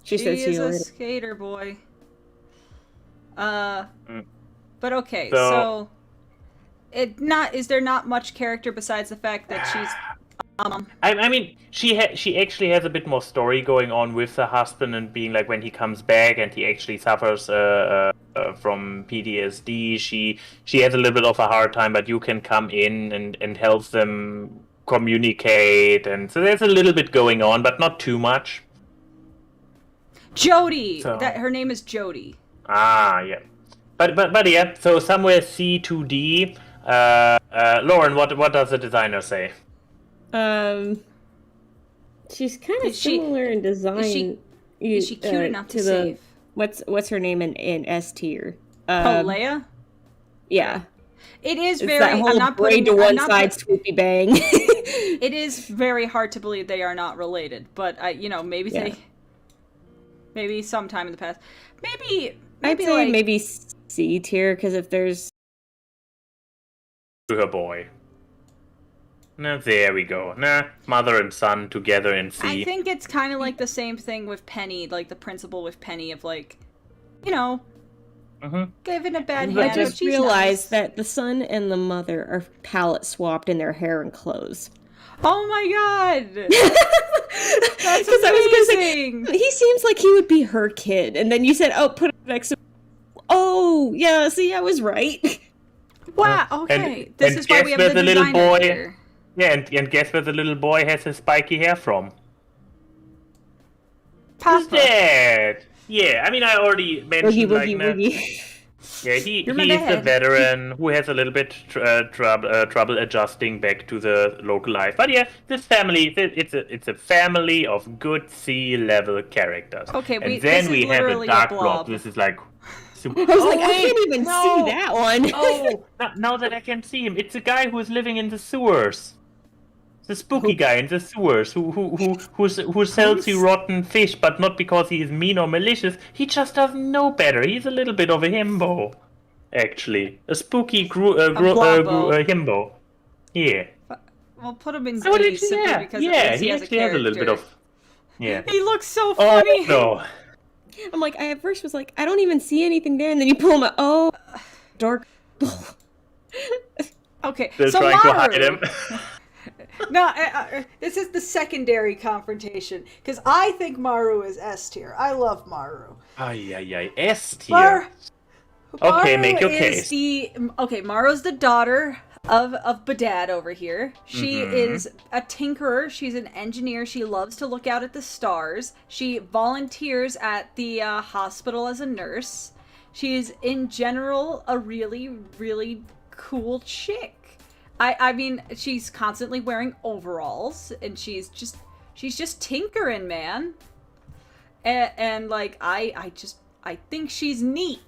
She is a skater boy. But okay, so is there not much character besides the fact that she's I mean, she actually has a bit more story going on with the husband, and being like when he comes back and he actually suffers from PTSD. She has a little bit of a hard time, but you can come in and help them communicate, and so there's a little bit going on, but not too much. Jody, her name is Jody. Yeah, but yeah. So somewhere C2D. Lauren, what does the designer say? She's kind of similar in design. Is she cute enough to save? What's her name in S tier? Leia? Yeah. It is It's very. that whole I'm not braid putting to I'm one not side, put- swoopy bang. It is very hard to believe they are not related, but maybe Yeah. maybe sometime in the past, maybe I'd say like maybe C tier, because if there's... To her boy. Nah, there we go. Nah, mother and son together in C. I think it's kind of like the same thing with Penny, like the principle with Penny of like, given a bad hand, I but just she's realized nice. that the son and the mother are palette swapped in their hair and clothes. Oh my god! That's 'Cause I was gonna amazing! He seems like he would be her kid, and then you said, "Oh, put it next to." Oh, yeah. See, I was right. Wow. Okay, this and is why we guess have where the little designer boy? here. Yeah, and guess where the little boy has his spiky hair from? His Papa. dad. Yeah, I mean, I already mentioned Woogie, woogie. Yeah, You're my he's the dad. veteran who has a little bit trouble adjusting back to the local life. But yeah, this family, it's a family of good C-level characters. Okay, and this then is we have a literally a dark blob. blob. This is like. I was like, I wait, can't even no. see that one. Oh, now that I can see him, it's a guy who is living in the sewers. The spooky guy in the sewers who sells you rotten fish, but not because he is mean or malicious. He just doesn't know better. He's a little bit of a himbo, actually. A spooky blobbo. himbo. Yeah. We'll put him in Oh, D simply because yeah, at least he he has a actually has a little bit character. of. Yeah. He looks so Oh funny. no. I'm like, I at first was like, I don't even see anything there, and then you pull him out. Oh, dark. Okay, They're so trying Maru. to hide him. No, this is the secondary confrontation because I think Maru is S tier. I love Maru. Ay, S tier. Maru Okay, make your is case. Maru's the daughter of Badad over here. She Mm-hmm. is a tinkerer. She's an engineer. She loves to look out at the stars. She volunteers at the hospital as a nurse. She's in general a really, really cool chick. I mean, she's constantly wearing overalls, and she's just tinkering, man. And like, I think she's neat.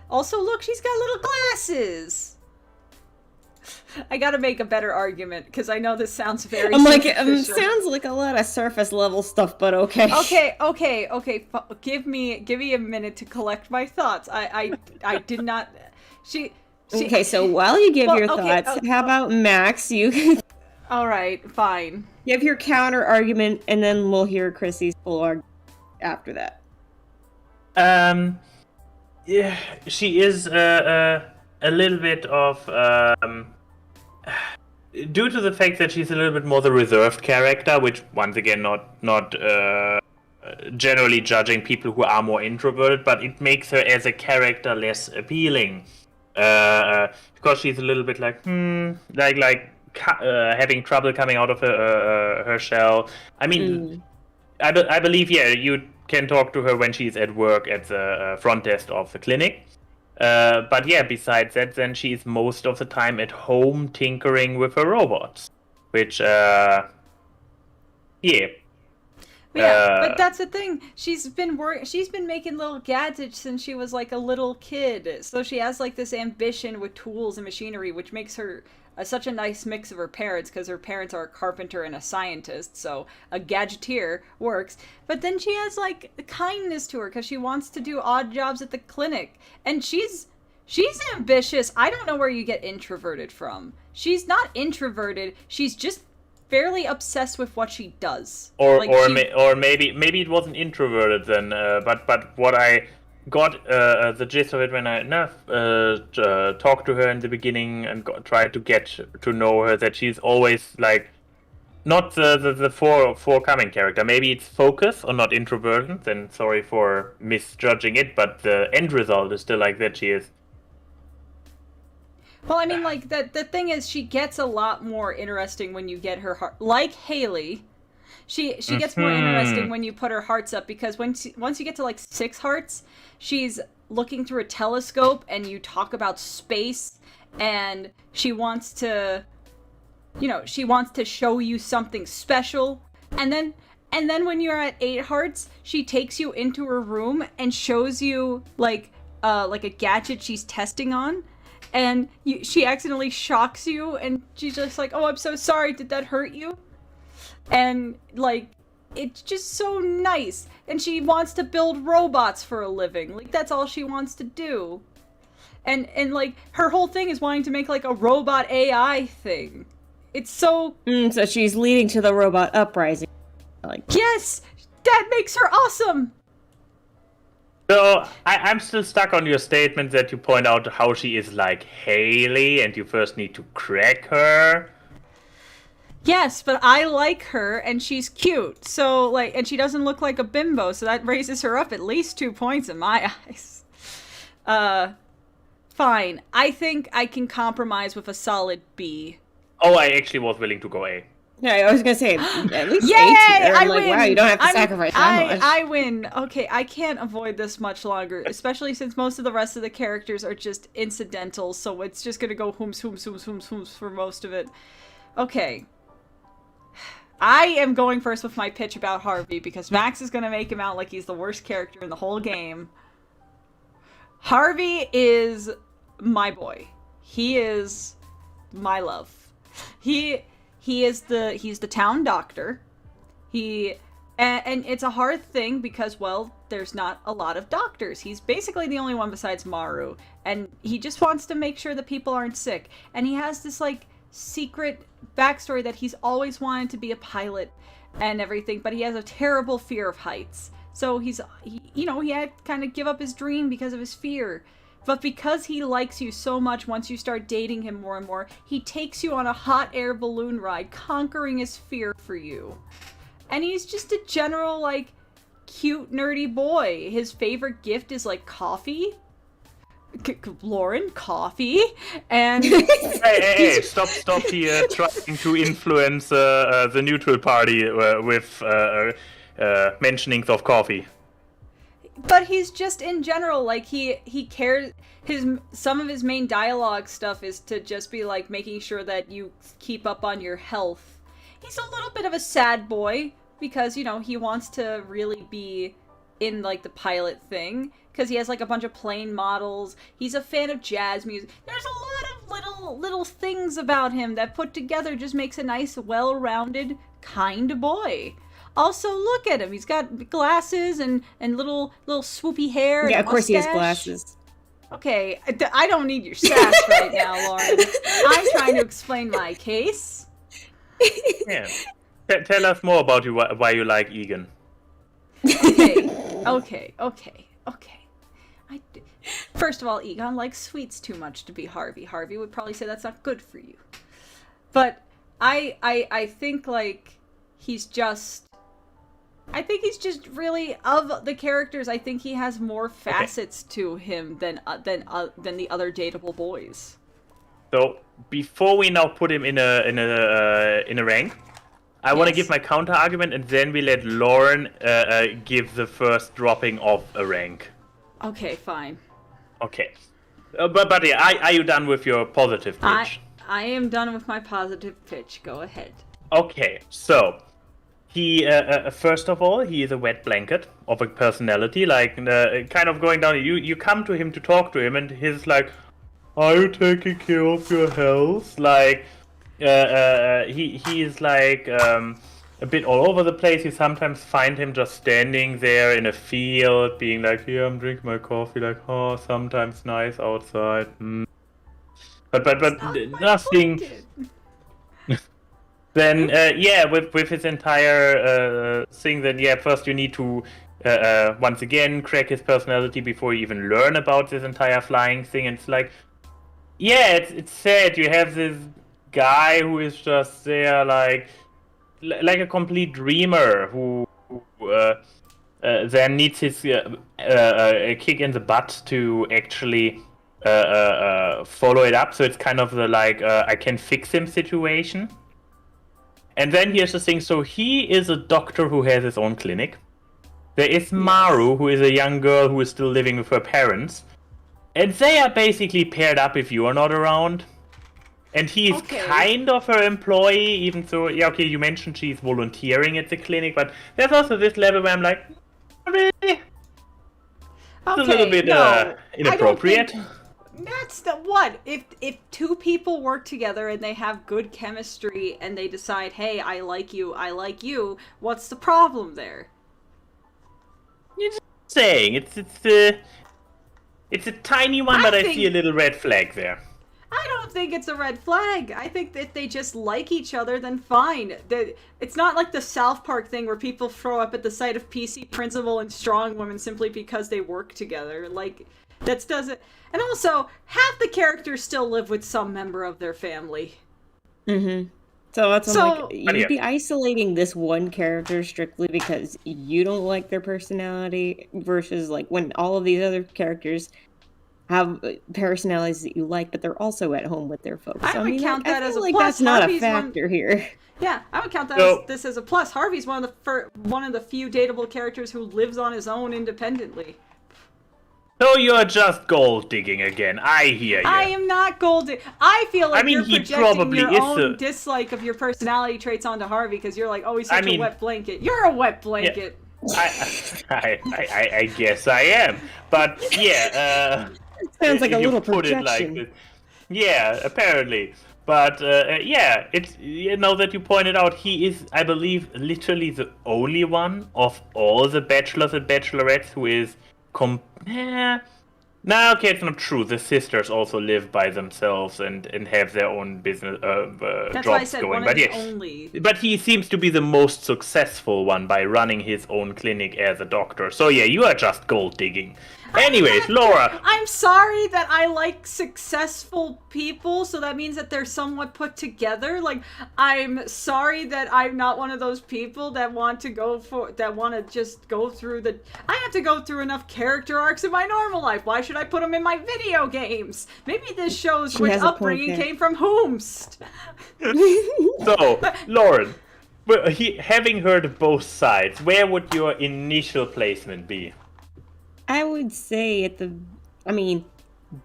Also, look, she's got little glasses. I gotta make a better argument, because I know this sounds very I'm like, superficial. sounds like a lot of surface level stuff, but okay. Okay. Give me a minute to collect my thoughts. I did not. She. Okay, so while you give Well, your okay, thoughts, how about Max? You All right, fine. give your counter argument, and then we'll hear Chrissy's full argument after that. Yeah, she is a little bit of due to the fact that she's a little bit more the reserved character, which once again not generally judging people who are more introverted, but it makes her as a character less appealing. Because she's a little bit like having trouble coming out of her shell. I mean, I believe you can talk to her when she's at work at the front desk of the clinic. But yeah, besides that, then she's most of the time at home tinkering with her robots, which yeah. Yeah, but that's the thing. She's been making little gadgets since she was like a little kid. So she has like this ambition with tools and machinery, which makes her such a nice mix of her parents, because her parents are a carpenter and a scientist. So a gadgeteer works. But then she has like kindness to her because she wants to do odd jobs at the clinic, and she's ambitious. I don't know where you get introverted from. She's not introverted. She's just fairly obsessed with what she does. Or Like, maybe it wasn't introverted then. But what I got the gist of it when I talked to her in the beginning and tried to get to know her, that she's always like not the forthcoming character. Maybe it's focus or not introversion. Then sorry for misjudging it, but the end result is still like that. She is. Well, I mean, like, the thing is, she gets a lot more interesting when you get her heart. Like Haley, she gets more interesting when you put her hearts up, because once you get to, like, 6 hearts, she's looking through a telescope, and you talk about space, and she wants to show you something special. And then when you're at 8 hearts, she takes you into her room and shows you, like a gadget she's testing on. and she accidentally shocks you, and she's just like, "Oh, I'm so sorry. Did that hurt you?" And like, it's just so nice. And she wants to build robots for a living. Like, that's all she wants to do. And like, her whole thing is wanting to make like a robot AI thing. It's so... So she's leading to the robot uprising. Like, yes! That makes her awesome! So, I'm still stuck on your statement that you point out how she is like Haley and you first need to crack her. Yes, but I like her, and she's cute. So, like, and she doesn't look like a bimbo, so that raises her up at least 2 points in my eyes. Fine. I think I can compromise with a solid B. Oh, I actually was willing to go A. yeah, I was gonna say at least Yay! A tier. I Like, win! wow, you don't have to sacrifice that much. I win. Okay, I can't avoid this much longer, especially since most of the rest of the characters are just incidental, so it's just gonna go hooms for most of it. Okay. I am going first with my pitch about Harvey, because Max is gonna make him out like he's the worst character in the whole game. Harvey is my boy. He is my love. He's the town doctor. And it's a hard thing because, well, there's not a lot of doctors. He's basically the only one besides Maru, and he just wants to make sure that people aren't sick. And he has this like secret backstory that he's always wanted to be a pilot and everything, but he has a terrible fear of heights. So he had to kind of give up his dream because of his fear. But because he likes you so much, once you start dating him more and more, he takes you on a hot air balloon ride, conquering his fear for you. And he's just a general, like, cute, nerdy boy. His favorite gift is, like, coffee. Lauren, coffee. And... Hey, stop here trying to influence the neutral party with mentionings of coffee. But he's just in general, like, he cares. Some of his main dialogue stuff is to just be like making sure that you keep up on your health. He's a little bit of a sad boy because, he wants to really be in like the pilot thing because he has like a bunch of plane models. He's a fan of jazz music. There's a lot of little things about him that put together just makes a nice, well-rounded, kind boy. Also, look at him. He's got glasses and little swoopy hair. Yeah, and of course he has mustache. glasses. Okay, I don't need your sass right now, Lauren. I'm trying to explain my case. Yeah. Tell us more about why you like Egan. Okay. First of all, Egon likes sweets too much to be Harvey. Harvey would probably say that's not good for you. But I think like he's just really, of the characters, I think he has more facets to him than the other dateable boys. So before we now put him in a rank, I want to give my counter argument, and then we let Lauren give the first dropping of a rank. Okay, fine. Okay, but yeah, are you done with your positive pitch? I am done with my positive pitch. Go ahead. Okay, so. He, first of all, he is a wet blanket of a personality, like, kind of going down, you come to him to talk to him, and he's like, are you taking care of your health? Like, he is like, a bit all over the place. You sometimes find him just standing there in a field, being like, yeah, I'm drinking my coffee, like, oh, sometimes nice outside. But nothing... Then, with his entire thing, then, first you need to, once again, crack his personality before you even learn about this entire flying thing. And it's like, it's sad. You have this guy who is just there, like a complete dreamer who then needs his a kick in the butt to actually follow it up. So it's kind of the, like, I can fix him situation. And then here's the thing, so he is a doctor who has his own clinic. There is Maru, who is a young girl who is still living with her parents. And they are basically paired up if you are not around. And he is kind of her employee, even though, you mentioned she's volunteering at the clinic, but there's also this level where I'm like, really? It's a little bit inappropriate. That's the what? If two people work together and they have good chemistry and they decide, hey, I like you, what's the problem there? You're just saying it's a tiny one, but I see a little red flag there. I don't think it's a red flag. I think that they just like each other, then fine. It's not like the South Park thing where people throw up at the sight of PC Principal and Strong Women simply because they work together. Like, that doesn't... And also, half the characters still live with some member of their family. Mm-hmm. So that's like, you'd be isolating this one character strictly because you don't like their personality versus like when all of these other characters have personalities that you like, but they're also at home with their folks. I would count that as a like plus. That's not Harvey's a factor here. Yeah, I would count that as this as a plus. Harvey's one of the few dateable characters who lives on his own independently. So you're just gold digging again. I hear you. I am not gold. I feel like you're he projecting probably your is own dislike of your personality traits onto Harvey because you're like, oh, he's such a wet blanket. You're a wet blanket. Yeah, I guess I am. But yeah, sounds like a little put projection. It like this. Yeah, apparently. But yeah, it's that you pointed out, he is, I believe, literally the only one of all the bachelors and bachelorettes who is no, okay, it's not true. The sisters also live by themselves and have their own business That's jobs why I said going. one of the only. But he seems to be the most successful one by running his own clinic as a doctor. So yeah, you are just gold digging. Anyways, Laura. I'm sorry that I like successful people, so that means that they're somewhat put together. Like, I'm sorry that I'm not one of those people that want to just go through I have to go through enough character arcs in my normal life. Why should I put them in my video games? Maybe this shows which upbringing came from whomst. So, Lauren, having heard both sides, where would your initial placement be? I would say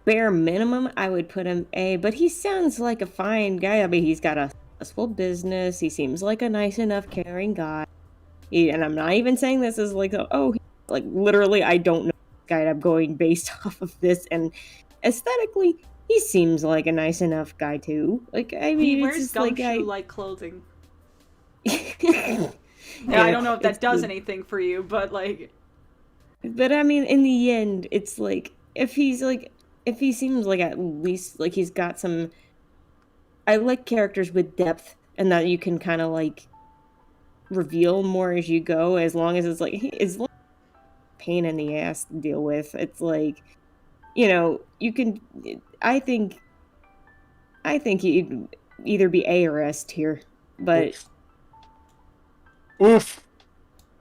bare minimum, I would put him A, but he sounds like a fine guy. I mean, he's got a successful business. He seems like a nice enough, caring guy. And I'm not even saying this as like, literally, I don't know this guy. I'm going based off of this. And aesthetically, he seems like a nice enough guy, too. Like, I mean, he wears gumshoe-like clothing. Yeah, I don't know if that does anything for you, but like... But I mean, in the end, it's like, if he seems like at least, like he's got some, I like characters with depth and that you can kind of like reveal more as you go, as long as it's like, it's like pain in the ass to deal with. It's like, you can, I think he'd either be A or S tier, but. Oof.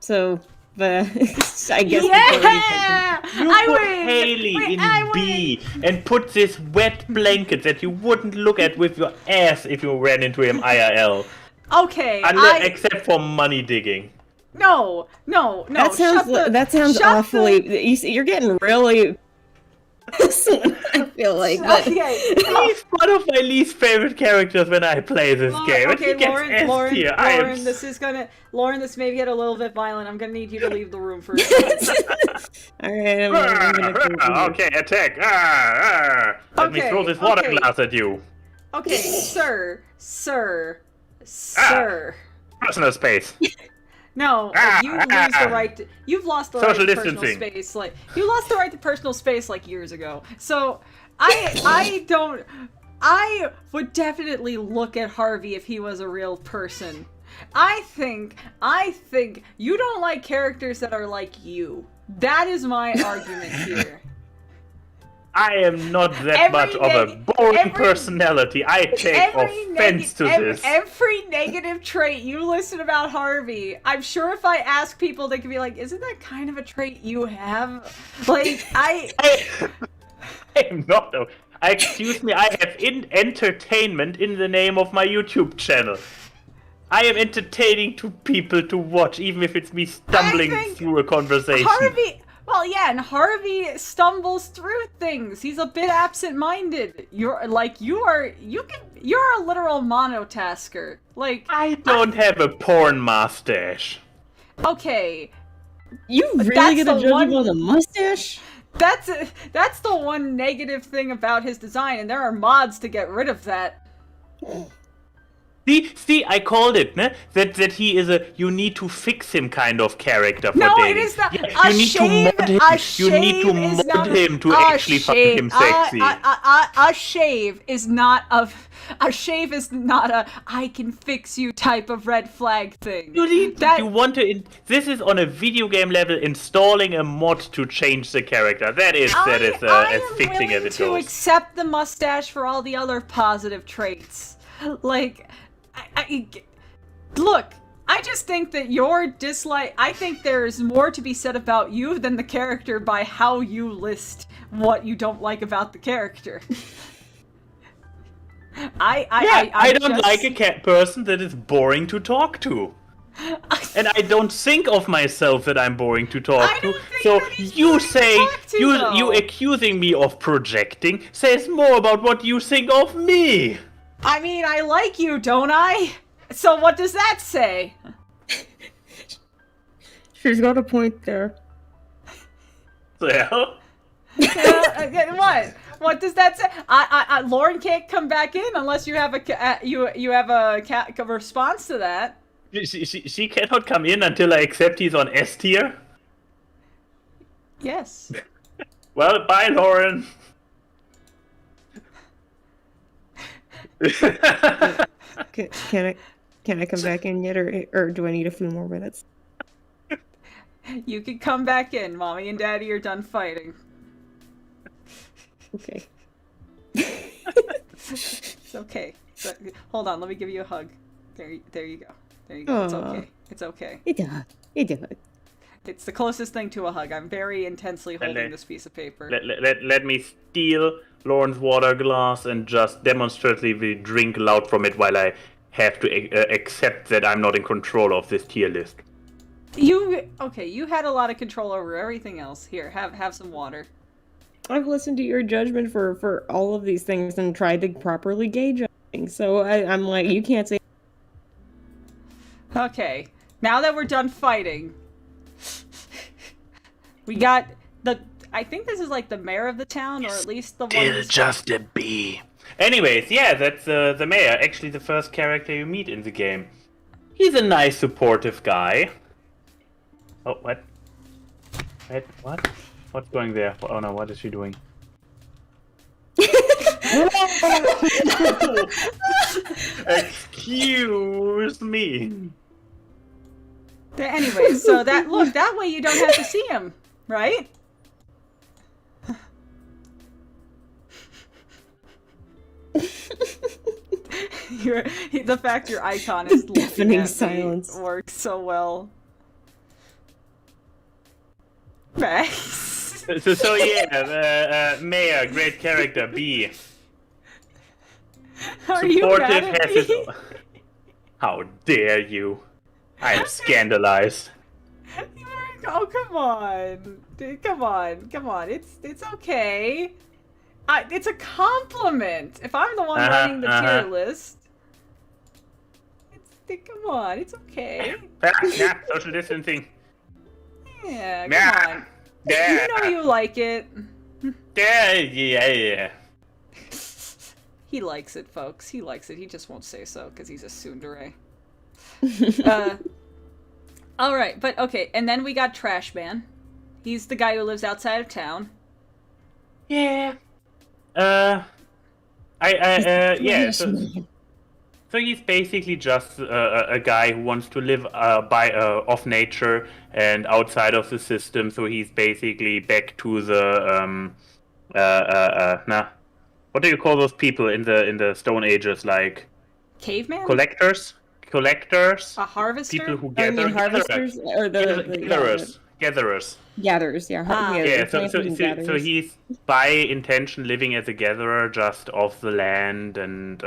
So. But I guess you put Haley in B and put this wet blanket that you wouldn't look at with your ass if you ran into him IRL. Okay, except for money digging. No. That sounds awfully. You're getting really. I feel like, but he's one of my least favorite characters when I play this game. Okay, Lauren, this may get a little bit violent. I'm gonna need you to leave the room for a second. All right, okay, attack! Let me throw this water glass at you. Okay, sir. Personal space. No, you lose the right to, you've lost the right to personal space. Like, you lost the right to personal space like years ago. So I would definitely look at Harvey if he was a real person. I think you don't like characters that are like you. That is my argument here. I am not that much of a boring personality. I take offense to this. Every negative trait you listed about Harvey, I'm sure if I ask people, they could be like, isn't that kind of a trait you have? Like, I am not. Excuse me, I have entertainment in the name of my YouTube channel. I am entertaining to people to watch, even if it's me stumbling through a conversation. And Harvey stumbles through things. He's a bit absent-minded. You're a literal monotasker. Like, I don't have a porn mustache. Okay. You really gonna judge him on the mustache? That's the one negative thing about his design, and there are mods to get rid of that. See, I called it, ne? That he is a you need to fix him kind of character for No, dating. it is not. Yeah, you need to mod him. You need to mod him to actually find him sexy. A shave is not a I can fix you type of red flag thing. You want to. This is on a video game level installing a mod to change the character. That is as fixing as it to goes. accept the mustache for all the other positive traits. Like, look, I just think that your dislike. I think there's more to be said about you than the character by how you list what you don't like about the character. I don't like a person that is boring to talk to. And I don't think of myself that I'm boring to talk to. So you say you accusing me of projecting says more about what you think of me. I mean, I like you, don't I? So what does that say? She's got a point there. Well, What? What does that say? Lauren can't come back in unless you have a response to that. she cannot come in until I accept he's on S tier. Yes. Well, bye, Lauren. Can I come back in yet, or do I need a few more minutes? You can come back in. Mommy and Daddy are done fighting. Okay. It's okay. Hold on, let me give you a hug. There you go. There you go. It's Aw. okay. It's okay. You do it. It's the closest thing to a hug. I'm very intensely holding this piece of paper. Let me steal Lauren's water glass and just demonstratively drink loud from it while I have to accept that I'm not in control of this tier list. You had a lot of control over everything else. Here, have some water. I've listened to your judgment for all of these things and tried to properly gauge everything. So I'm like, you can't say. Okay, now that we're done fighting, we got I think this is like the mayor of the town, or at least the one. Still just a bee. Anyways, yeah, that's the mayor. Actually, the first character you meet in the game. He's a nice, supportive guy. Oh, what? Wait, what? What's going there? Oh no, what is she doing? Excuse me. Anyway, so that way you don't have to see him, right? The fact your icon is looking Deafening at silence. me works so well. Max. So yeah, Mayor, great character, B. Are you mad at has me? How dare you? I am scandalized. Oh, come on. Dude, come on. It's okay. It's a compliment. If I'm the one running the tier list. Come on, it's okay. Yeah, social distancing. Yeah, come Yeah. on. Yeah. You know you like it. Yeah. He likes it, folks. He likes it. He just won't say so because he's a tsundere. Alright, but okay. And then we got Trash Man. He's the guy who lives outside of town. Yeah. So he's basically just a guy who wants to live off nature and outside of the system. So he's basically back to the what do you call those people in the Stone Ages? Like Caveman? collectors, A harvester? people who I gather, mean, harvesters or gatherers. Gatherers, yeah. Yeah, planters and so gatherers. he's by intention living as a gatherer, just off the land, and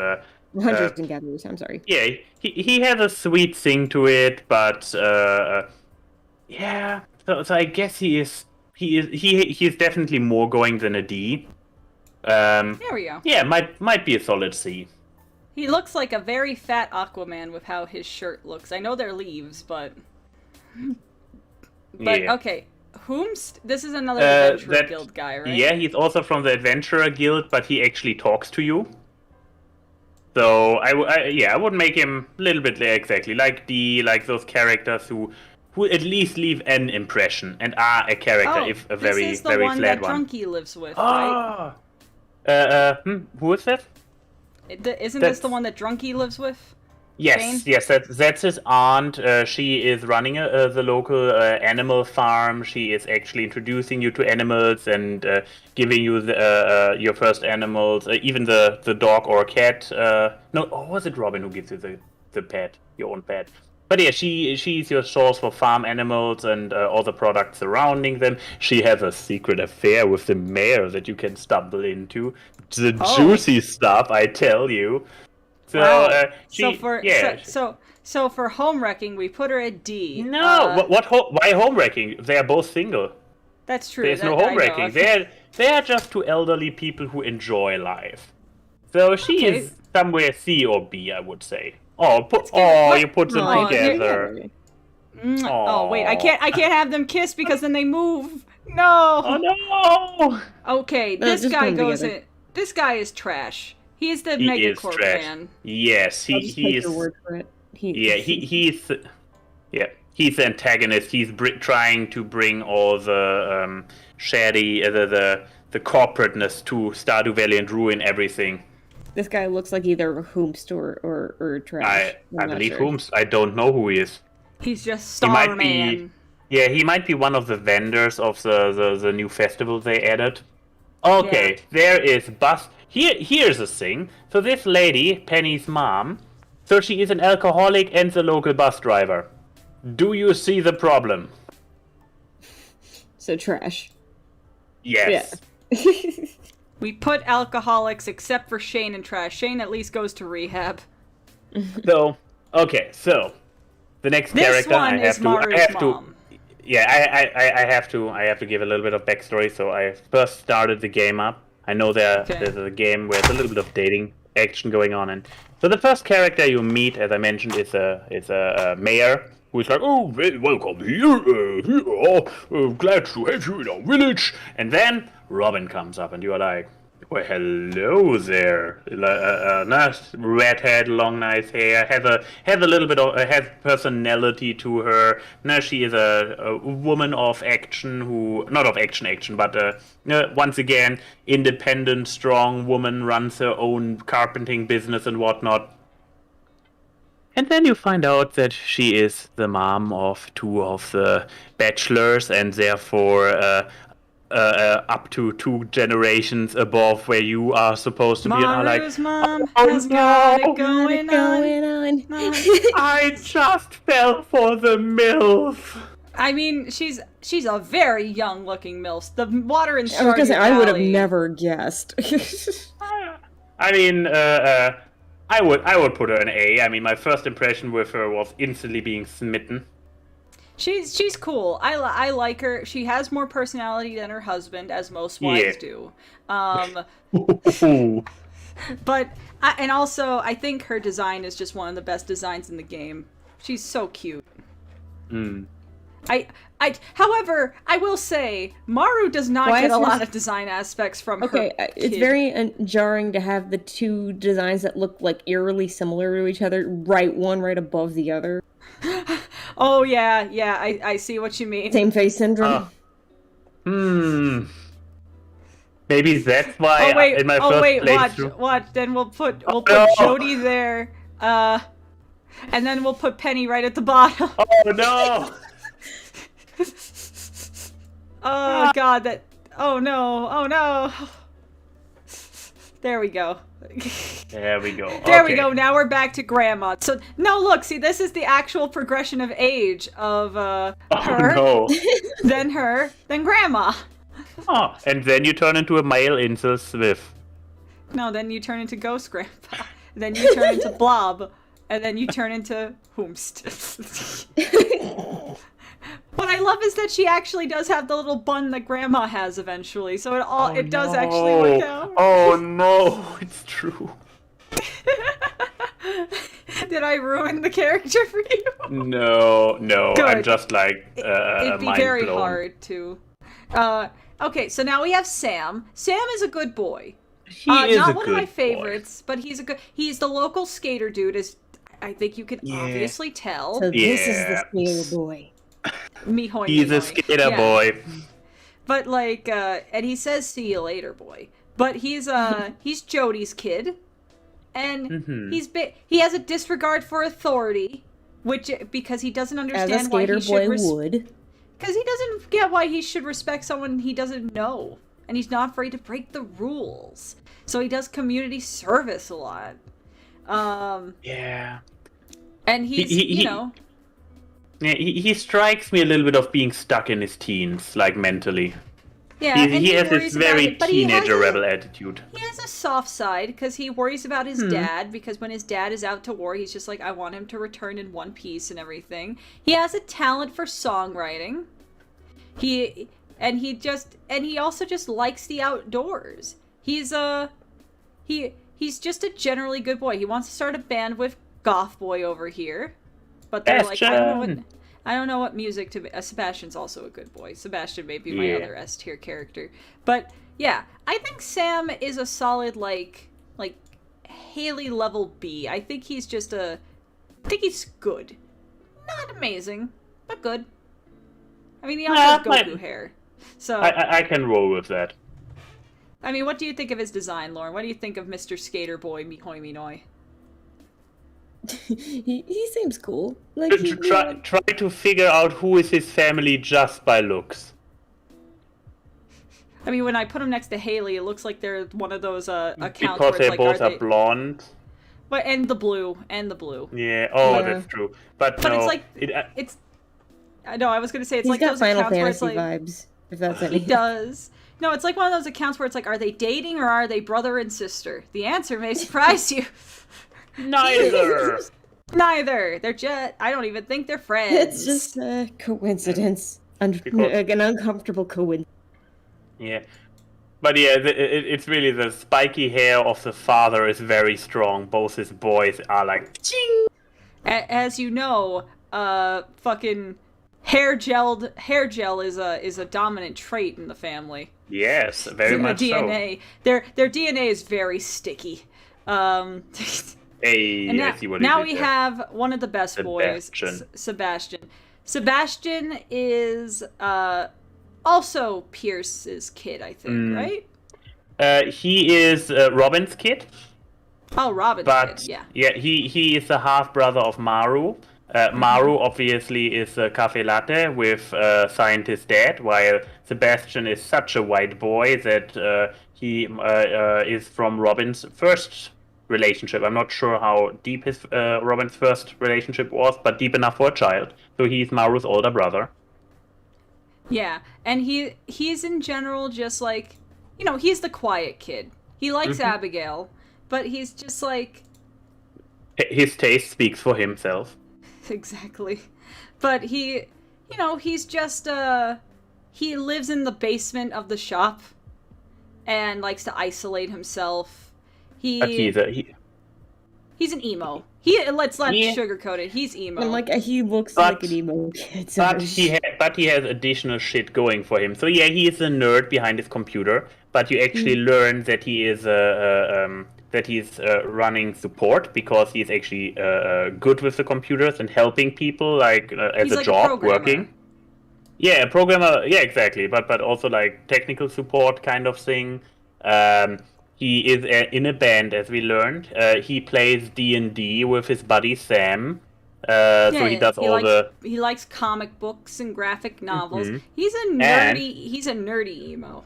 Hunters and gatherers. I'm sorry. yeah, he has a sweet thing to it, but yeah. So I guess he is definitely more going than a D. There we go. Yeah, might be a solid C. He looks like a very fat Aquaman with how his shirt looks. I know they're leaves, but Yeah. okay. Whomst? This is another Adventurer Guild guy, right? Yeah, he's also from the Adventurer Guild, but he actually talks to you. So I would make him a little bit exactly like those characters who at least leave an impression and are a character, if a very this is the very one flat that one. Drunky lives with, right? Who is that? Isn't this the one that Drunky lives with? Yes, Shane? yes, that's his aunt. She is running the local animal farm. She is actually introducing you to animals and giving you your first animals, even the dog or cat. Was it Robin who gives you the pet, your own pet? But yeah, she's your source for farm animals and all the products surrounding them. She has a secret affair with the mayor that you can stumble into. The juicy stuff, I tell you. So, wow. So for home wrecking, we put her at D. No, why home wrecking? They are both single. That's true. There's no home wrecking. They are just two elderly people who enjoy life. So she is somewhere C or B, I would say. You put them together. Oh wait, I can't have them kiss because then they move. No. Oh no. Okay, this guy goes in. This guy is trash. He is the Megacorp man. Yes, he is. Your word for it. He's the antagonist. He's trying to bring all the shady, the corporateness to Stardew Valley and ruin everything. This guy looks like either Whomst or trash. I believe Whomst. I don't know who he is. He's just Starman. He might be one of the vendors of the new festival they added. Okay, there is Bus. Here's the thing. So this lady, Penny's mom, so she is an alcoholic and the local bus driver. Do you see the problem? So trash. Yes. Yeah. We put alcoholics except for Shane and trash. Shane at least goes to rehab. So the next character I have to. Yeah, I have to give a little bit of backstory. So I first started the game up. I know there's a game where there's a little bit of dating action going on, and so the first character you meet, as I mentioned, is a mayor who is like, "Oh, welcome here, glad to have you in our village." And then Robin comes up, and you are like, "Well, hello there, nice redhead, long nice hair, has a little bit of has personality to her. Now she is a woman of action not of action, but once again, independent, strong woman, runs her own carpenting business and whatnot." And then you find out that she is the mom of two of the bachelors, and therefore up to 2 generations above where you are supposed to be. Maru's mom has got it going on. I just fell for the MILF. I mean, she's a very young looking MILF. The water in Stardew Valley. I would have never guessed. I mean, I would put her an A. I mean, my first impression with her was instantly being smitten. She's cool. I like her. She has more personality than her husband, as most wives do. But and also I think her design is just one of the best designs in the game. She's so cute. However, I will say Maru does not get a lot of design aspects from her. Okay, it's very jarring to have the two designs that look like eerily similar to each other, one right above the other. Oh yeah, I see what you mean. Same face syndrome. Maybe that's why. In my first playthrough. Watch. Then we'll put Jody there, and then we'll put Penny right at the bottom. Oh no! Oh god, oh no. There we go. There we go. There we go. Now we're back to Grandma. So no, look, see, this is the actual progression of age of her, then her, then Grandma. Oh, and then you turn into a male incel Swift. No, then you turn into Ghost Grandpa. Then you turn into Blob, and then you turn into Whomst. What I love is that she actually does have the little bun that Grandma has eventually, so it does actually work out. Oh no, it's true. Did I ruin the character for you? No, Good. I'm just like It'd be mind very blown. hard to. Okay, so now we have Sam. Sam is a good boy. He is not a one good of my boy. favorites, but he's the local skater dude, as I think you can obviously tell. So this is Yeah. the skater boy. Me hoy, He's me a hoy. skater Yeah. boy. But like, and he says "see you later, boy." But he's Jody's kid, and he has a disregard for authority, which because he doesn't As understand a skater why he boy should would. because he doesn't get why he should respect someone he doesn't know, and he's not afraid to break the rules. So he does community service a lot. Yeah. And he's Yeah, he strikes me a little bit of being stuck in his teens, like mentally. yeah, He, and he has worries this about very it, but he has teenager a- rebel attitude. He has a soft side because he worries about his dad, because when his dad is out to war, he's just like, I want him to return in one piece and everything. He has a talent for songwriting. He also just likes the outdoors. He's just a generally good boy. He wants to start a band with Goth Boy over here. But they're like, I don't know what music to... Sebastian's also a good boy. Sebastian may be my Yeah. other S tier character. But, yeah, I think Sam is a solid, like Haley level B. I think he's just I think he's good. Not amazing, but good. I mean, he also has Goku hair. So, I can roll with that. I mean, what do you think of his design, Lauren? What do you think of Mr. Skater Boy, Mihoi Minoi? He seems cool. Like he, Try to figure out who is his family just by looks. I mean, when I put him next to Haley, it looks like they're one of those accounts Because where it's they like, both are are they... blonde. But and the blue. Yeah, oh, Yeah. that's true. But But no, it's like it's. I know. I was gonna say it's he's like got those Final accounts where it's Fantasy like vibes. If that's he any. does. No, it's like one of those accounts where it's like, are they dating or are they brother and sister? The answer may surprise you. neither. Neither. They're just. I don't even think they're friends. It's just a coincidence. Because- An uncomfortable coincidence. Yeah. But yeah, it's really the spiky hair of the father is very strong. Both his boys are like, ching! As you know, fucking hair gel is a dominant trait in the family. Yes, very in much the DNA. Their DNA is very sticky. so. Hey, And I see what now he we did there. have one of the best boys, Sebastian. Sebastian is also Pierce's kid, I think, right? He is Robin's kid, Oh, Robin's but kid, yeah. he is the half brother of Maru. Maru obviously is a cafe latte with scientist dad, while Sebastian is such a white boy that he is from Robin's first relationship. I'm not sure how deep his Robin's first relationship was, but deep enough for a child. So he's Maru's older brother. Yeah, and he's in general just like, he's the quiet kid. He likes Abigail, but he's just like... His taste speaks for himself. Exactly. But he's just, he lives in the basement of the shop and likes to isolate himself. But He's an emo. Let's not sugarcoat it. He's emo. And like he looks like an emo kid. So But he has additional shit going for him. So yeah, he is a nerd behind his computer. But you actually learn that he is that he's running support because he's actually good with the computers and helping people as He's a like job programmer. working. Yeah, a programmer. Yeah, exactly. But also like technical support kind of thing. He is in a band, as we learned. He plays D&D with his buddy Sam. So he does He likes comic books and graphic novels. Mhm. He's a nerdy emo.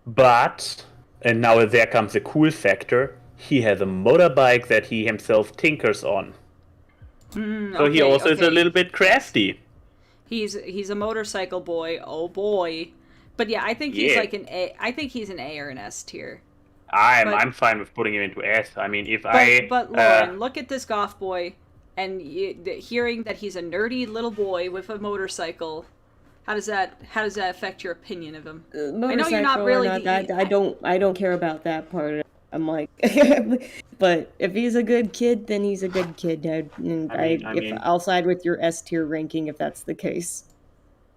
But, and now there comes the cool factor, he has a motorbike that he himself tinkers on. So he also is a little bit crafty. He's a motorcycle boy. Oh boy. But yeah, I think he's like an A. I think he's an A or an S tier. I'm fine with putting him into S. I mean, But Lauren, look at this goth boy, and hearing that he's a nerdy little boy with a motorcycle, how does that affect your opinion of him? I know you're not really. I don't care about that part. I'm like, but if he's a good kid, then he's a good kid. I'll side with your S tier ranking if that's the case.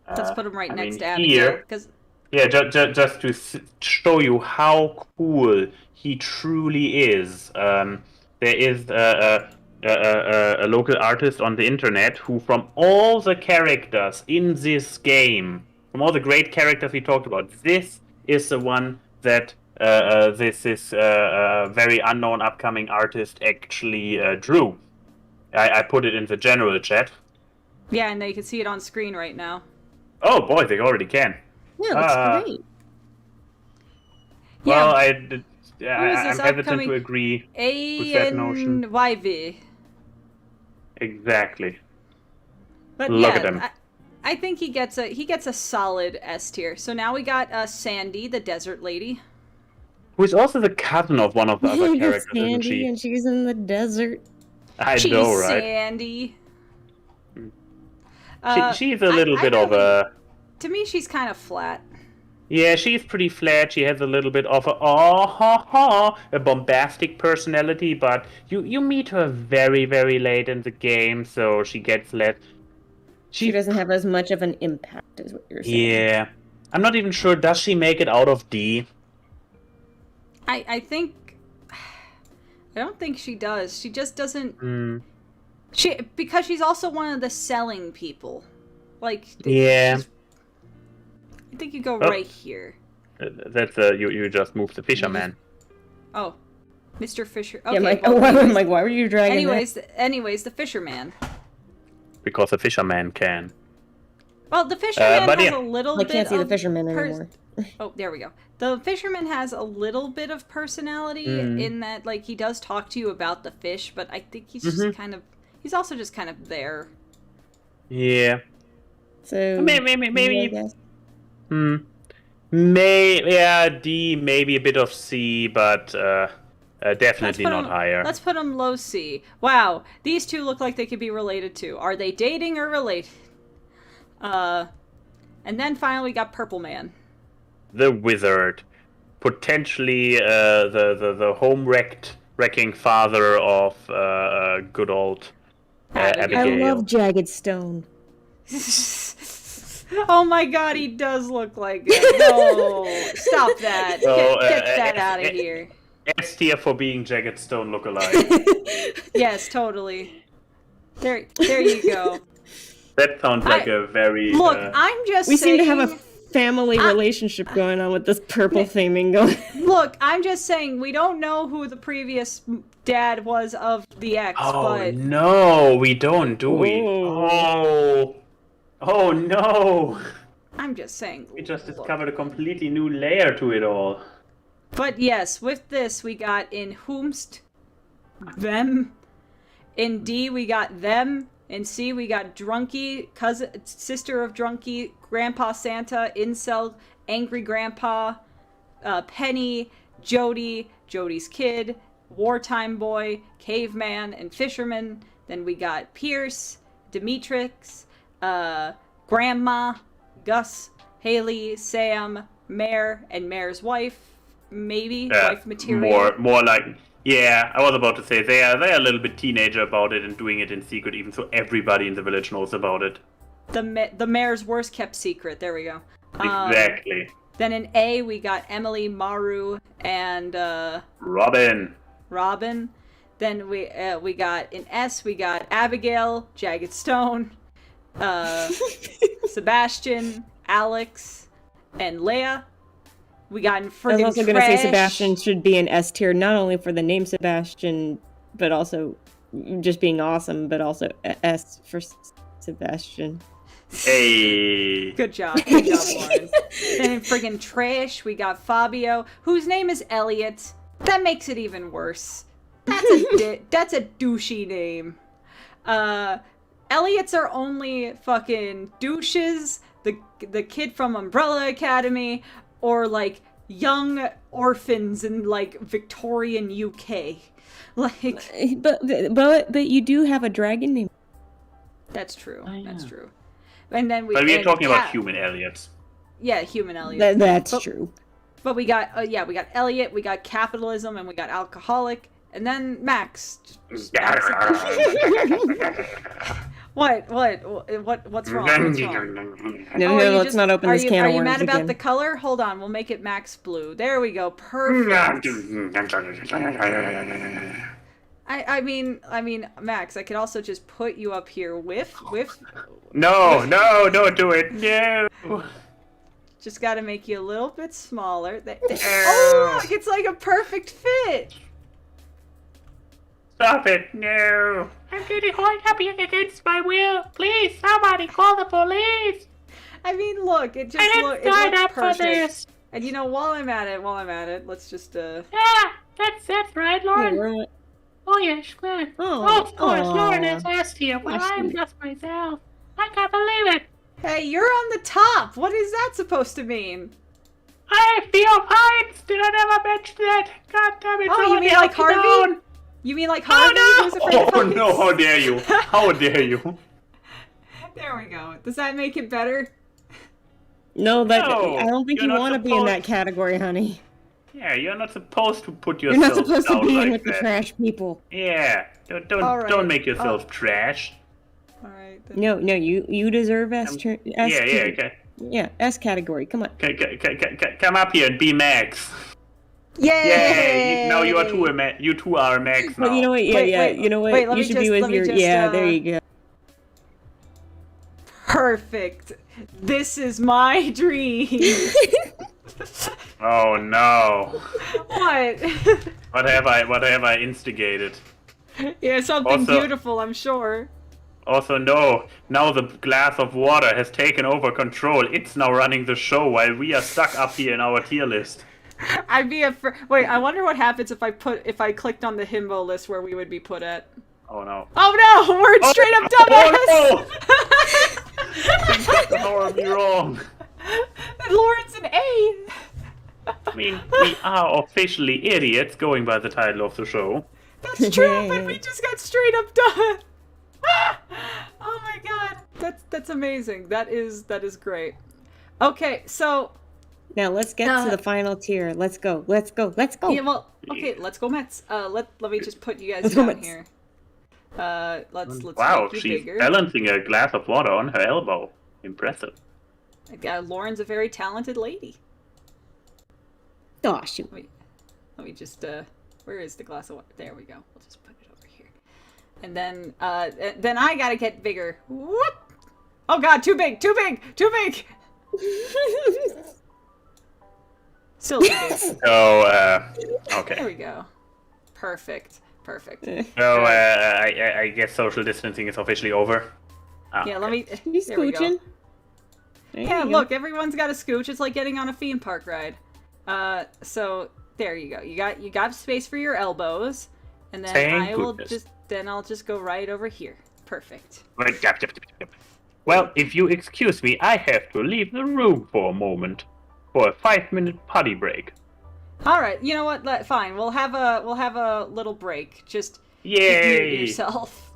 Let's put him right I next mean, to Abigail. Because yeah, just to show you how cool he truly is, there is a local artist on the internet who, from all the characters in this game, from all the great characters we talked about, this is the one that this very unknown upcoming artist actually drew. I put it in the general chat. yeah, and you can see it on screen right now. Oh boy, they already can. Yeah, that's great. Well, Yeah. I'm hesitant to agree with that notion. ANYV. Exactly. But Look yeah, at him. I think he gets a solid S tier. So now we got Sandy, the desert lady. Who is also the cousin of one of the other characters, isn't Sandy, she? and she's in the desert. I She's know, right? Sandy. She's a little bit of a... To me, she's kind of flat. Yeah, she's pretty flat. She has a little bit of a bombastic personality, but you meet her very, very late in the game, so she gets less... She doesn't have as much of an impact, is what you're saying. Yeah. I'm not even sure, does she make it out of D? I think... I don't think she does. She just doesn't... Because she's also one of the selling people. Like... Yeah. I think you go right here. That's you just moved the fisherman. Oh, Mr. Fisher. Yeah, Okay. I'm like, why were you dragging anyways, the fisherman. Because the fisherman can. Well, the fisherman but has yeah. a little I bit. can't see the of fisherman anymore. Oh, there we go. The fisherman has a little bit of personality in that, like, he does talk to you about the fish, but I think he's just kind of. He's also just kind of there. Yeah. So Maybe. I guess. D, maybe a bit of C, but definitely not higher. Let's put him low C. Wow, these two look like they could be related too. Are they dating or related? And then finally we got Purple Man. The wizard, potentially the home-wrecking father of good old Abigail. I love Jagged Stone. Oh my god, he does look like it. No, stop that. Get that out of here. S tier for being Jagged Stone lookalike. Yes, totally. There you go. That sounds like a very... Look, I'm just We saying... seem to have a family relationship going on with this purple theming going. Look, I'm just saying, we don't know who the previous dad was of the ex, but... no, we don't, do we? Oh no! I'm just saying. We just discovered a completely new layer to it all. But yes, with this, we got in whomst, them. In D, we got them. In C, we got Drunky, sister of Drunky, Grandpa Santa, Incel, Angry Grandpa, Penny, Jody, Jody's kid, Wartime Boy, Caveman, and Fisherman. Then we got Pierce, Demetrix, Grandma, Gus, Haley, Sam, Mare, and Mare's wife, maybe wife material. More like, yeah. I was about to say they're a little bit teenager about it and doing it in secret, even so everybody in the village knows about it. The mayor's worst kept secret. There we go. Exactly. Then in A we got Emily, Maru, and Robin. Then we got in S we got Abigail, Jagged Stone. Sebastian, Alex, and Leia. We got in friggin' I was also trash. going to say Sebastian should be an S tier, not only for the name Sebastian, but also just being awesome, but also S for Sebastian. Hey. Good job, Lauren. Then in friggin' trash, we got Fabio, whose name is Elliot. That makes it even worse. That's a douchey name. Elliots are only fucking douches, the kid from Umbrella Academy, or like young orphans in like Victorian UK. Like, but you do have a dragon name. That's true. Yeah. That's true. And then But we're talking about human Elliots. Yeah, human Elliot. That's true. But we got Elliot, we got capitalism, and we got alcoholic, and then Max. Max. What's wrong? What's wrong? No, let's not open this can of worms again. Are you mad about the color? Hold on, we'll make it Max Blue. There we go. Perfect. I mean, Max, I could also just put you up here with. No, don't do it. No. Just got to make you a little bit smaller. Oh, look, it's like a perfect fit. Stop it! No. I'm getting quite happy against my will. Please, somebody call the police. I mean, look, it just looks perfect. For this. And you know, while I'm at it, let's just Yeah, that's right, Lauren. Oh yes, good. Oh, of course, Lauren has asked you, but I'm just myself. I can't believe it. Hey, you're on the top. What is that supposed to mean? I feel heights. Did I never mention that? God damn it! Oh, you mean like Harvey? Down. You mean like Harvey? Who's afraid of heights? No! How dare you? How dare you? There we go. Does that make it better? No, I don't think you want to be in that category, honey. Yeah, you're not supposed to put yourself You're not supposed to be in with that. the trash people. Yeah, don't make yourself trash. All right. No, you deserve S. Okay. Yeah, S category. Come on. Come up here and be Max. Yay! Yay! Now you two are Max now. Well, you know what? Yeah. You know what? You should be with your. Yeah, there you go. Perfect. This is my dream. Oh no! What? What have I instigated? Yeah, something beautiful, I'm sure. Also, no. Now the glass of water has taken over control. It's now running the show while we are stuck up here in our tier list. I'd be wait, I wonder what happens if I clicked on the himbo list where we would be put at. Oh no. Oh no! We're straight up dumbass! Oh no! How are we wrong? Lauren's an A! I mean, we are officially idiots going by the title of the show. That's true, but we just got straight up done. Oh my god. That's amazing. That is great. Okay, so now let's get to the final tier. Let's go. Yeah, well, okay, let's go Mets. Let me just put you guys down here. Let's wow, make you she's bigger. balancing a glass of water on her elbow. Impressive. Lauren's a very talented lady. Oh, shoot. Let me just where is the glass of water? There we go. We'll just put it over here. And then I gotta get bigger. Whoop! Oh god, too big! Still too big. So, okay. There we go. Perfect. So, I guess social distancing is officially over. Yeah, let me. He's There we go. scooching. Yeah, look, everyone's got a scooch. It's like getting on a theme park ride. So there you go. You got space for your elbows, and then I'll just go right over here. Perfect. Well, if you excuse me, I have to leave the room for a moment, for a 5-minute potty break. All right. You know what? Fine. We'll have a little break. Just Yay! yourself.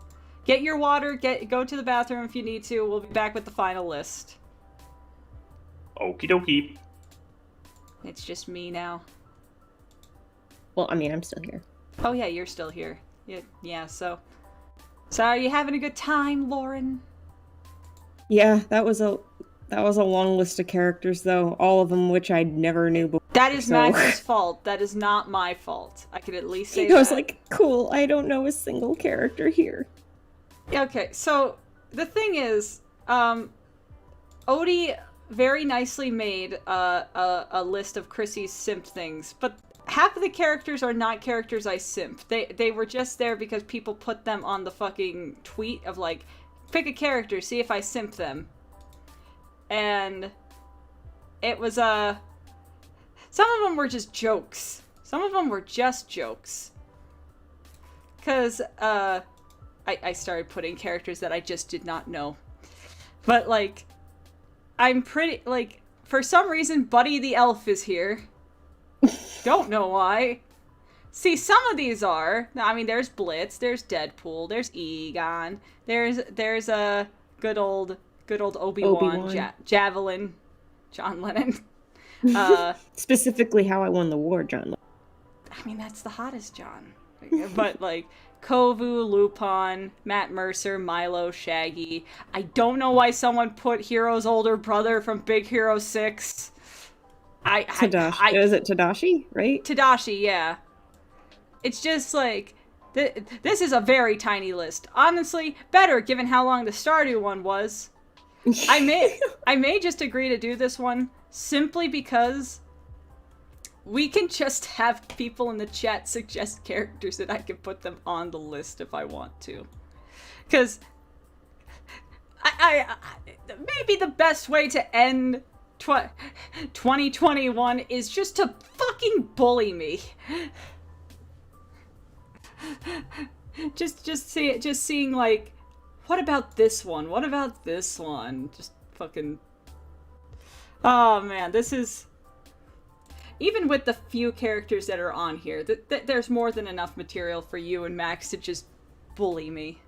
Get your water. Go to the bathroom if you need to. We'll be back with the final list. Okie dokie. It's just me now. Well, I mean, I'm still here. Oh yeah, you're still here. Yeah. So are you having a good time, Lauren? Yeah, that was a long list of characters, though. All of them which I never knew before. That is Max's fault. That is not my fault. I could at least say that. I was like, cool. I don't know a single character here. Okay, so the thing is, Odie very nicely made a list of Chrissy's simp things, but half of the characters are not characters I simp. They were just there because people put them on the fucking tweet of like, pick a character, see if I simp them. And it was some of them were just jokes. Cause I started putting characters that I just did not know. But like, I'm pretty, like, for some reason, Buddy the Elf is here. Don't know why. See, some of these are, I mean, there's Blitz, there's Deadpool, there's Egon, there's a good old Obi-Wan. Javelin, John Lennon. Specifically how I won the war, John. I mean, that's the hottest John. But, like, Kovu, Lupin, Matt Mercer, Milo, Shaggy. I don't know why someone put Hero's older brother from Big Hero 6. Tadashi. Is it Tadashi, right? Tadashi, yeah. It's just, like, this is a very tiny list. Honestly, better given how long the Stardew one was. I may just agree to do this one simply because we can just have people in the chat suggest characters that I can put them on the list if I want to. Because I maybe the best way to end 2021 is just to fucking bully me. just seeing like, what about this one? What about this one? Just fucking. Oh man, this is. Even with the few characters that are on here, there's more than enough material for you and Max to just bully me.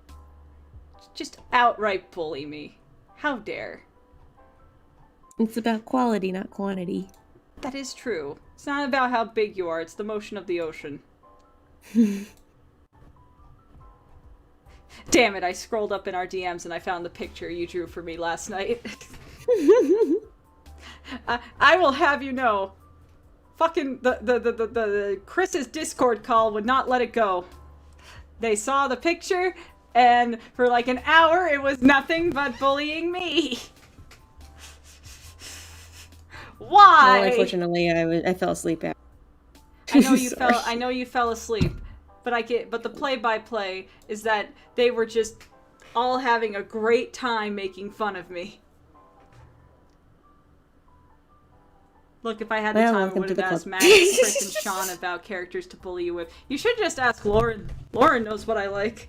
Just outright bully me. How dare. It's about quality, not quantity. That is true. It's not about how big you are, it's the motion of the ocean. Damn it, I scrolled up in our DMs and I found the picture you drew for me last night. I will have you know, fucking the Chris's Discord call would not let it go. They saw the picture, and for like an hour it was nothing but bullying me. Why? Well, unfortunately, I fell asleep after. I know you fell asleep, but the play-by-play is that they were just all having a great time making fun of me. Look, if I had the time, I would have asked Max, Chris, and Sean about characters to bully you with. You should just ask Lauren. Lauren knows what I like.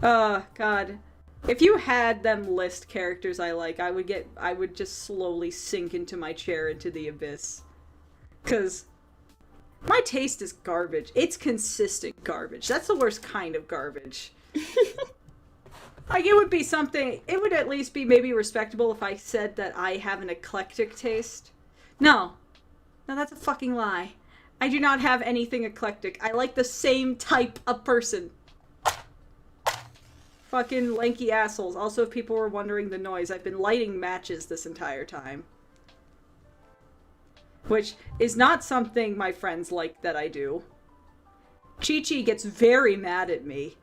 Oh, God. If you had them list characters I like, I would just slowly sink into my chair into the abyss. 'Cause my taste is garbage. It's consistent garbage. That's the worst kind of garbage. Like, it would be something, it would at least be maybe respectable if I said that I have an eclectic taste. No, that's a fucking lie. I do not have anything eclectic. I like the same type of person. Fucking lanky assholes. Also, if people were wondering the noise, I've been lighting matches this entire time. Which is not something my friends like that I do. Chi-Chi gets very mad at me.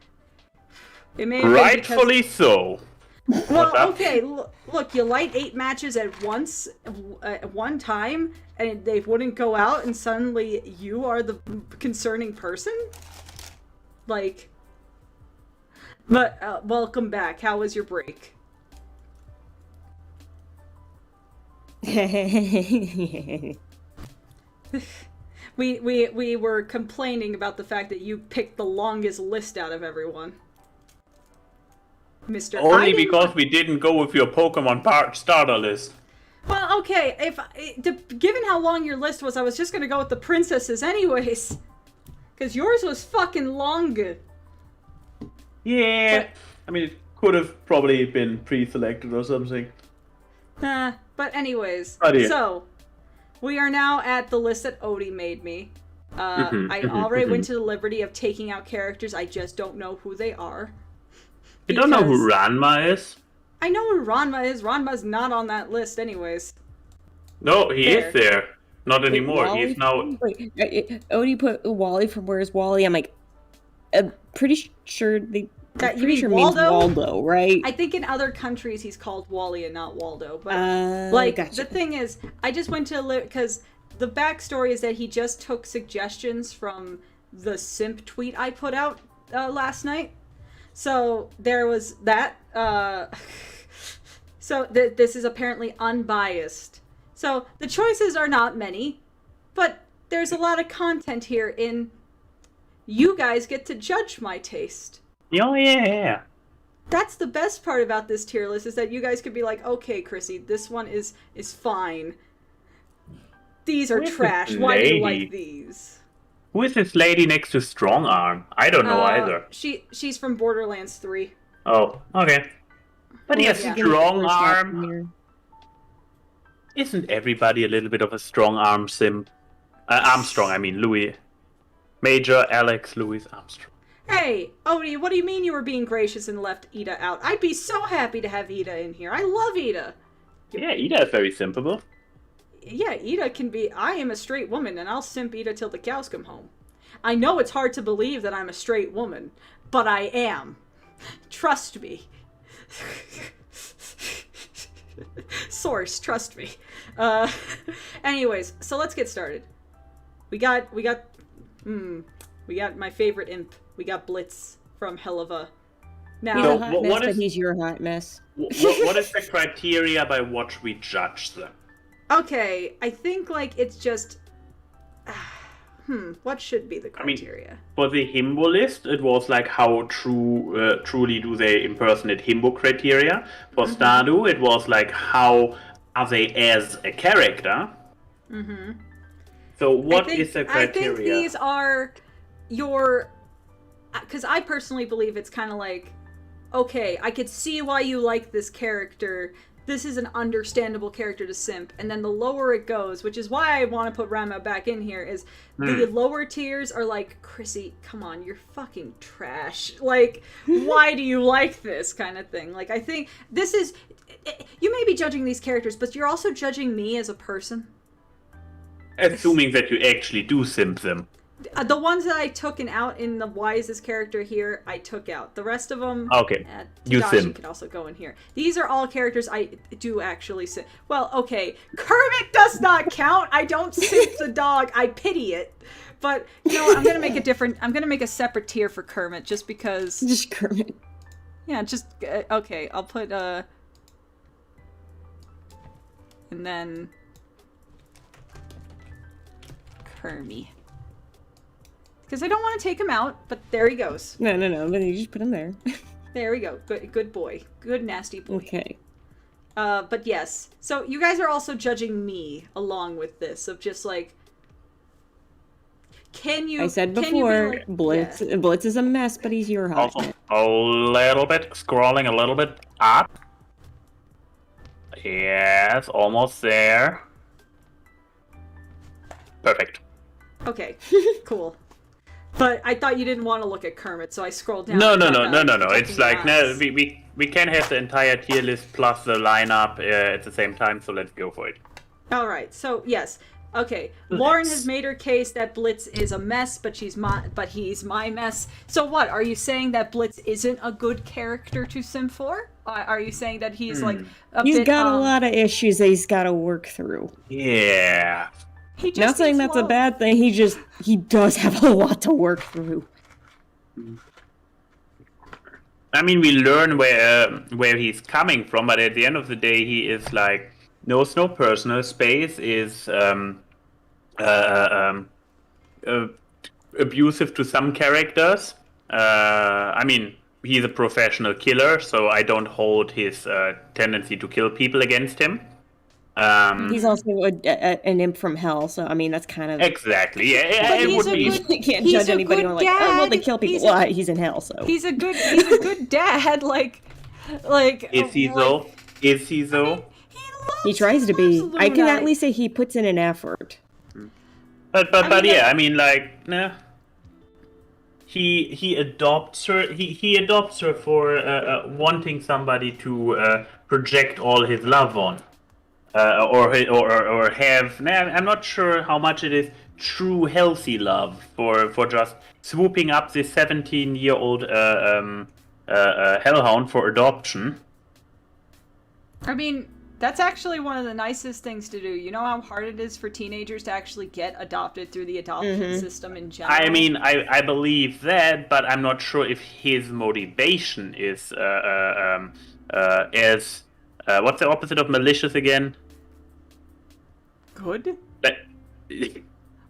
It may have rightfully so. Well, okay, look, you light 8 matches at once, at one time, and they wouldn't go out, and suddenly you are the concerning person? Like... But, welcome back. How was your break? We were complaining about the fact that you picked the longest list out of everyone. Mr. Only because we didn't go with your Pokemon Park starter list. Well, okay, given how long your list was, I was just gonna go with the princesses anyways. Because yours was fucking long. Yeah, I mean, it could have probably been pre-selected or something. But anyways, Oh, so, we are now at the list that Odie made me. I already went to the liberty of taking out characters, I just don't know who they are. You don't know who Ranma is? I know who Ranma is. Ranma's not on that list anyways. No, he is there. Not anymore. Wally? He's now... Wait, Odie put Wally from Where's Wally? I'm like, pretty sure That you pretty mean sure Waldo? means Waldo, right? I think in other countries he's called Wally and not Waldo. But gotcha. The thing is, I just went to because the backstory is that he just took suggestions from the simp tweet I put out last night. So there was that. So this is apparently unbiased. So the choices are not many, but there's a lot of content here in. You guys get to judge my taste. Oh, yeah. That's the best part about this tier list, is that you guys could be like, okay, Chrissy, this one is fine. These are trash. Why do you like these? Who is this lady next to Strong Arm? I don't know either. She's from Borderlands 3. Oh, okay. But he has Strong Arm. Isn't everybody a little bit of a strong arm simp? Armstrong, I mean, Louis. Major Alex Louis Armstrong. Hey, Odie, what do you mean you were being gracious and left Ida out? I'd be so happy to have Ida in here. I love Ida. Yeah, Ida is very simpable. Yeah, Ida can be... I am a straight woman, and I'll simp Ida till the cows come home. I know it's hard to believe that I'm a straight woman, but I am. Trust me. Source, trust me. Anyways, so let's get started. We got my favorite imp. We got Blitz from Helluva. Now, He's a hot mess, but he's your hot mess. What is the criteria by which we judge them? okay, I think like it's just what should be the criteria? For the Himbo list, it was like how truly do they impersonate Himbo criteria. For Stardew, it was like how are they as a character. Mm-hmm. So what is the criteria? I think these are your... Because I personally believe it's kind of like, okay, I could see why you like this character. This is an understandable character to simp. And then the lower it goes, which is why I want to put Rama back in here, is the lower tiers are like, Chrissy, come on, you're fucking trash. Like, why do you like this kind of thing? Like, I think this is... You may be judging these characters, but you're also judging me as a person. Assuming that you actually do simp them. The ones that I took and out in the why is this character here, I took out. The rest of them, okay, you simp. Could also go in here. These are all characters I do actually simp. Well, okay, Kermit does not count. I don't simp the dog. I pity it. But you know what? I'm gonna make a different. I'm gonna make a separate tier for Kermit just because. Just Kermit. Yeah, just okay. I'll put and then Kermit. Because I don't want to take him out, but there he goes. No, but you just put him there. There we go. Good boy. Good nasty boy. Okay. But yes. So you guys are also judging me along with this, of just like, can you... I said before, like, Blitz is a mess, but he's your hot Also, mess. a little bit, scrolling a little bit up. Yes, almost there. Perfect. Okay, cool. But I thought you didn't want to look at Kermit, so I scrolled down. No. It's like, no, we can have the entire tier list plus the lineup at the same time, so let's go for it. Alright, so yes. Okay, Lauren has made her case that Blitz is a mess, but he's my mess. So what, are you saying that Blitz isn't a good character to sim for? Are you saying that he's like He's got a lot of issues that he's got to work through. Yeah. Not saying that's a bad thing, he does have a lot to work through. I mean, we learn where he's coming from, but at the end of the day, he is like, knows no personal space, is abusive to some characters. I mean, he's a professional killer, so I don't hold his tendency to kill people against him. He's also an imp from hell, so I mean that's kind of exactly. Yeah, but it he's would be. You can't judge anybody on like, oh well, they kill people. Well, he's in hell, so he's a good dad. Like is he though? Is he though? I mean, he tries to be. Luna. I can at least say he puts in an effort. But yeah, I mean, like, nah. He adopts her. He adopts her for wanting somebody to project all his love on. Or have... I'm not sure how much it is true healthy love for just swooping up this 17-year-old hellhound for adoption. I mean, that's actually one of the nicest things to do. You know how hard it is for teenagers to actually get adopted through the adoption system in general? I mean, I believe that, but I'm not sure if his motivation is as... what's the opposite of malicious again? Good?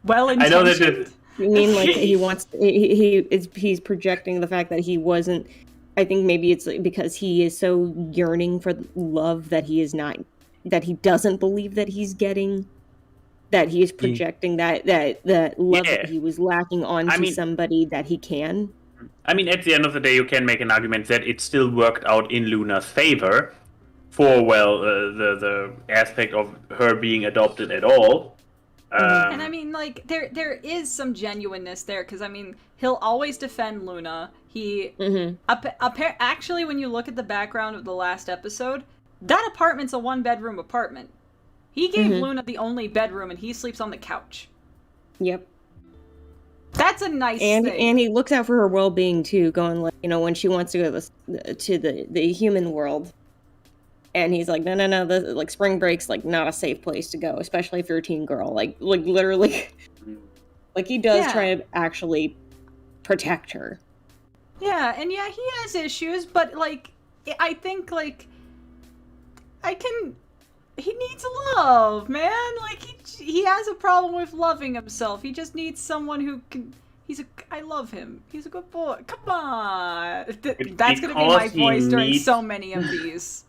Well-intentioned? I know that you mean like he wants... He's projecting the fact that he wasn't... I think maybe it's because he is so yearning for love that he is not... That he doesn't believe that he's getting... That he is projecting that love that he was lacking onto somebody that he can. I mean, at the end of the day, you can make an argument that it still worked out in Luna's favor. for the aspect of her being adopted at all. And I mean, like, there is some genuineness there, because, I mean, he'll always defend Luna. He, actually, when you look at the background of the last episode, that apartment's a 1-bedroom apartment. He gave Luna the only bedroom, and he sleeps on the couch. Yep. That's a nice thing. And he looks out for her well-being, too, going, like, you know, when she wants to go to the human world. And he's like, no, like, spring break's, like, not a safe place to go, especially if you're a teen girl. Like literally, like, he does try to actually protect her. Yeah, and yeah, he has issues, but, like, I think, like, he needs love, man. Like, he has a problem with loving himself. He just needs someone who can... I love him. He's a good boy. Come on. That's going to be my voice during so many of these.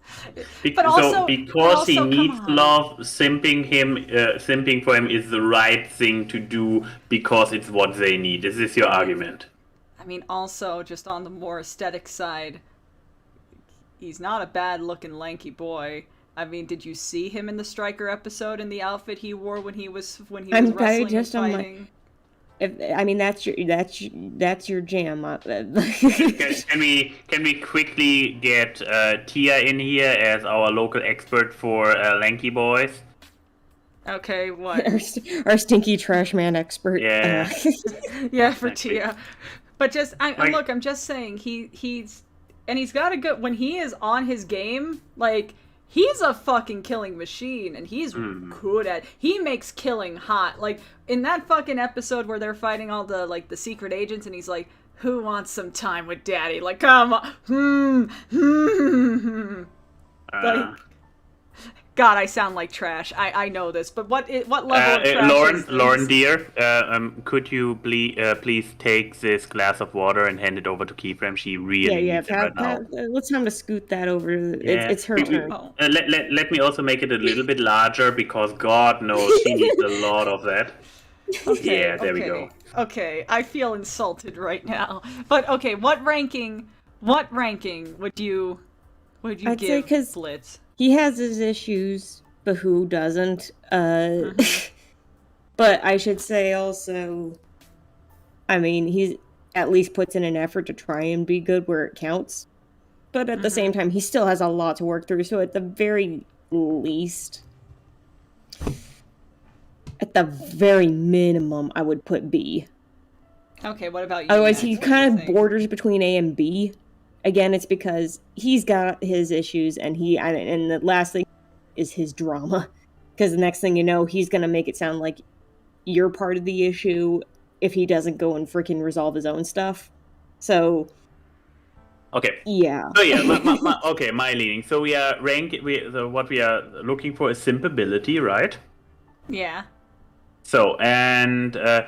But also, because he needs love, simping for him is the right thing to do because it's what they need. Is this your argument? I mean, also, just on the more aesthetic side, he's not a bad-looking lanky boy. I mean, did you see him in the Striker episode in the outfit he wore when he was wrestling and fighting? I mean, that's your jam. Can we quickly get Tia in here as our local expert for lanky boys? Okay, what? Our stinky trash man expert. Yeah. Yeah, for Tia. But just look, I'm just saying he's got a good, when he is on his game, like, he's a fucking killing machine, and he's good at... He makes killing hot. Like, in that fucking episode where they're fighting all the, like, the secret agents, and he's like, who wants some time with daddy? Like, come on. Like, God, I sound like trash. I know this, but what level of trash is this? Lauren, dear, could you please take this glass of water and hand it over to Keyframe? She really needs it right now. Let's time to scoot that over. It's her turn. Let me also make it a little bit larger, because God knows she needs a lot of that. Okay, yeah, there we go. Okay, I feel insulted right now. But okay, what ranking would you give Blitz? He has his issues, but who doesn't? But I should say also, I mean, he's at least puts in an effort to try and be good where it counts. But at the same time, he still has a lot to work through. So at the very least, at the very minimum, I would put B. Okay, what about you? Otherwise, he kind of borders between A and B. Again, it's because he's got his issues, and the last thing is his drama. Because the next thing you know, he's going to make it sound like you're part of the issue if he doesn't go and freaking resolve his own stuff. So... Okay. Yeah. So yeah, my leaning. So we are what we are looking for is simpability, right? Yeah. So, and I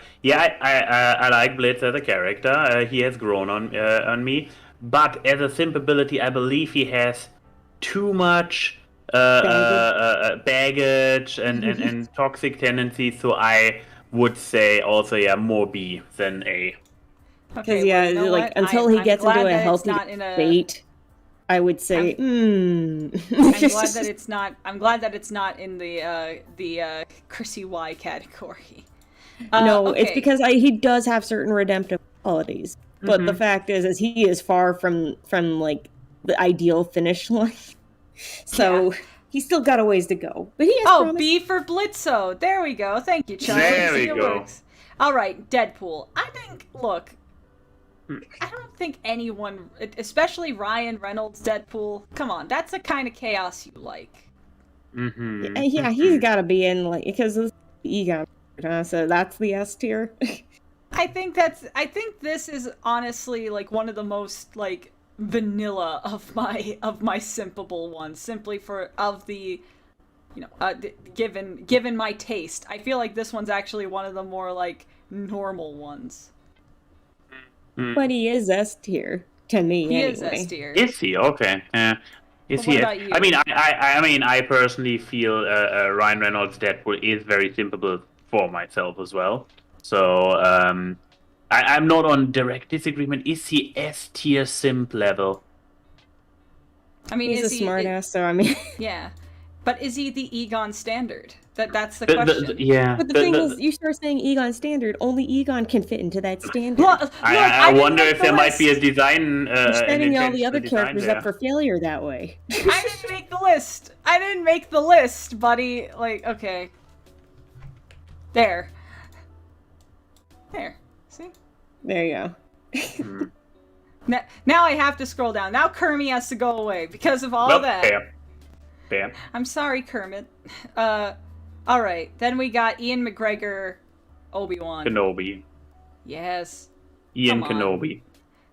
like Blitz as a character. He has grown on me. But as a simpability, I believe he has too much baggage and toxic tendencies. So I would say also, more B than A. Because until he gets into a healthy debate, I would say, I'm glad that it's not. I'm glad that it's not in the Chrissy Y category. It's because he does have certain redemptive qualities. But the fact is he is far from like the ideal finish line. So he's still got a ways to go. But he has promise. B for Blitzo. There we go. Thank you, Charlie. There we go. Works. All right, Deadpool. I think. Look, I don't think anyone, especially Ryan Reynolds, Deadpool. Come on, that's the kind of chaos you like. Yeah, he's got to be in because of the ego. So that's the S tier. I think this is honestly like one of the most like vanilla of my simpable ones, simply given my taste. I feel like this one's actually one of the more like normal ones. But he is S tier to me. He anyway. is S tier. Is he? Okay. Is he? About you? I mean, I personally feel Ryan Reynolds' Deadpool is very simpable for myself as well. So I'm not on direct disagreement. Is he S tier simp level? I mean, he's a smartass, so I mean... Yeah. But is he the Egon standard? That's the question. Yeah. But the thing is, you start saying Egon standard, only Egon can fit into that standard. Look, I didn't wonder make if the there might list. be a design. You're setting all the other design characters there. up for failure that way. I didn't make the list. I didn't make the list, buddy. Like, okay. There. See? There you go. Now I have to scroll down. Now Kermit has to go away because of all Well, that. Bam. I'm sorry, Kermit. Alright. Then we got Ian McGregor, Obi-Wan. Kenobi. Yes. Ian Come on. Kenobi.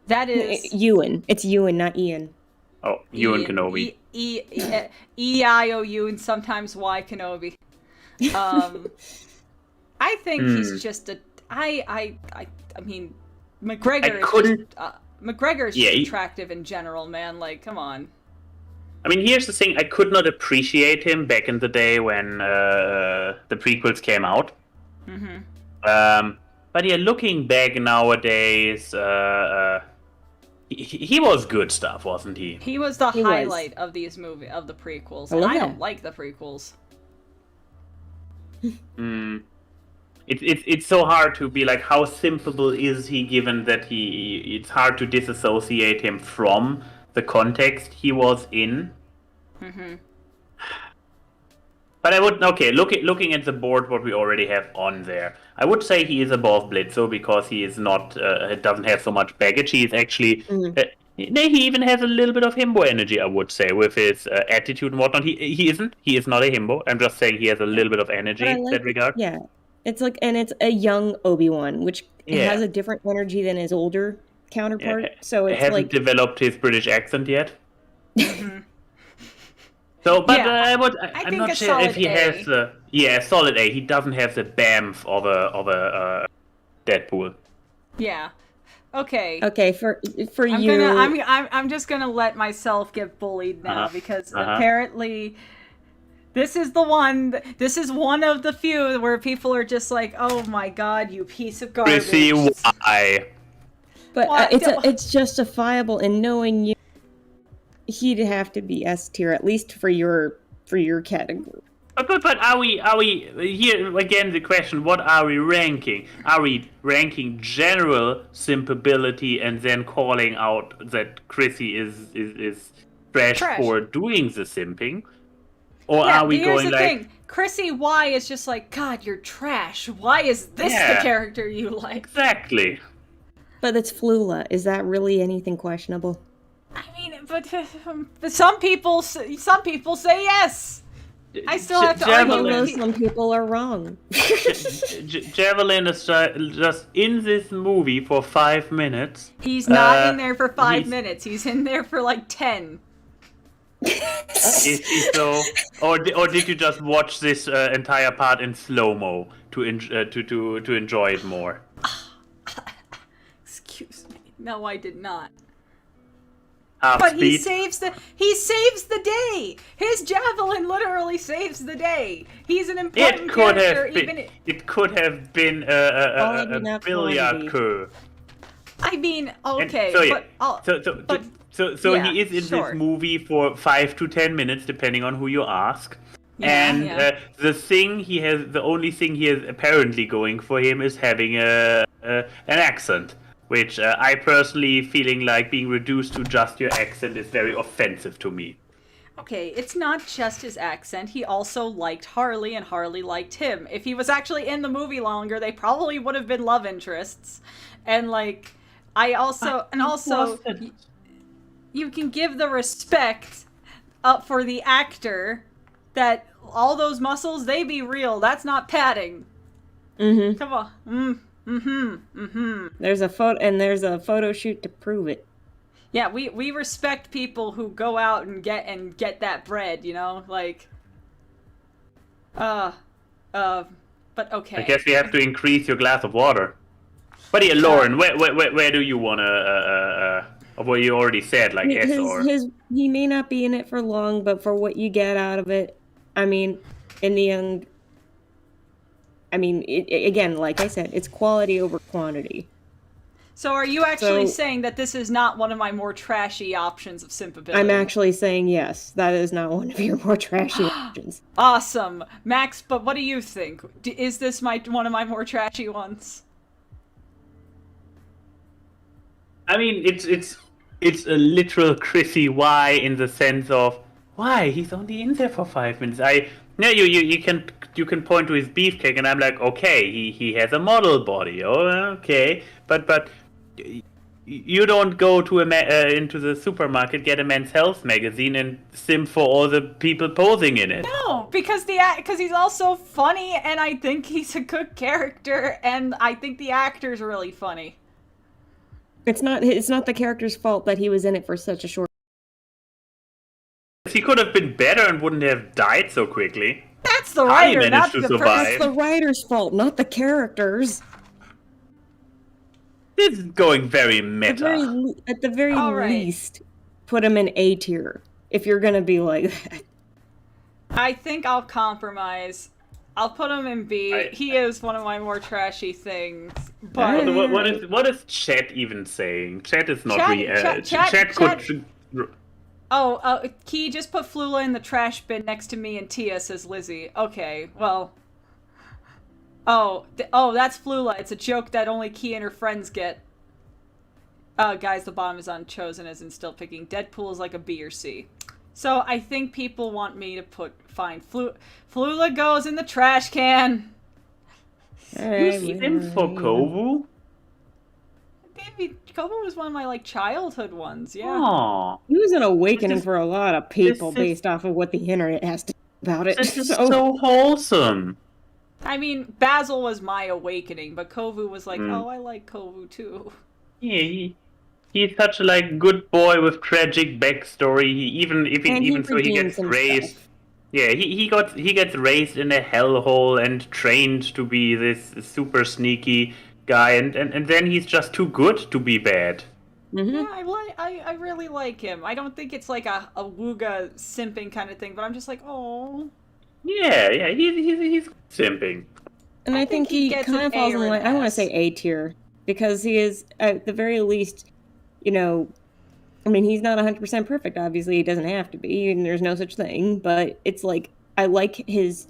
That is... Ewan. It's Ewan, not Ian. Oh, Ewan Kenobi. E-I-O-U and sometimes Y Kenobi. I think he's just a... I mean, McGregor McGregor's just attractive in general, man. Like, come on. I mean, here's the thing. I could not appreciate him back in the day when the prequels came out. Mm-hmm. But yeah, looking back nowadays, he was good stuff, wasn't he? He was the highlight of these of the prequels. And I don't like the prequels. It's so hard to be like, how simple is he, given that it's hard to disassociate him from the context he was in. Mm-hmm. But I would, looking at the board, what we already have on there, I would say he is above Blitzo because he is not, doesn't have so much baggage. He is actually, he even has a little bit of himbo energy, I would say, with his attitude and whatnot. He is not a himbo. I'm just saying he has a little bit of energy in that regard. Yeah. It's like, and it's a young Obi-Wan, which has a different energy than his older counterpart. So it's hasn't developed his British accent yet. So, but I'm not sure if he has the solid A. He doesn't have the bamf of a Deadpool. Yeah. Okay. Okay, for you. I'm just gonna let myself get bullied now because apparently. This is one of the few where people are just like, "Oh my god, you piece of garbage." See why? But it's justifiable in knowing you. He'd have to be S tier, at least for your category. But are we here again? The question: what are we ranking? Are we ranking general simpability and then calling out that Chrissy is trash for doing the simping? Or are we going like... Thing. Chrissy Y is just like, God, you're trash. Why is this the character you like? Exactly. But it's Flula. Is that really anything questionable? I mean, but some people say yes. I still have to argue. Some people are wrong. Javelin is just in this movie for 5 minutes. He's not in there for 5 minutes. He's in there for like 10. Is he so, or did you just watch this entire part in slow-mo to enjoy it more? Excuse me. No, I did not. But he saves the day. His javelin literally saves the day. He's an important character. It could have been a billiard curve. I mean, okay, So he is in this movie for 5 to 10 minutes, depending on who you ask. The only thing he has apparently going for him is having an accent, which I personally feeling like being reduced to just your accent is very offensive to me. Okay, it's not just his accent. He also liked Harley, and Harley liked him. If he was actually in the movie longer, they probably would have been love interests. And like, you can give the respect up for the actor that all those muscles, they be real. That's not padding. Mm-hmm. Come on. There's a photo shoot to prove it. Yeah, we respect people who go out and get that bread, you know? Like, but okay. I guess you have to increase your glass of water. But yeah, Lauren, where do you want to, what you already said, like S or... He may not be in it for long, but for what you get out of it, I mean, in the end, again, like I said, it's quality over quantity. So are you actually saying that this is not one of my more trashy options of simpability? I'm actually saying yes. That is not one of your more trashy options. Awesome. Max, but what do you think? Is this one of my more trashy ones? I mean, it's a literal Chrissy why in the sense of why he's only in there for 5 minutes. You can point to his beefcake and I'm like, okay, he has a model body. Oh, okay, but you don't go to into the supermarket, get a Men's Health magazine, and simp for all the people posing in it. No, because he's also funny, and I think he's a good character, and I think the actor's really funny. It's not the character's fault that he was in it for such a short. He could have been better and wouldn't have died so quickly. That's the writer, not the person. It's the writer's fault, not the character's. This is going very meta. At the very least, put him in A tier if you're gonna be like that. I think I'll compromise. I'll put him in B. He is one of my more trashy things. But what is chat even saying? Chat is not real. Chat could. Key just put Flula in the trash bin next to me, and Tia says Lizzie. Okay, well. That's Flula. It's a joke that only Key and her friends get. Guys, the bottom is unchosen as in still picking. Deadpool is like a B or C. So I think people want me to find Flula goes in the trash can. Who's in for Kovu? Kovu was one of my childhood ones. Yeah. Aww. He was an awakening for a lot of people based off of what the internet has to say about it. This is so wholesome. I mean, Basil was my awakening, but Kovu was like, oh, I like Kovu too. Yeah, he's such a good boy with tragic backstory. He gets raised. Yeah, he gets raised in a hellhole and trained to be this super sneaky guy, and then he's just too good to be bad. Mm-hmm. Yeah, I really like him. I don't think it's like a Wooga simping kind of thing, but I'm just like, oh. Yeah, he's simping. And I think he kind of falls in line. I want to say A tier because he is at the very least, he's not 100% perfect. Obviously, he doesn't have to be, and there's no such thing. But it's I like his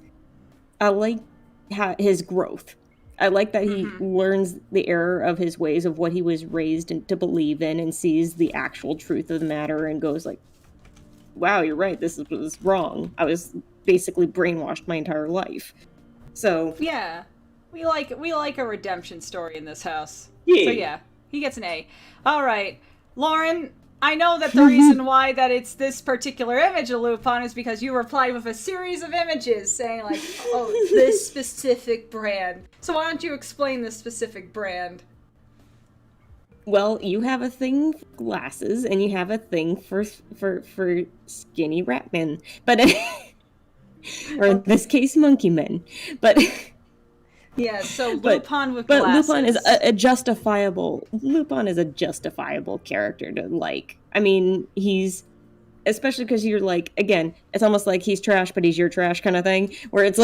growth. I like that he learns the error of his ways of what he was raised to believe in, and sees the actual truth of the matter, and goes wow, you're right. This was wrong. I was basically brainwashed my entire life. So yeah, we like a redemption story in this house. Yeah. So yeah, he gets an A. All right, Lauren. I know that the reason why that it's this particular image of Lupin is because you replied with a series of images saying this specific brand. So why don't you explain this specific brand? Well, you have a thing for glasses, and you have a thing for skinny rat men, but or in this case, monkey men. But yeah, so Lupin with glasses. But Lupin is a justifiable. Lupin is a justifiable character to like. I mean, he's especially because you're again, it's almost like he's trash, but he's your trash kind of thing, where it's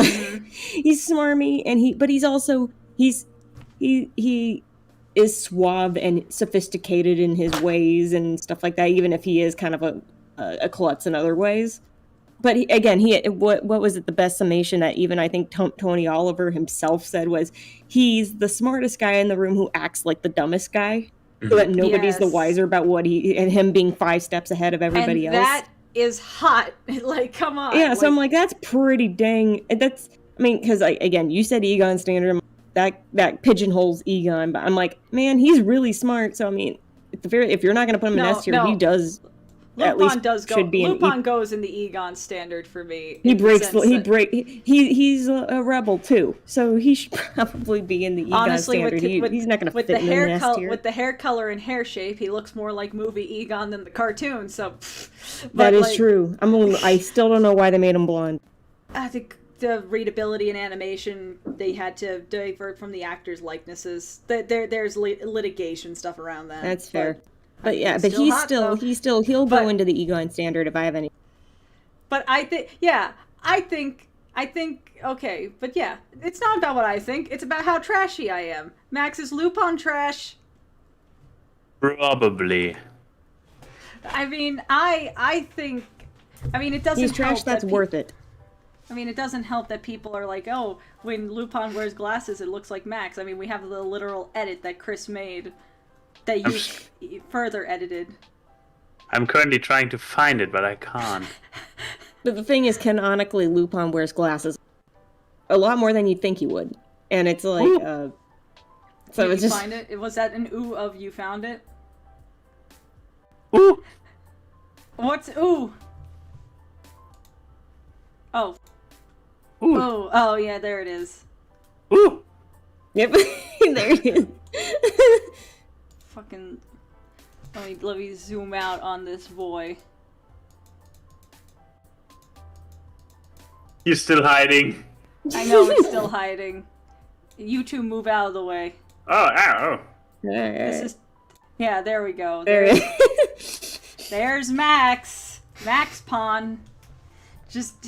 he's smarmy, and he's also he is suave and sophisticated in his ways and stuff like that, even if he is kind of a klutz in other ways. But what was it, the best summation that even I think Tony Oliver himself said was he's the smartest guy in the room who acts like the dumbest guy, so that nobody's the wiser about and him being 5 steps ahead of everybody else. That is hot. Come on. Yeah, so I'm that's pretty dang. Because again, you said Egon standard. That pigeonholes Egon, but I'm man, he's really smart. So if you're not going to put him in S tier, he does. Lupin goes in the Egon standard for me. He's a rebel too, so he should probably be in the Egon standard. He's not going to fit in the S tier. With the hair color and hair shape, he looks more like movie Egon than the cartoon. So that is true. I still don't know why they made him blonde. I think the readability and animation, they had to divert from the actors' likenesses. There's litigation stuff around that. That's fair. But yeah, but he'll go into the Egon standard if I have any. But I think, okay, but yeah, it's not about what I think, it's about how trashy I am. Max, is Lupin trash? Probably. I mean, I think, I mean, it doesn't He's trash, help that's that worth it. I mean, it doesn't help that people are like, oh, when Lupin wears glasses, it looks like Max. I mean, we have the literal edit that Chris made that you further edited. I'm currently trying to find it, but I can't. But the thing is, canonically, Lupin wears glasses a lot more than you'd think he would. And it's like, so it's just... find it? Was that an ooh of you found it? Ooh! What's ooh? Oh. Ooh! Oh, yeah, there it is. Ooh! Yep, there it is. Fucking... Let me zoom out on this boy. You're still hiding. I know it's still hiding. You two move out of the way. Oh, ow! This is... Yeah, there we go. There it is. There's Max. Max Pawn. Just...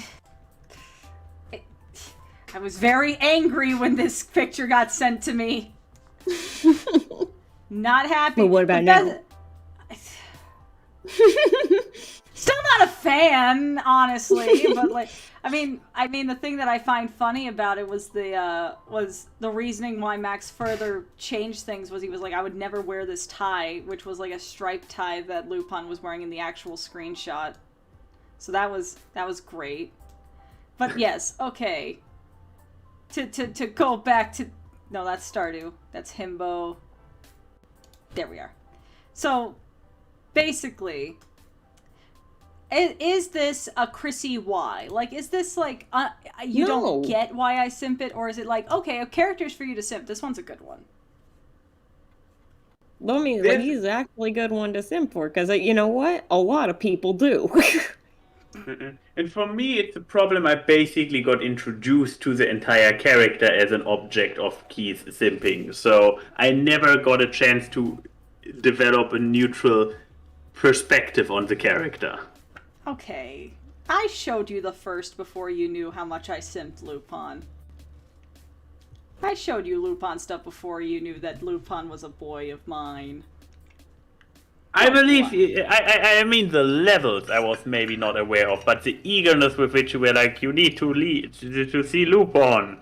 I was very angry when this picture got sent to me. Not happy. Well, what about now? Still not a fan, honestly, but like, I mean, the thing that I find funny about it was the reasoning why Max further changed things was he was like, I would never wear this tie, which was like a striped tie that Lupin was wearing in the actual screenshot. So that was great. But yes, okay. To go back to, no, that's Stardew. That's Himbo. There we are. So, basically, is this a Chrissy why? Like, is this like, you don't get why I simp it, or is it like, okay, characters for you to simp, this one's a good one? I mean, like, he's actually a good one to simp for, because, you know what? A lot of people do. And for me, it's a problem I basically got introduced to the entire character as an object of Keith's simping. So I never got a chance to develop a neutral perspective on the character. Okay. I showed you the first before you knew how much I simped Lupin. I showed you Lupin stuff before you knew that Lupin was a boy of mine. I believe, I mean the levels I was maybe not aware of, but the eagerness with which you were like, you need to see Lupin.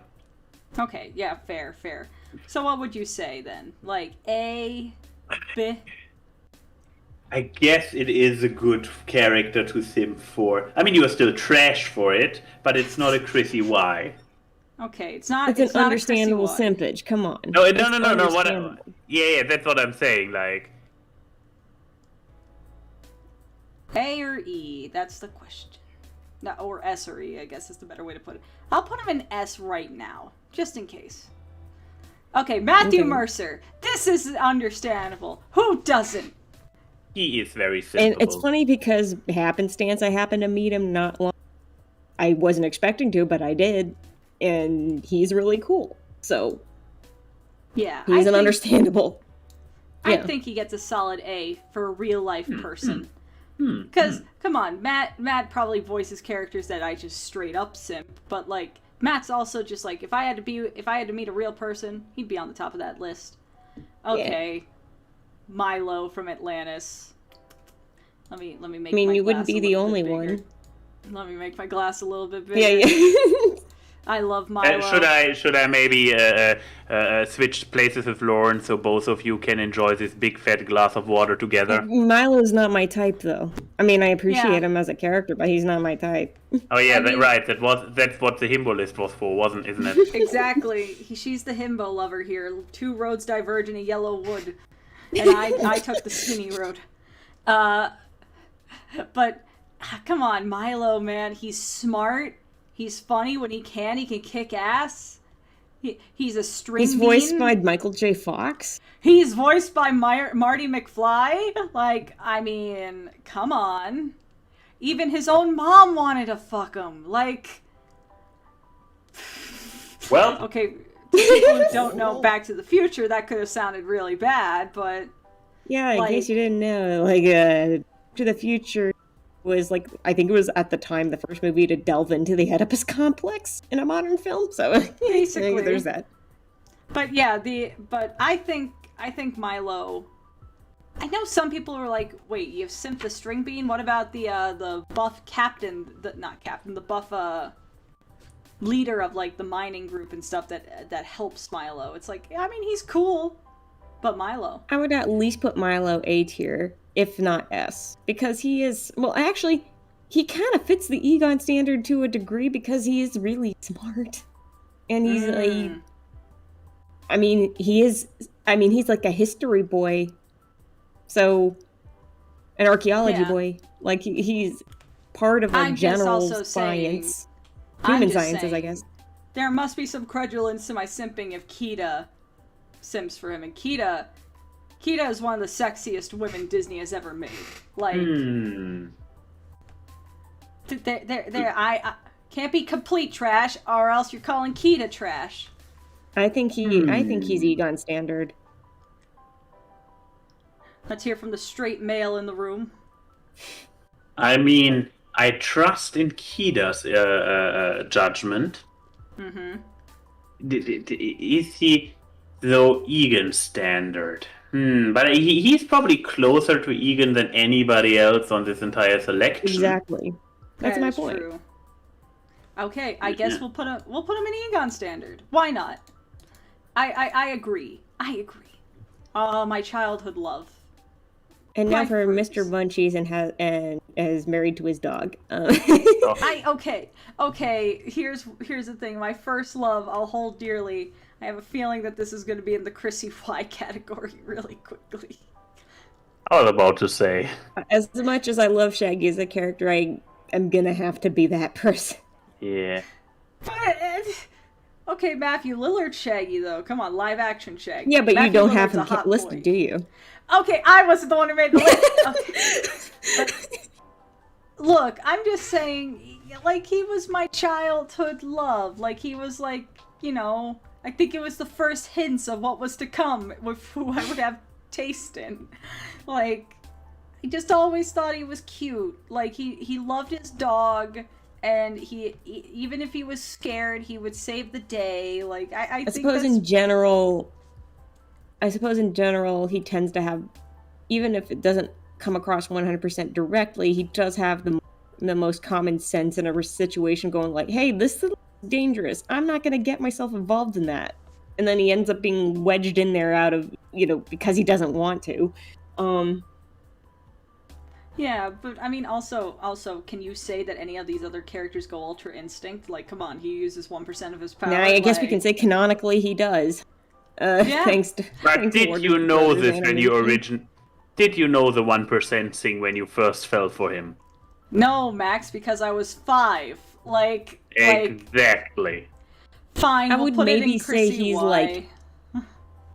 Okay, yeah, fair. So what would you say then? Like, A, B? I guess it is a good character to simp for. I mean, you are still trash for it, but it's not a Chrissy Y. Okay, it's not. It's an not understandable a Chrissy Y. simpage. Come on. No. What? Yeah, that's what I'm saying. Like, A or E? That's the question. No, or S or E, I guess is the better way to put it. I'll put him in S right now, just in case. Okay, Matthew Mercer. This is understandable. Who doesn't? he is very simpable. And it's funny because happenstance, I happened to meet him not long. I wasn't expecting to, but I did, and he's really cool. So yeah, he's an understandable. I think he gets a solid A for a real life person. Because come on, Matt probably voices characters that I just straight up simp, but like Matt's also just like if I had to meet a real person, he'd be on the top of that list. Okay, yeah. Milo from Atlantis. Let me make. I mean, my you wouldn't glass be a the little only bit bigger. one. Let me make my glass a little bit bigger. Yeah. I love Milo. Should I maybe switch places with Lauren so both of you can enjoy this big fat glass of water together? Milo's not my type, though. I mean, I appreciate him as a character, but he's not my type. Oh yeah, right. That's what the himbo list was for, isn't it? Exactly. She's the himbo lover here. Two roads diverge in a yellow wood, and I took the skinny road. But come on, Milo, man. He's smart. He's funny when he can kick ass. He's a string He's voiced by Michael J. Fox. He's voiced by Marty McFly. Like, I mean, come on. Even his own mom wanted to fuck him. Like, well, okay, to people who don't know Back to the Future, that could have sounded really bad, but yeah, in case you didn't know, like, To the Future was like, I think it was at the time the first movie to delve into the Oedipus complex in a modern film. So basically, there's that. But yeah, but I think Milo I know some people were like, wait, you've simped the string bean? What about the buff captain, the buff leader of like the mining group and stuff that helps Milo? It's like, I mean, he's cool, but Milo. I would at least put Milo A tier, if not S, because he is, well, actually, he kind of fits the Egon standard to a degree because he is really smart. And he's like, I mean, he's like a history boy. So, an archaeology boy. Like, he's part of a general science. Human sciences, I guess. There must be some credulence to my simping if Kita simps for him. And Kita is one of the sexiest women Disney has ever made. Like, I can't be complete trash, or else you're calling Kita trash. I think he's Egon standard. Let's hear from the straight male in the room. I mean, I trust in Kida's judgment. Mm-hmm. Is he, though, Egan standard? But he's probably closer to Egan than anybody else on this entire selection. Exactly. That's my point. True. Okay, I guess we'll put him in Egon standard. Why not? I agree. My childhood love. And now for Mr. Munchies and is married to his dog. Okay. Here's the thing. My first love, I'll hold dearly. I have a feeling that this is going to be in the Chrissy Y category really quickly. I was about to say. As much as I love Shaggy as a character, I am gonna have to be that person. Yeah. Okay, Matthew Lillard's Shaggy though. Come on, live action Shaggy. Yeah, but Matthew you don't Lillard's have him listed, do you? Okay, I wasn't the one who made the list. Okay. Look, I'm just saying, like, he was my childhood love. Like, he was like, you know, I think it was the first hints of what was to come with who I would have taste in. Like, I just always thought he was cute. Like, he loved his dog, and he even if he was scared, he would save the day. Like, I think suppose in general, he tends to have, even if it doesn't come across 100% directly, he does have the most common sense in a situation going like, hey, this is dangerous. I'm not going to get myself involved in that. And then he ends up being wedged in there out of, because he doesn't want to. Yeah, but I mean, also, can you say that any of these other characters go Ultra Instinct? Like, come on, he uses 1% of his power. Nah, I guess we can say canonically he does. Yeah. Thanks to. But did you know this when you Did you know the 1% thing when you first fell for him? No, Max, because I was 5. Exactly. Fine, I we'll would put maybe it in say he's Y. like.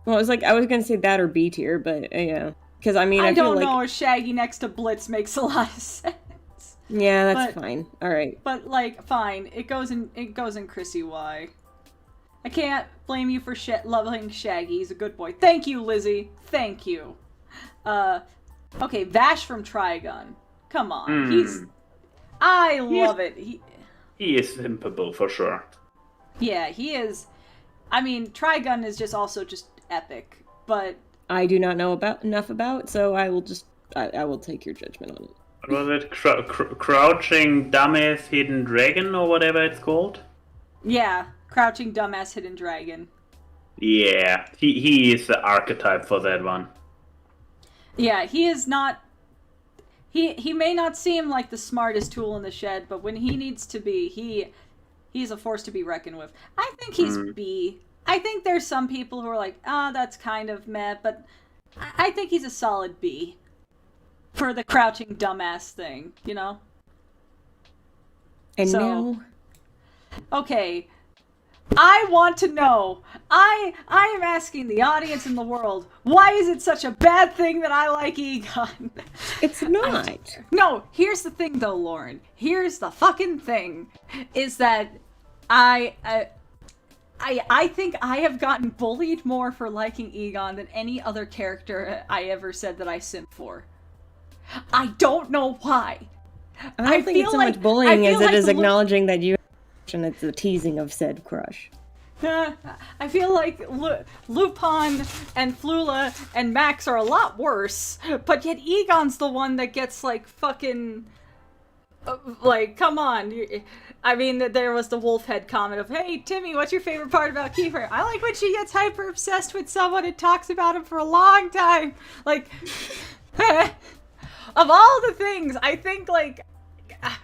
Well, I was gonna say that or B tier, but yeah, because I mean, I don't feel know. like A Shaggy next to Blitz makes a lot of sense. yeah, that's fine. All right, but fine. It goes in Chrissy Y. I can't blame you for loving Shaggy. He's a good boy. Thank you, Lizzie. Thank you. Okay, Vash from Trigun. Come on, I love it. He is simpable for sure. Yeah, he is. I mean, Trigun is just epic, but I do not know enough about, so I will I will take your judgment on it. What was it? Crouching Dumbass Hidden Dragon or whatever it's called? Yeah, Crouching Dumbass Hidden Dragon. Yeah, he is the archetype for that one. Yeah, he is not. He may not seem like the smartest tool in the shed, but when he needs to be, he's a force to be reckoned with. I think he's B. I think there's some people who are like, that's kind of meh, but I think he's a solid B. For the crouching dumbass thing, And now... Okay. I want to know. I am asking the audience in the world, why is it such a bad thing that I like Egon? It's not. No, here's the thing though, Lauren. Here's the fucking thing. Is that I think I have gotten bullied more for liking Egon than any other character I ever said that I simp for. I don't know why. I don't think it's so much bullying as it is acknowledging that you and it's the teasing of said crush. I feel like Lupin and Flula and Max are a lot worse, but yet Egon's the one that gets, like, fucking... like, come on. I mean, there was the Wolfhead comment of, hey, Timmy, what's your favorite part about Kiefer? I like when she gets hyper obsessed with someone and talks about him for a long time. Like, of all the things, I think, like, at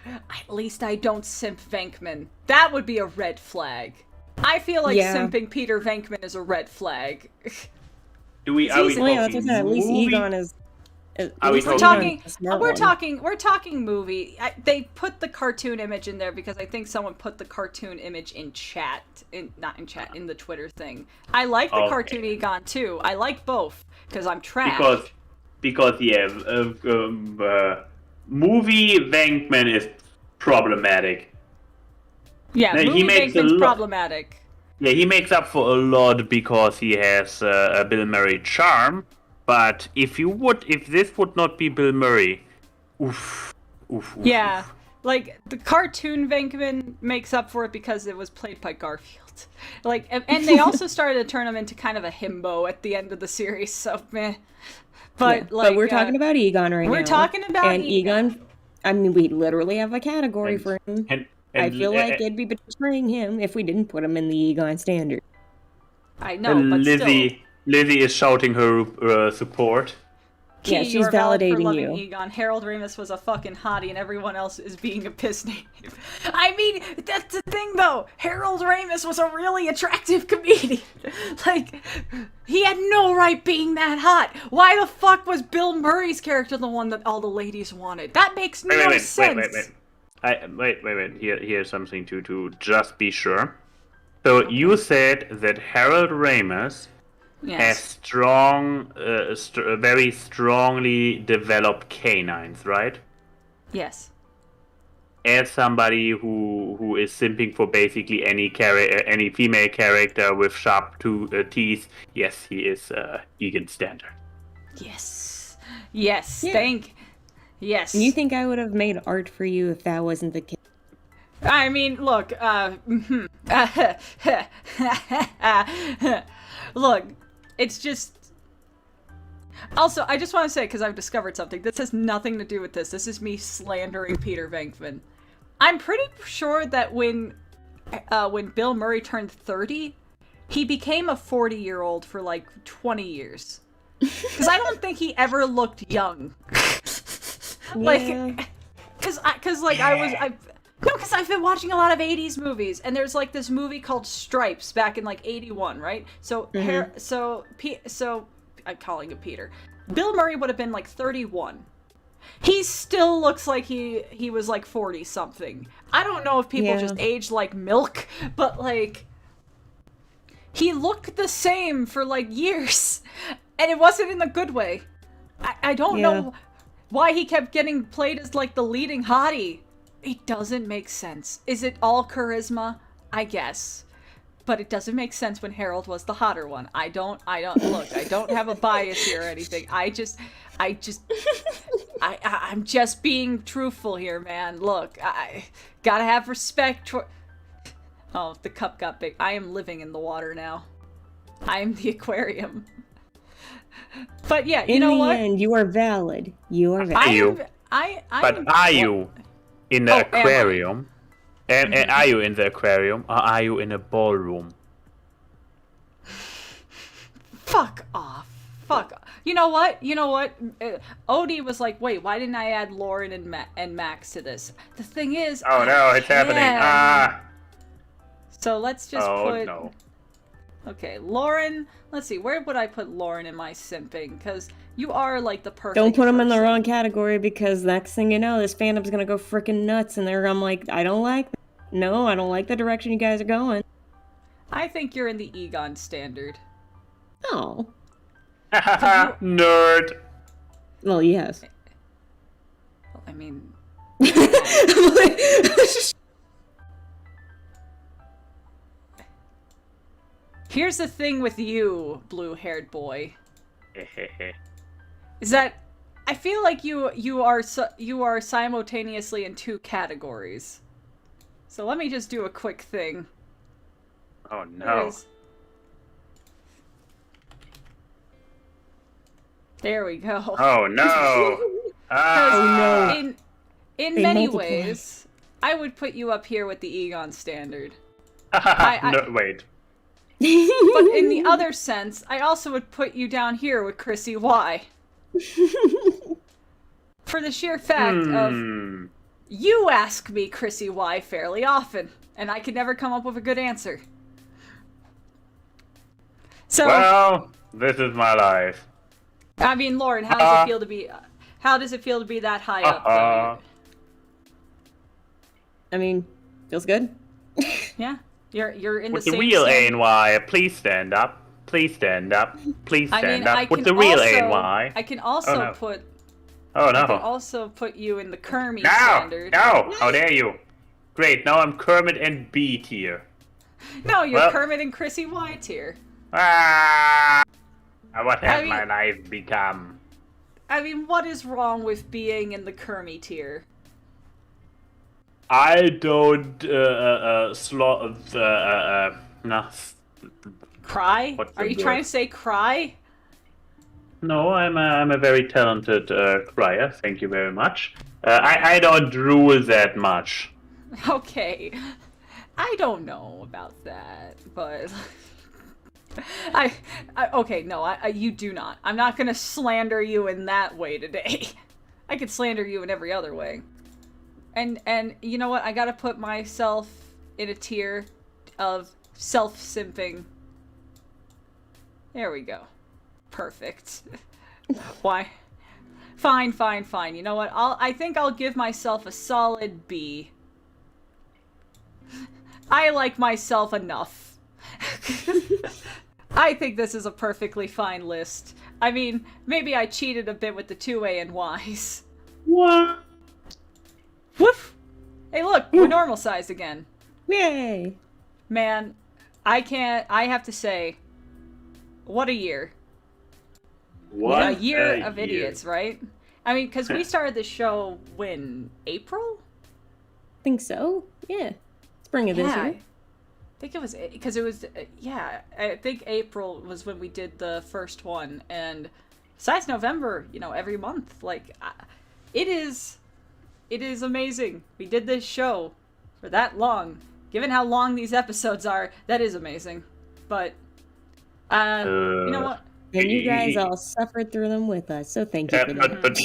least I don't simp Venkman. That would be a red flag. I feel like simping Peter Venkman is a red flag. Are we talking at least Egon is... We're talking movie. They put the cartoon image in there because I think someone put the cartoon image in chat. Not in chat, in the Twitter thing. I like the cartoon Egon too. I like both because I'm trash. Because movie Venkman is problematic. Yeah, movie Venkman's problematic. Yeah, he makes up for a lot because he has a Bill Murray charm. But if this would not be Bill Murray, oof. Yeah, like the cartoon Venkman makes up for it because it was played by Garfield. Like, and they also started to turn him into kind of a himbo at the end of the series. So, meh. But we're talking about Egon right now. We're talking about Egon. I mean, we literally have a category for him. And I feel like it'd be betraying him if we didn't put him in the Egon standard. I know, but still. Lizzie is shouting her support. Yeah, she's validating you. Egon. Harold Ramis was a fucking hottie and everyone else is being a piss name. I mean, that's the thing though. Harold Ramis was a really attractive comedian. Like, he had no right being that hot. Why the fuck was Bill Murray's character the one that all the ladies wanted? That makes no sense. Wait. Here's something to just be sure. So you said that Harold Ramis has very strongly developed canines, right? Yes. As somebody who is simping for basically any female character with sharp teeth, yes, he is Egan standard. Yes. Yeah. Yes. You think I would have made art for you if that wasn't the case? I mean, look, look, it's just... Also, I just want to say, because I've discovered something, this has nothing to do with this. This is me slandering Peter Venkman. I'm pretty sure that when Bill Murray turned 30, he became a 40-year-old for, like, 20 years. Because I don't think he ever looked young. Like, because I've been watching a lot of 80s movies, and there's like this movie called Stripes back in like 81, right? So, I'm calling him Peter. Bill Murray would have been like 31. He still looks like he was like 40 something. I don't know if people just age like milk, but like, he looked the same for like years, and it wasn't in the good way. I don't know why he kept getting played as like the leading hottie. It doesn't make sense. Is it all charisma? I guess. But it doesn't make sense when Harold was the hotter one. I don't look, I don't have a bias here or anything. I'm just being truthful here, man. Look, I gotta have respect for... Oh, the cup got big. I am living in the water now. I am the aquarium. But yeah, you know what? In the end, you are valid. You are valid. Are you in the aquarium? And are you in the aquarium, or are you in a ballroom? Fuck off. Fuck off. You know what? Odie was like, wait, why didn't I add Lauren and Max to this? The thing is... Oh no, it's happening. So let's just put... no. Okay, Lauren... Let's see, where would I put Lauren in my simping? Because you are, like, the perfect Don't put them in the person. wrong category, because next thing you know, this fandom's gonna go freaking nuts, and I'm like, I don't like that. No, I don't like the direction you guys are going. I think you're in the Egon standard. Oh. Nerd! Well, yes. I mean... Here's the thing with you, blue-haired boy. Is that I feel like you are simultaneously in two categories. So let me just do a quick thing. Oh no. There we go. Oh no. In They many multiply. ways, I would put you up here with the Egon standard. No, wait. But in the other sense, I also would put you down here with Chrissy Y. For the sheer fact of you ask me Chrissy Y fairly often, and I could never come up with a good answer. So, Well, this is my life. I mean, Lauren, how does it feel to be? How does it feel to be that high up? I mean, feels good. Yeah, you're in With the the same. real stand- ANY, please stand up. Please stand up. Please I stand mean, I up. With can the real also, ANY. I can also no. put. Oh I can no. also put you in the Kermie No! standard. No! How dare you? Great, now I'm Kermit and B tier. No, you're Well- Kermit and Chrissy Y tier. Ah! What has I mean- my life become? I mean, what is wrong with being in the Kermie tier? I don't no. Cry? What's Are the you trying word? to say cry? No, I'm a very talented crier. Thank you very much. I don't drool that much. Okay. I don't know about that, but I okay, no, you do not. I'm not gonna slander you in that way today. I could slander you in every other way. And you know what? I gotta put myself in a tier of self-simping. There we go. Perfect. Why? Fine. You know what? I think I'll give myself a solid B. I like myself enough. I think this is a perfectly fine list. I mean, maybe I cheated a bit with the 2 ANYs. What? Woof! Hey look, we're normal sized again. Yay! Man, I have to say, what a year. What? A year of idiots, right? I mean, because we started the show when? April? Think so? Yeah. Spring of this Yeah. year. I think it was, because it was, yeah, I think April was when we did the first one, and besides November, you know, every month, like, it is amazing. We did this show for that long. Given how long these episodes are, that is amazing. But, you know what? And you guys all suffered through them with us, so thank you for that. But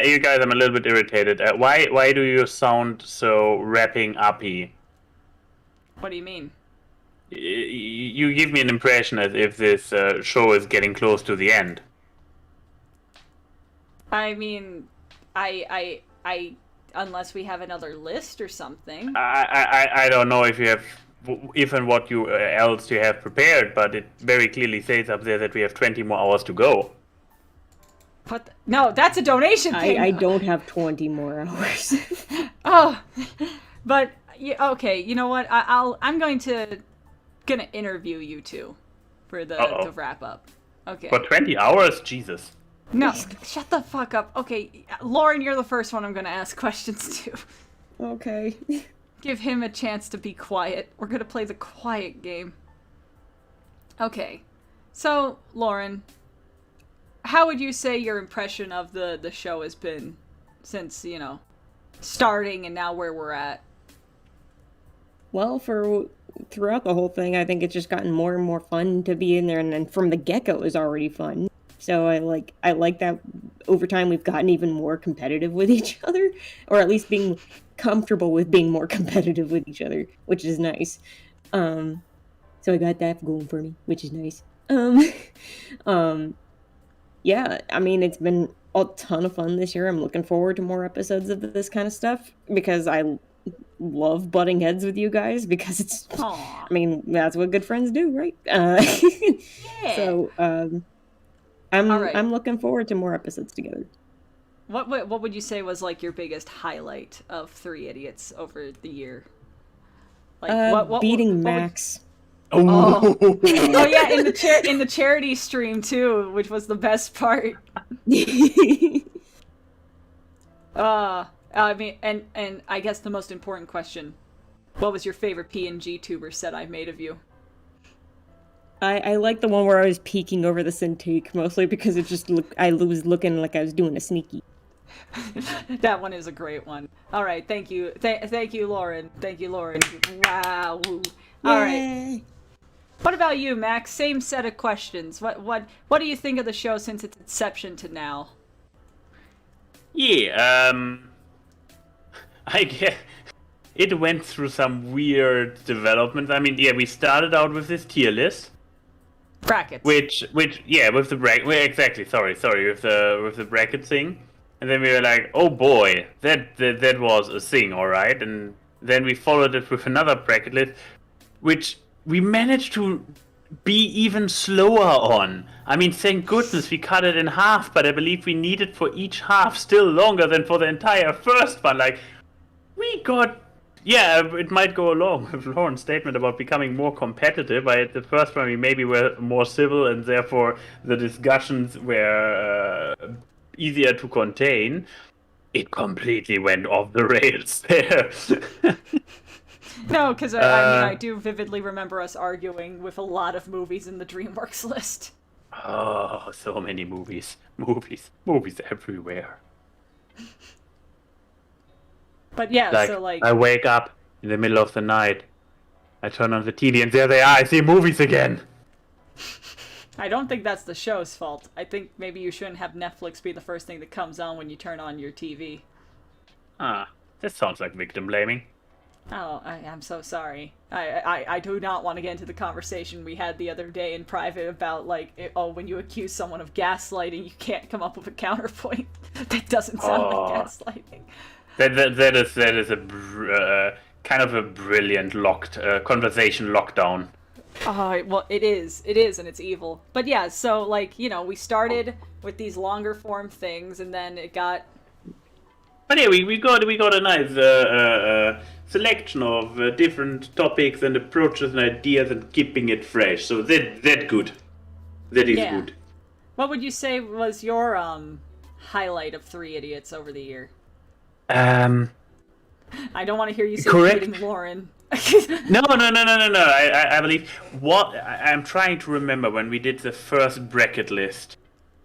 you guys, I'm a little bit irritated. Why do you sound so wrapping uppy? What do you mean? You give me an impression as if this show is getting close to the end. I mean, I unless we have another list or something. I don't know if you have, if and what you else you have prepared, but it very clearly says up there that we have 20 more hours to go. But no, that's a donation thing. I don't have 20 more hours. Oh, but yeah, okay. You know what? I'm gonna interview you two for the wrap up. Okay. For 20 hours, Jesus. No, shut the fuck up. Okay, Lauren, you're the first one I'm gonna ask questions to. Okay. Give him a chance to be quiet. We're gonna play the quiet game. Okay, so Lauren, how would you say your impression of the show has been since, you know, starting and now where we're at? Well, throughout the whole thing, I think it's just gotten more and more fun to be in there, and then from the get-go it was already fun. So I like that over time we've gotten even more competitive with each other, or at least being comfortable with being more competitive with each other, which is nice. So I got that going for me, which is nice. Yeah, I mean, it's been a ton of fun this year. I'm looking forward to more episodes of this kind of stuff because I love butting heads with you guys because it's, Aww. I mean, that's what good friends do, right? Yeah. So, All right. I'm looking forward to more episodes together. What would you say was like your biggest highlight of Three Idiots over the year? Like beating what would- Max. Oh. Oh yeah, in the charity stream too, which was the best part. I mean, and I guess the most important question: What was your favorite PNG tuber set I made of you? I like the one where I was peeking over the Cintiq, mostly because it just I was looking like I was doing a sneaky. That one is a great one. All right, thank you. Thank you, Lauren. Thank you, Lauren. Wow. All right. What about you, Max? Same set of questions. What do you think of the show since its inception to now? Yeah, I guess it went through some weird developments. I mean, yeah, we started out with this tier list. Brackets. Which, yeah, with the bracket. Well, exactly. Sorry, with the bracket thing. And then we were like, oh boy, that was a thing, all right. And then we followed it with another bracket list, which we managed to be even slower on. I mean, thank goodness we cut it in half, but I believe we needed for each half still longer than for the entire first one. Like, we got... Yeah, it might go along with Lauren's statement about becoming more competitive. At the first one, we maybe were more civil, and therefore the discussions were easier to contain. It completely went off the rails there. No, because I do vividly remember us arguing with a lot of movies in the DreamWorks list. Oh, so many movies everywhere. But yeah, I wake up in the middle of the night, I turn on the TV, and there they are. I see movies again. I don't think that's the show's fault. I think maybe you shouldn't have Netflix be the first thing that comes on when you turn on your TV. That sounds like victim blaming. Oh, I'm so sorry. I do not want to get into the conversation we had the other day in private about, like, when you accuse someone of gaslighting, you can't come up with a counterpoint. That doesn't sound like gaslighting. That is a kind of a brilliant conversation lockdown. Oh, well, it is, and it's evil. But yeah, so, like, we started with these longer form things, and then it got... But yeah, we got a nice selection of different topics and approaches and ideas and keeping it fresh. So that good. That is good. What would you say was your highlight of Three Idiots over the year? I don't want to hear you say reading Lauren. No. I believe I'm trying to remember when we did the first bracket list.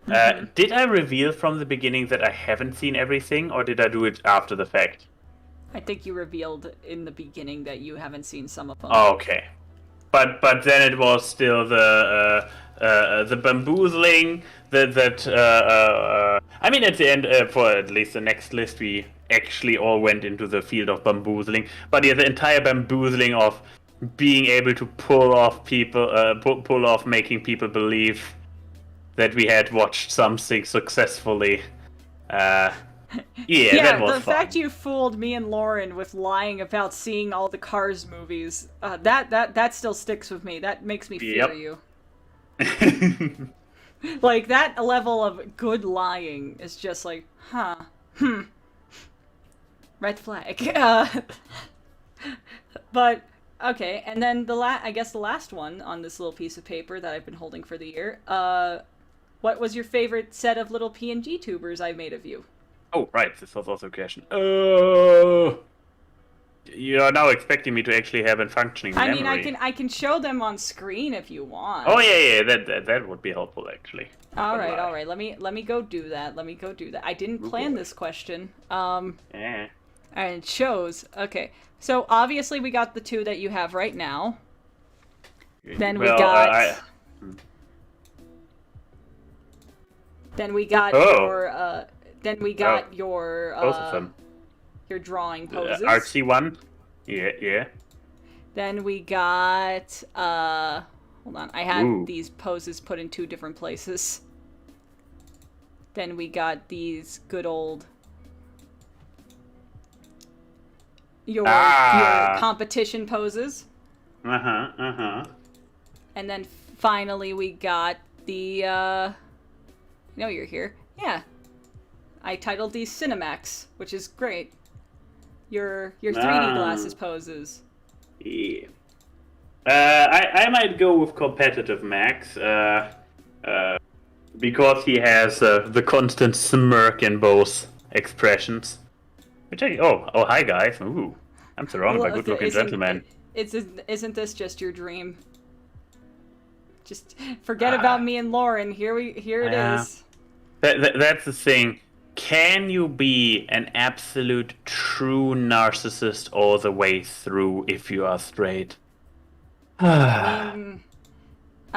Did I reveal from the beginning that I haven't seen everything, or did I do it after the fact? I think you revealed in the beginning that you haven't seen some of them. Oh, okay. But then it was still the bamboozling. I mean, at the end, for at least the next list, we actually all went into the field of bamboozling. But yeah, the entire bamboozling of being able to pull off making people believe that we had watched something successfully. That was the fun. fact you fooled me and Lauren with lying about seeing all the Cars movies, that still sticks with me. That makes me fear you. Like, that level of good lying is just like, red flag. But okay, and then I guess the last one on this little piece of paper that I've been holding for the year. What was your favorite set of little PNG tubers I made of you? Oh, right, this was also a question. You are now expecting me to actually have a functioning memory. I mean, I can show them on screen if you want. Oh yeah, that would be helpful actually. All right. Let me go do that. I didn't plan this question. And it shows. Okay, so obviously we got the two that you have right now. Then we got. Then we got your. Then we got your. Both of them. Your drawing poses. Artsy one. Yeah. Then we got. Hold on, I had these poses put in two different places. Then we got these good old. Your competition poses. And then finally we got the. No, you're here. Yeah. I titled these Cinemax, which is great. Your 3D glasses poses. Yeah. I might go with competitive Max. Because he has the constant smirk in both expressions. Which hi guys. Ooh. I'm surrounded by good-looking gentlemen. Isn't this just your dream? Just forget about me and Lauren. Here it is. That's the thing. Can you be an absolute true narcissist all the way through if you are straight? I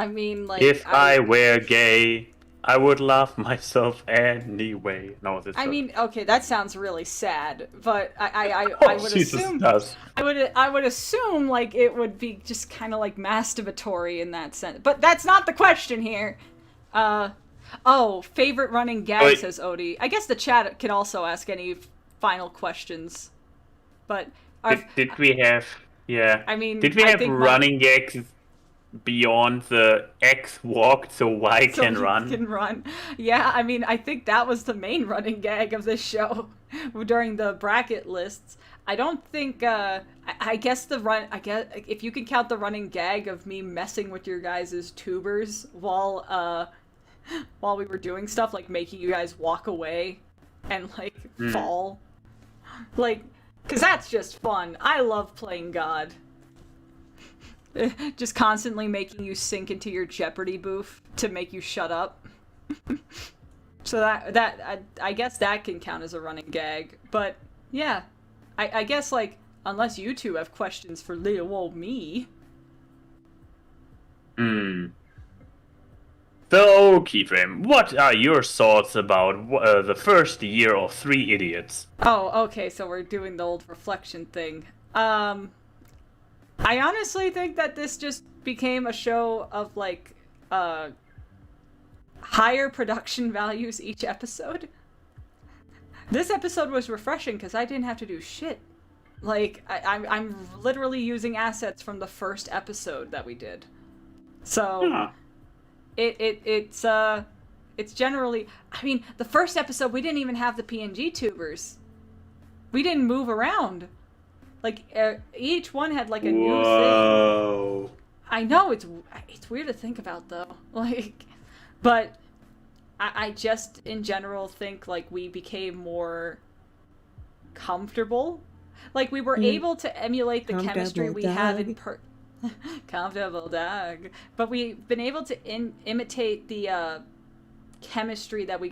mean, like, if I were gay, I would love myself anyway. No, this. I mean, okay, that sounds really sad, but I would Jesus assume does. I would assume like it would be just kind of like masturbatory in that sense. But that's not the question here. Favorite running gag, says Odie. I guess the chat can also ask any final questions. But did we have? Yeah. I mean, did we have running gags beyond the X walked so Y can run? Can run. Yeah, I mean, I think that was the main running gag of this show during the bracket lists. I don't think I guess if you can count the running gag of me messing with your guys' tubers while we were doing stuff like making you guys walk away and like fall. Like, cuz that's just fun. I love playing God. Just constantly making you sink into your Jeopardy booth to make you shut up. So I guess that can count as a running gag. But yeah, I guess like unless you two have questions for Leo or me. So, Keyframe, what are your thoughts about the first year of 3 Idiots? Oh, okay, so we're doing the old reflection thing. I honestly think that this just became a show of, like, higher production values each episode. This episode was refreshing because I didn't have to do shit. Like, I'm literally using assets from the first episode that we did. So, it's generally... I mean, the first episode, we didn't even have the PNG tubers. We didn't move around. Like, each one had, like, a new thing. I know, it's weird to think about, though. Like, but I just, in general, think, like, we became more comfortable. Like, we were able to emulate the chemistry we have in comfortable dog. But we've been able to imitate the chemistry that we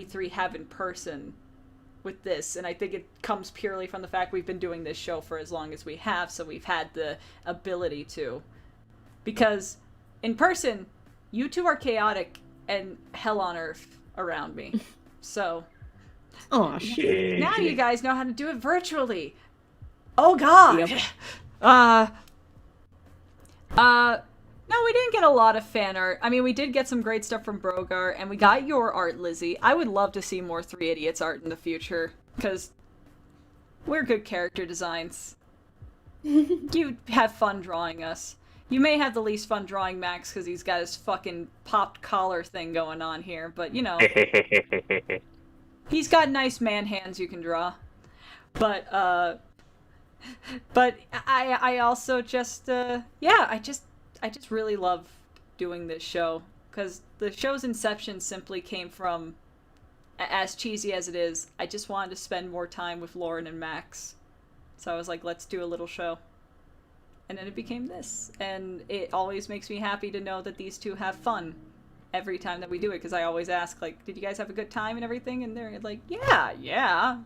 three have in person with this, and I think it comes purely from the fact we've been doing this show for as long as we have, so we've had the ability to. Because in person, you two are chaotic and hell on earth around me. So oh shit. Now you guys know how to do it virtually. Oh god. Yep. No, we didn't get a lot of fan art. I mean, we did get some great stuff from Brogar, and we got your art, Lizzie. I would love to see more 3 Idiots art in the future, because we're good character designs. You have fun drawing us. You may have the least fun drawing Max, because he's got his fucking popped collar thing going on here, but, you know. He's got nice man hands you can draw. But I also just, I just really love doing this show, because the show's inception simply came from, as cheesy as it is, I just wanted to spend more time with Lauren and Max. So I was like, let's do a little show. And then it became this. And it always makes me happy to know that these two have fun every time that we do it, because I always ask, like, did you guys have a good time and everything? And they're like, yeah.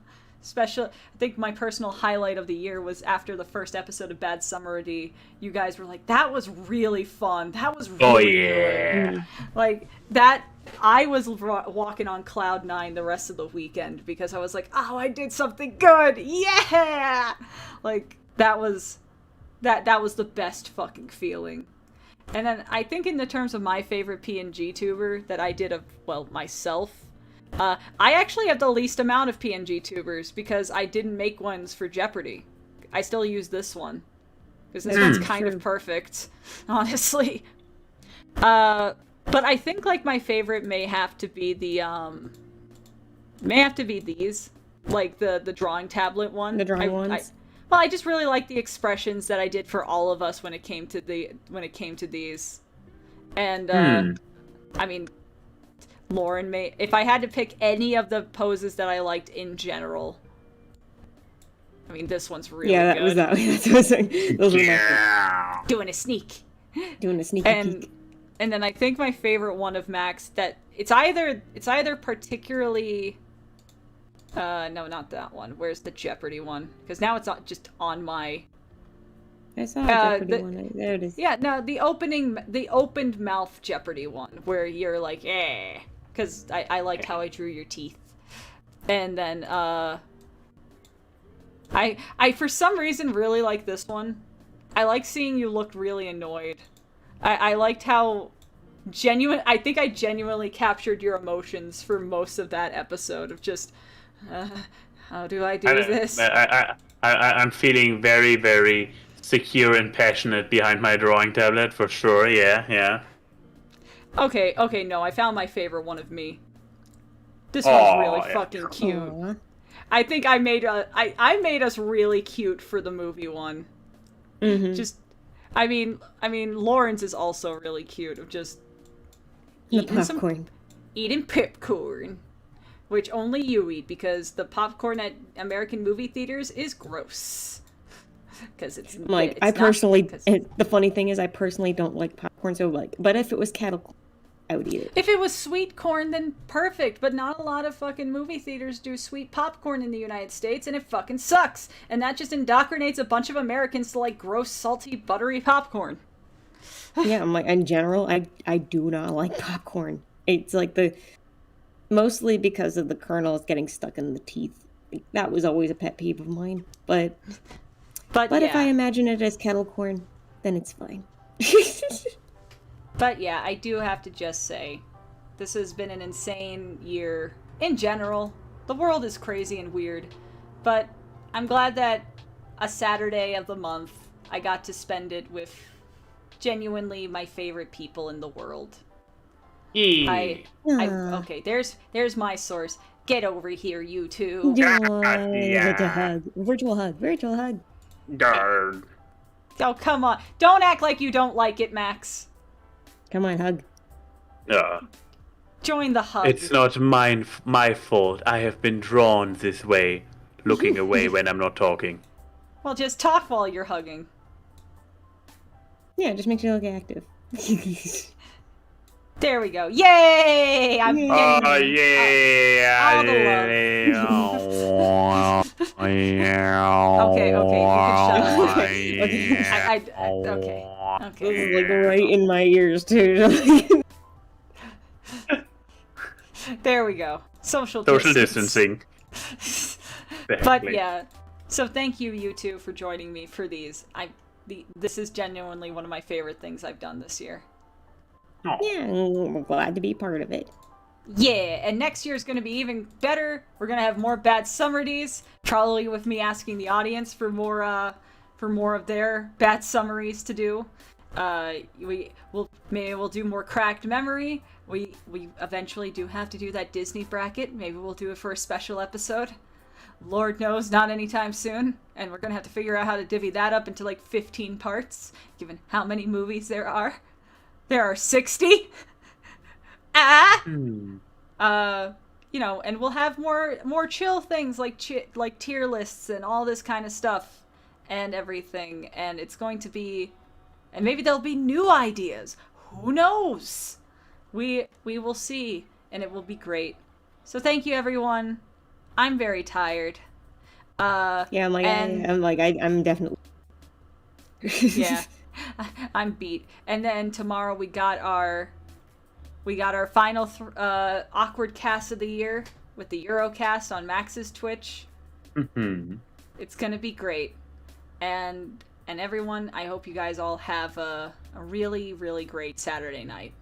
I think my personal highlight of the year was after the first episode of Bad Summerity. You guys were like, that was really fun. That was really good. Like, that, I was walking on cloud 9 the rest of the weekend because I was like, oh, I did something good. Yeah! Like, that was the best fucking feeling. And then I think in the terms of my favorite PNG tuber that I did myself, I actually have the least amount of PNG tubers because I didn't make ones for Jeopardy. I still use this one. Because this one's kind of perfect, honestly. But I think, like, my favorite may have to be these. Like, the drawing tablet one. The drawing ones? I just really like the expressions that I did for all of us when it came to these. And, I mean... Lauren if I had to pick any of the poses that I liked in general, mean, this one's really that good. was that. That's what I was saying. Those were my Doing a sneak. doing a sneaky peek. And then I think my favorite one of Max, that it's either particularly no, not that one. Where's the Jeopardy one? Because now it's not just on my I saw a Jeopardy one. There it is. Yeah, no, the opened mouth Jeopardy one, where you're like, eh, because I liked how I drew your teeth. And then I for some reason really like this one. I like seeing you look really annoyed. I liked how I think I genuinely captured your emotions for most of that episode of just, how do I do this? I'm feeling very, very secure and passionate behind my drawing tablet, for sure, yeah. Okay, no, I found my favorite one of me. This one's really fucking cute. Aww. I think I made us really cute for the movie one. Mm-hmm. Just, I mean, Lauren's is also really cute of just eating popcorn, which only you eat because the popcorn at American movie theaters is gross. Because it's like the funny thing is I personally don't like popcorn, so but if it was kettle, I would eat it. If it was sweet corn, then perfect, but not a lot of fucking movie theaters do sweet popcorn in the United States, and it fucking sucks. And that just indoctrinates a bunch of Americans to like gross, salty, buttery popcorn. Yeah, I'm like, in general, I do not like popcorn. It's like mostly because of the kernels getting stuck in the teeth. That was always a pet peeve of mine. But yeah. If I imagine it as kettle corn, then it's fine. But yeah, I do have to just say, this has been an insane year in general. The world is crazy and weird, but I'm glad that a Saturday of the month, I got to spend it with genuinely my favorite people in the world. Okay, there's my source. Get over here, you two. Yeah. Virtual hug. Darn. Oh, come on. Don't act like you don't like it, Max. Come on, hug. Join the hug. It's not my fault. I have been drawn this way, looking away when I'm not talking. Well, just talk while you're hugging. Yeah, just makes you look active. There we go. Yay! I'm getting yeah! all the love. Okay, you can shut up. Okay. This is like right in my ears too. There we go. Social distancing. But yeah, so thank you two for joining me for these. This is genuinely one of my favorite things I've done this year. Oh. Yeah, we're glad to be part of it. Yeah, and next year's going to be even better. We're going to have more bad summaries, probably with me asking the audience for more of their bad summaries to do. We'll do more cracked memory. We eventually do have to do that Disney bracket. Maybe we'll do it for a special episode. Lord knows, not anytime soon. And we're going to have to figure out how to divvy that up into like 15 parts, given how many movies there are. There are 60. And we'll have more chill things like tier lists and all this kind of stuff and everything. And it's going to be, and maybe there'll be new ideas. Who knows? We will see, and it will be great. So thank you, everyone. I'm very tired. I'm definitely. Yeah, I'm beat. And then tomorrow we got our final awkward cast of the year with the Eurocast on Max's Twitch. Mm-hmm. It's gonna be great, and everyone, I hope you guys all have a really, really great Saturday night.